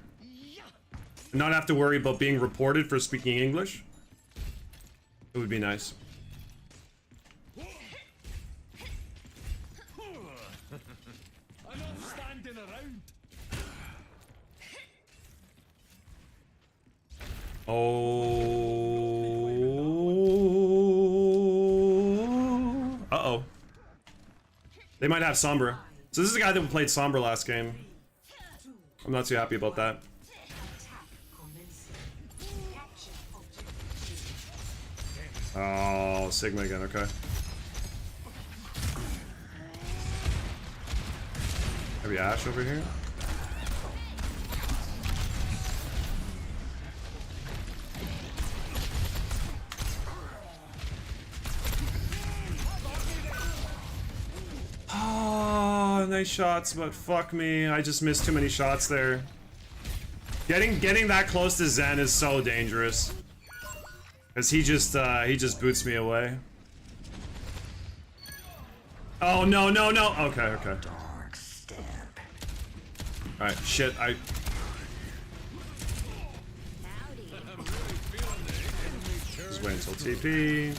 and not have to worry about being reported for speaking English. It would be nice.
Enough standing around.
Oh. Uh-oh. They might have Sombra. So this is the guy that played Sombra last game. I'm not too happy about that. Oh, Sigma again, okay. Maybe Ashe over here? Oh, nice shots, but fuck me. I just missed too many shots there. Getting that close to Zen is so dangerous. Cause he just boots me away. Oh no no no! Okay, okay. Alright, shit, just wait until TP.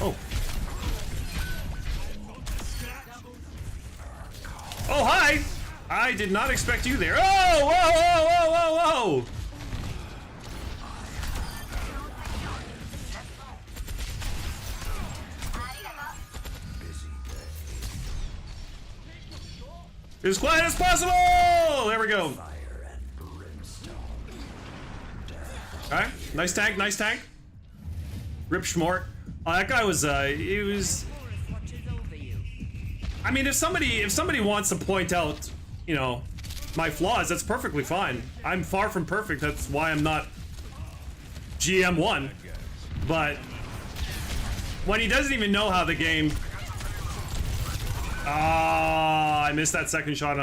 Oh. Oh, hi! I did not expect you there. Oh, whoa, whoa, whoa, whoa, whoa! As quiet as possible! There we go. Alright, nice tank, nice tank. Rip Schmort. Oh, that guy was, he was... I mean, if somebody wants to point out, you know, my flaws, that's perfectly fine. I'm far from perfect, that's why I'm not GM1. But when he doesn't even know how the game... Ah, I missed that second shot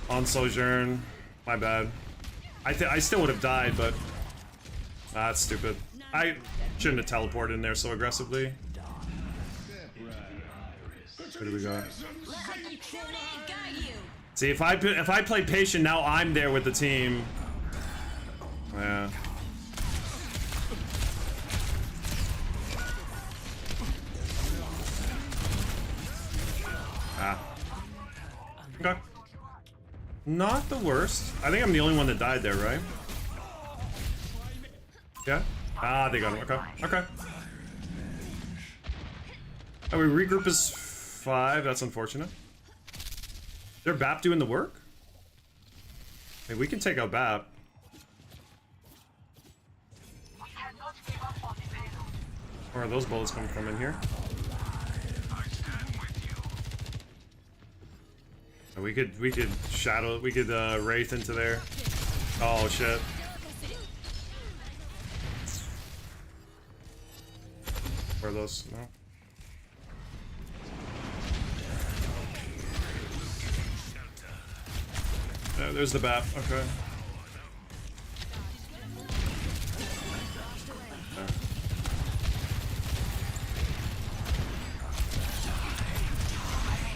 on Sojourn. My bad. I still would have died, but that's stupid. I shouldn't have teleported in there so aggressively. What do we got? See, if I play patient, now I'm there with the team. Yeah. Ah. Okay. Not the worst. I think I'm the only one that died there, right? Yeah? Ah, they got him. Okay. Okay. Oh, we regroup as 5. That's unfortunate. They're BAP doing the work? Hey, we can take out BAP. Where are those bullets coming from in here? We could shadow, we could wraith into there. Oh shit. Where are those? No. There's the BAP. Okay.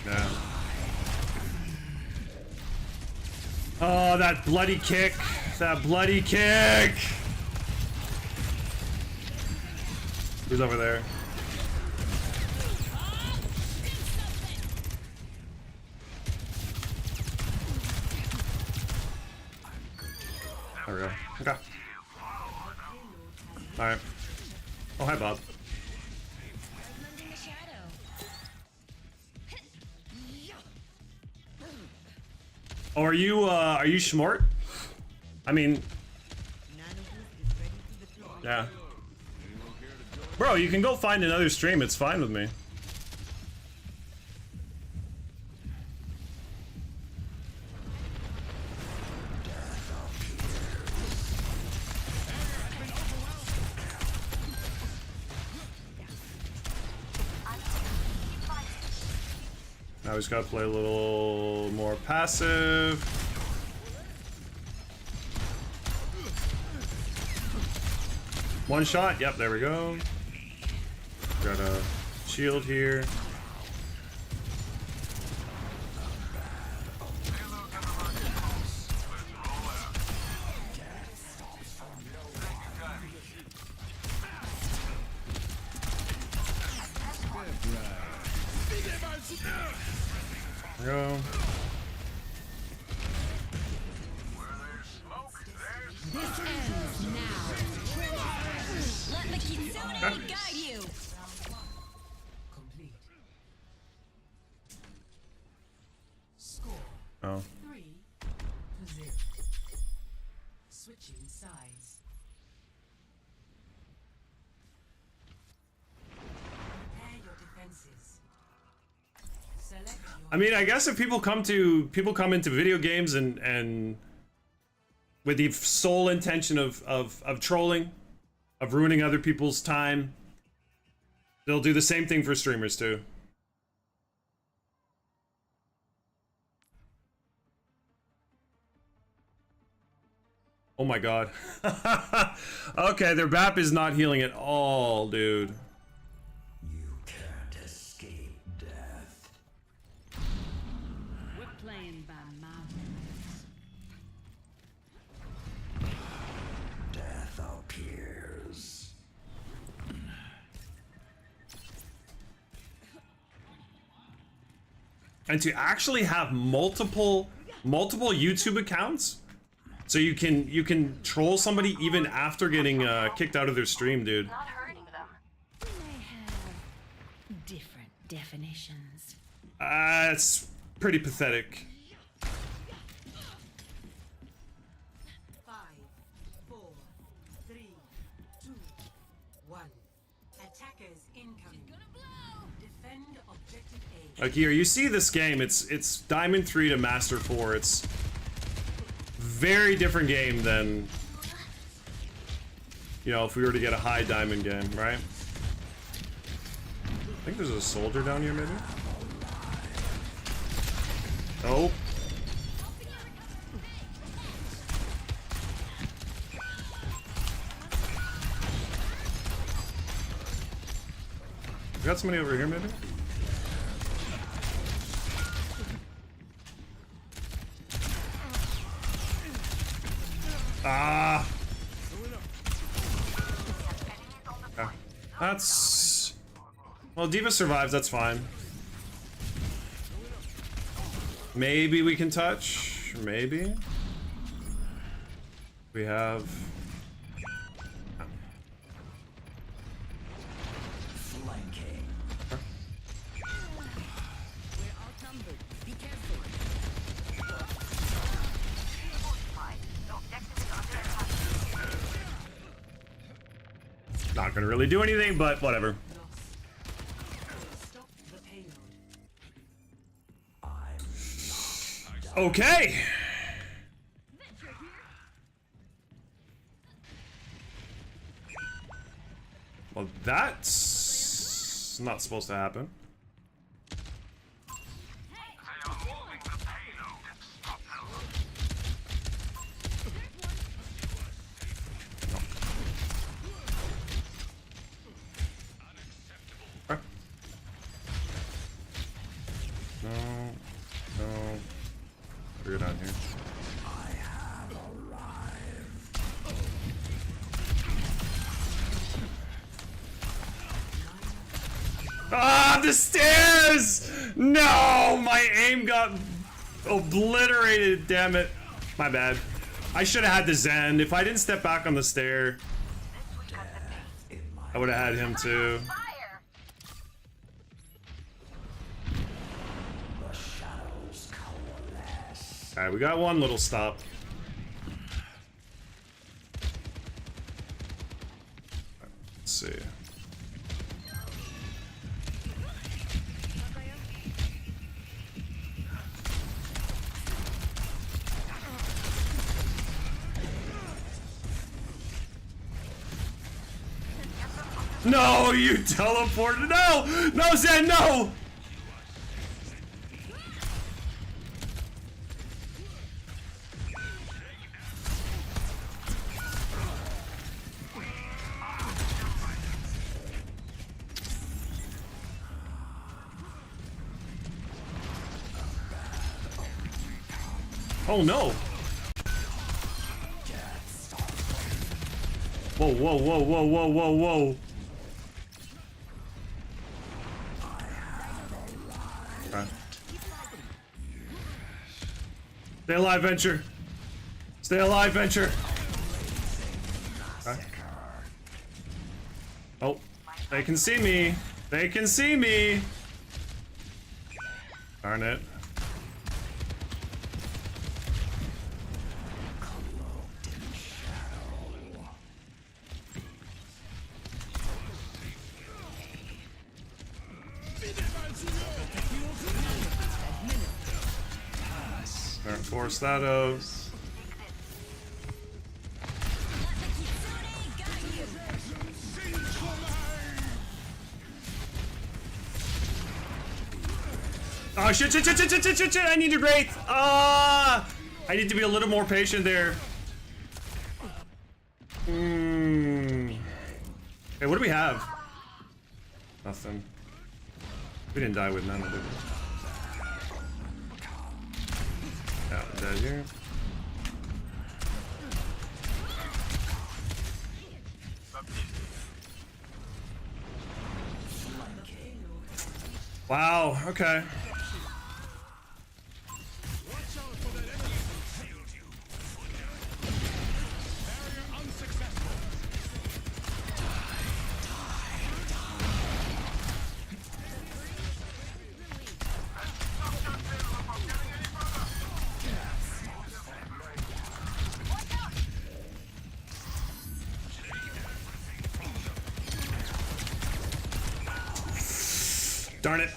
Yeah. Oh, that bloody kick. That bloody kick. Who's over there? There we go. Okay. Alright. Oh, hi, Bob. Oh, are you smart? I mean, yeah. Bro, you can go find another stream. It's fine with me. Now we just gotta play a little more passive. One shot. Yep, there we go. Got a shield here. Go.
This ends now.
Let the Kitsune guide you.
Complete. Score
Oh.
3-0. Switching sides. Prepare your defenses. Select your
I mean, I guess if people come into video games and with the sole intention of trolling, of ruining other people's time, they'll do the same thing for streamers too. Oh my god. Okay, their BAP is not healing at all, dude.
You can't escape death.
We're playing by my
Death appears.
And to actually have multiple YouTube accounts, so you can troll somebody even after getting kicked out of their stream, dude.
Not hurting them.
may have different definitions.
It's pretty pathetic.
5, 4, 3, 2, 1. Attackers incoming. Defend objective A.
Like here, you see this game. It's Diamond 3 to Master 4. It's very different game than, you know, if we were to get a high diamond game, right? I think there's a soldier down here, maybe. Oh. We got somebody over here, maybe? Ah. Okay. That's... Well, Diva survives, that's fine. Maybe we can touch. Maybe. We have...
Flanking.
Not gonna really do anything, but whatever.
Stop the payload.
Okay. Well, that's not supposed to happen.
They are moving the payload. Stop them.
Okay. No. No. We're down here. have the stairs! No! My aim got obliterated, damn it. My bad. I should have had the Zen. If I didn't step back on the stair, I would have had him too.
Fire!
The shadows coalesce.
Alright, we got one little stop. Let's see. No, you teleported. No! No, Zen, no! Oh no! Whoa, whoa, whoa, whoa, whoa, whoa, whoa. Okay. Stay alive, Venture. Stay alive, Venture. Okay. Oh, they can see me. They can see me. Darn it. Force that out. Oh shit, shit, shit, shit, shit, shit, shit, shit. I needed Wraith. I need to be a little more patient there. Hey, what do we have? Nothing. We didn't die with none of it. Yeah, dead here. Wow, okay. Darn it.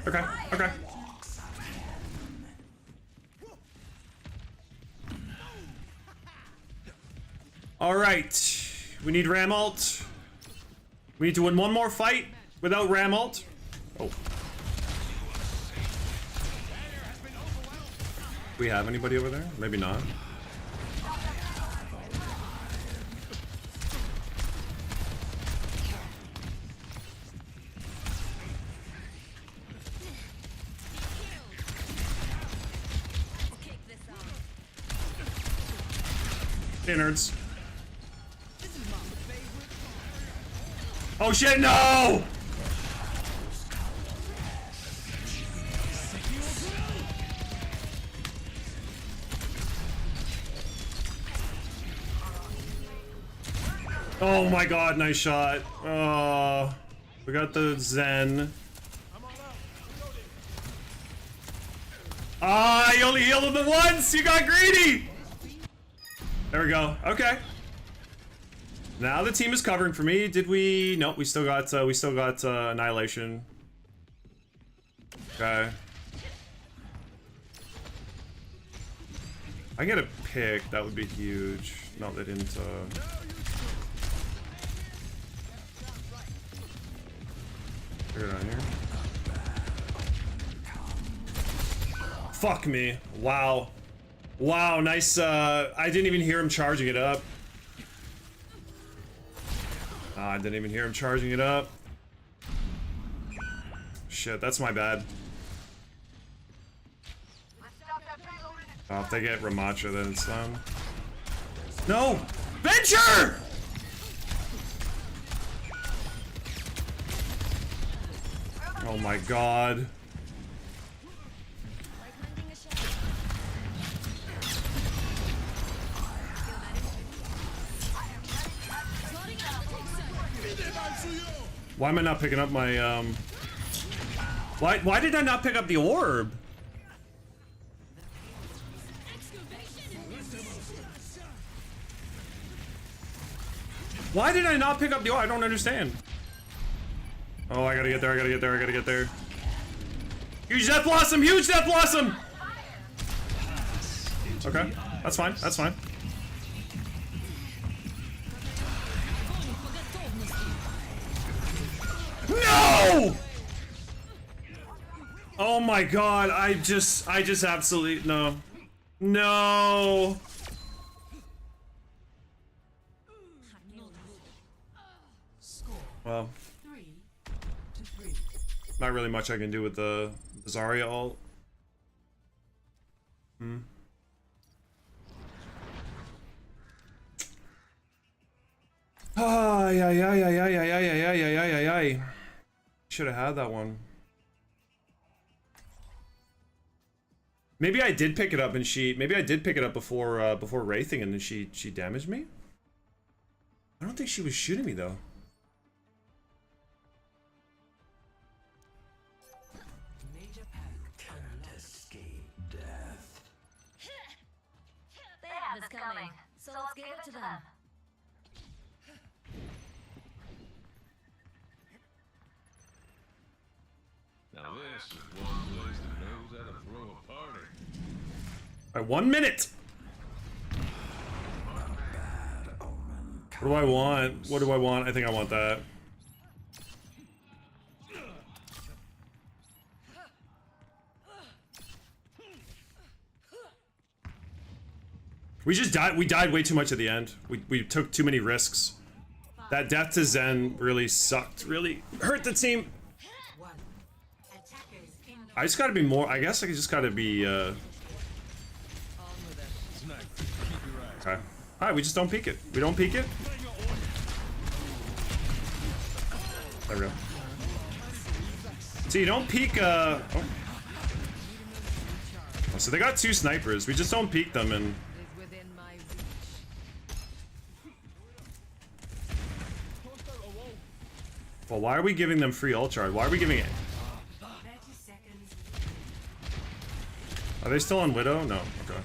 Okay, okay. All right. We need Ram ult. We need to win one more fight without Ram ult. Oh. Do we have anybody over there? Maybe not. Innards. Oh shit, no! Oh my god, nice shot. We got the Zen. Ah, you only healed him once! You got greedy! There we go. Okay. Now the team is covering for me. Did we? Nope. We still got annihilation. Okay. I get a pick. That would be huge. No, they didn't. Figure it out here. Fuck me. Wow. Wow, nice, I didn't even hear him charging it up. I didn't even hear him charging it up. Shit, that's my bad. Oh, if they get Ramacha, then it's done. No! Venture! Oh my god. Why am I not picking up my, Why did I not pick up the orb? Why did I not pick up the orb? I don't understand. Oh, I gotta get there, I gotta get there, I gotta get there. Huge Death Blossom! Huge Death Blossom! Okay, that's fine, that's fine. No! Oh my god, I just absolutely, no. No! Well,
3-3.
not really much I can do with the Zarya ult. Ay, ay, ay, ay, ay, ay, ay, ay, ay, ay, ay, ay. Should have had that one. Maybe I did pick it up and maybe I did pick it up before wraithing and then she damaged me? I don't think she was shooting me though.
Major pack
Can't
unlocked.
escape death.
They have this coming, so let's give it to them.
Now this is one place that knows how to throw a party.
Alright, 1 minute!
Bad omen.
What do I want? What do I want? I think I want that. We just died. We died way too much at the end. We took too many risks. That death to Zen really sucked. Really hurt the team.
One. Attackers in
I just gotta be more. I guess I just gotta be. Okay. Alright, we just don't peek it. We don't peek it. There we go. So you don't peek. Oh. So they got 2 snipers. We just don't peek them and. Well, why are we giving them free ult charge? Why are we giving it?
30 seconds.
Are they still on Widow? No. Okay.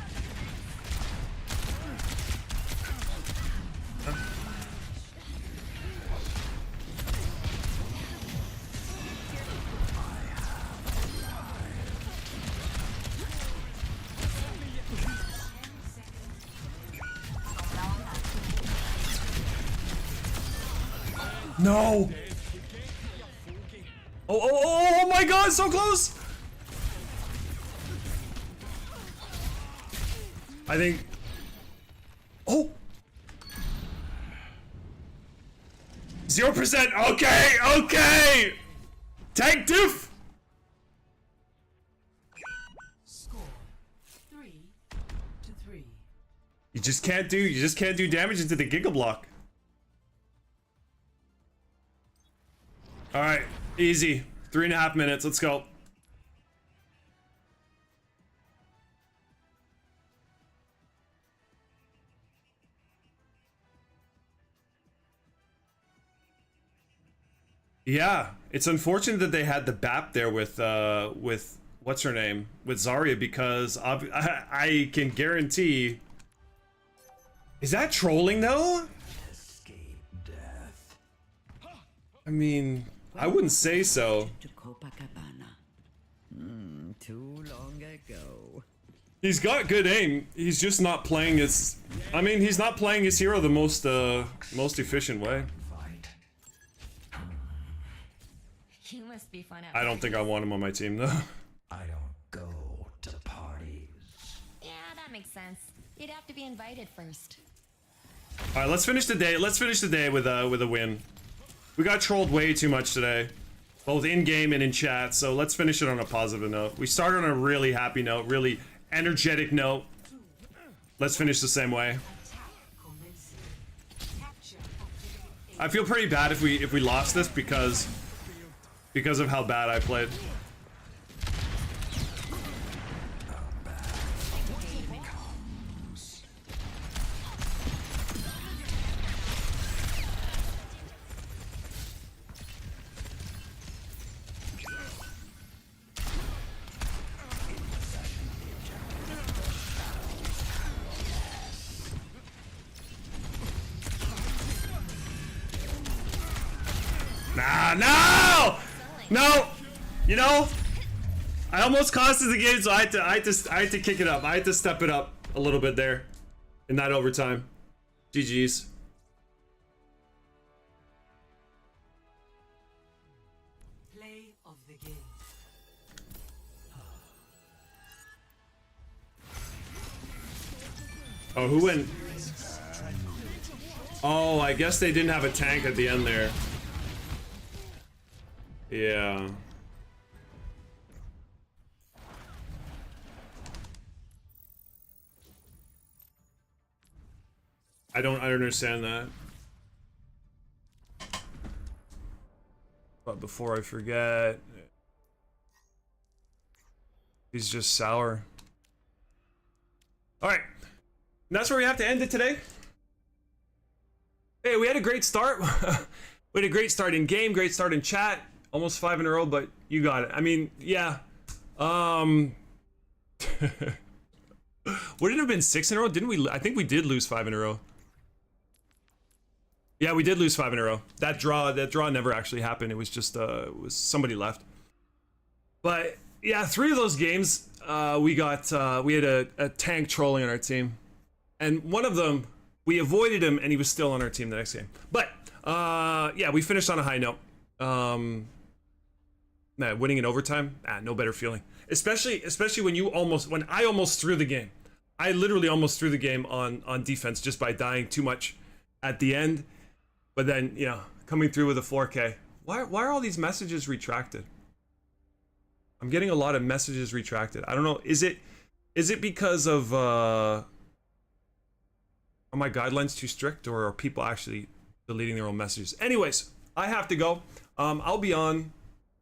No! Oh my god, so close! I think... Oh! 0%! Okay, okay! Tank diff!
Score 3-3.
You just can't do damage into the Giga Block. Alright, easy. 3.5 minutes, let's go. Yeah, it's unfortunate that they had the BAP there with what's her name? With Zarya, because I can guarantee... Is that trolling though?
Escape death.
I mean, I wouldn't say so.
To Copacabana. Too long ago.
He's got good aim. He's just not playing his... I mean, he's not playing his hero the most efficient way.
Fight.
You must be fun at
I don't think I want him on my team though.
I don't go to parties.
Yeah, that makes sense. You'd have to be invited first.
All right, let's finish the day. Let's finish the day with a win. We got trolled way too much today, both in game and in chat. So let's finish it on a positive note. We started on a really happy note, really energetic note. Let's finish the same way.
Attack
I feel pretty bad if we lost this because of how bad I played. Nah, no! No! You know, I almost costed the game, so I had to kick it up. I had to step it up a little bit there in that overtime. GG's.
Play of the game.
Oh, who went? Oh, I guess they didn't have a tank at the end there. Yeah. I don't understand that. But before I forget, he's just sour. All right. And that's where we have to end it today. Hey, we had a great start. We had a great start in game, great start in chat. Almost 5 in a row, but you got it. I mean, yeah. Would it have been 6 in a row? Didn't we? I think we did lose 5 in a row. Yeah, we did lose 5 in a row. That draw never actually happened. It was just it was somebody left. But yeah, 3 of those games, we had a tank trolling on our team, and one of them we avoided him, and he was still on our team the next game. But yeah, we finished on a high note. Nah, winning in overtime, no better feeling. Especially when I almost threw the game. I literally almost threw the game on defense just by dying too much at the end. But then, you know, coming through with a 4K. Why are all these messages retracted? I'm getting a lot of messages retracted. I don't know. Is it because of are my guidelines too strict, or are people actually deleting their own messages? Anyways, I have to go. I'll be on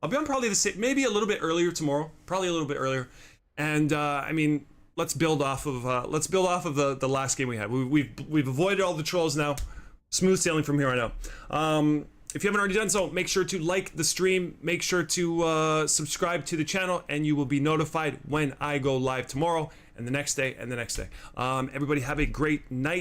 probably the same, maybe a little bit earlier tomorrow, probably a little bit earlier. And I mean, let's build off of the last game we had. We've avoided all the trolls now. Smooth sailing from here on out. If you haven't already done so, make sure to like the stream, make sure to subscribe to the channel, and you will be notified when I go live tomorrow and the next day and the next day. Everybody have a great night.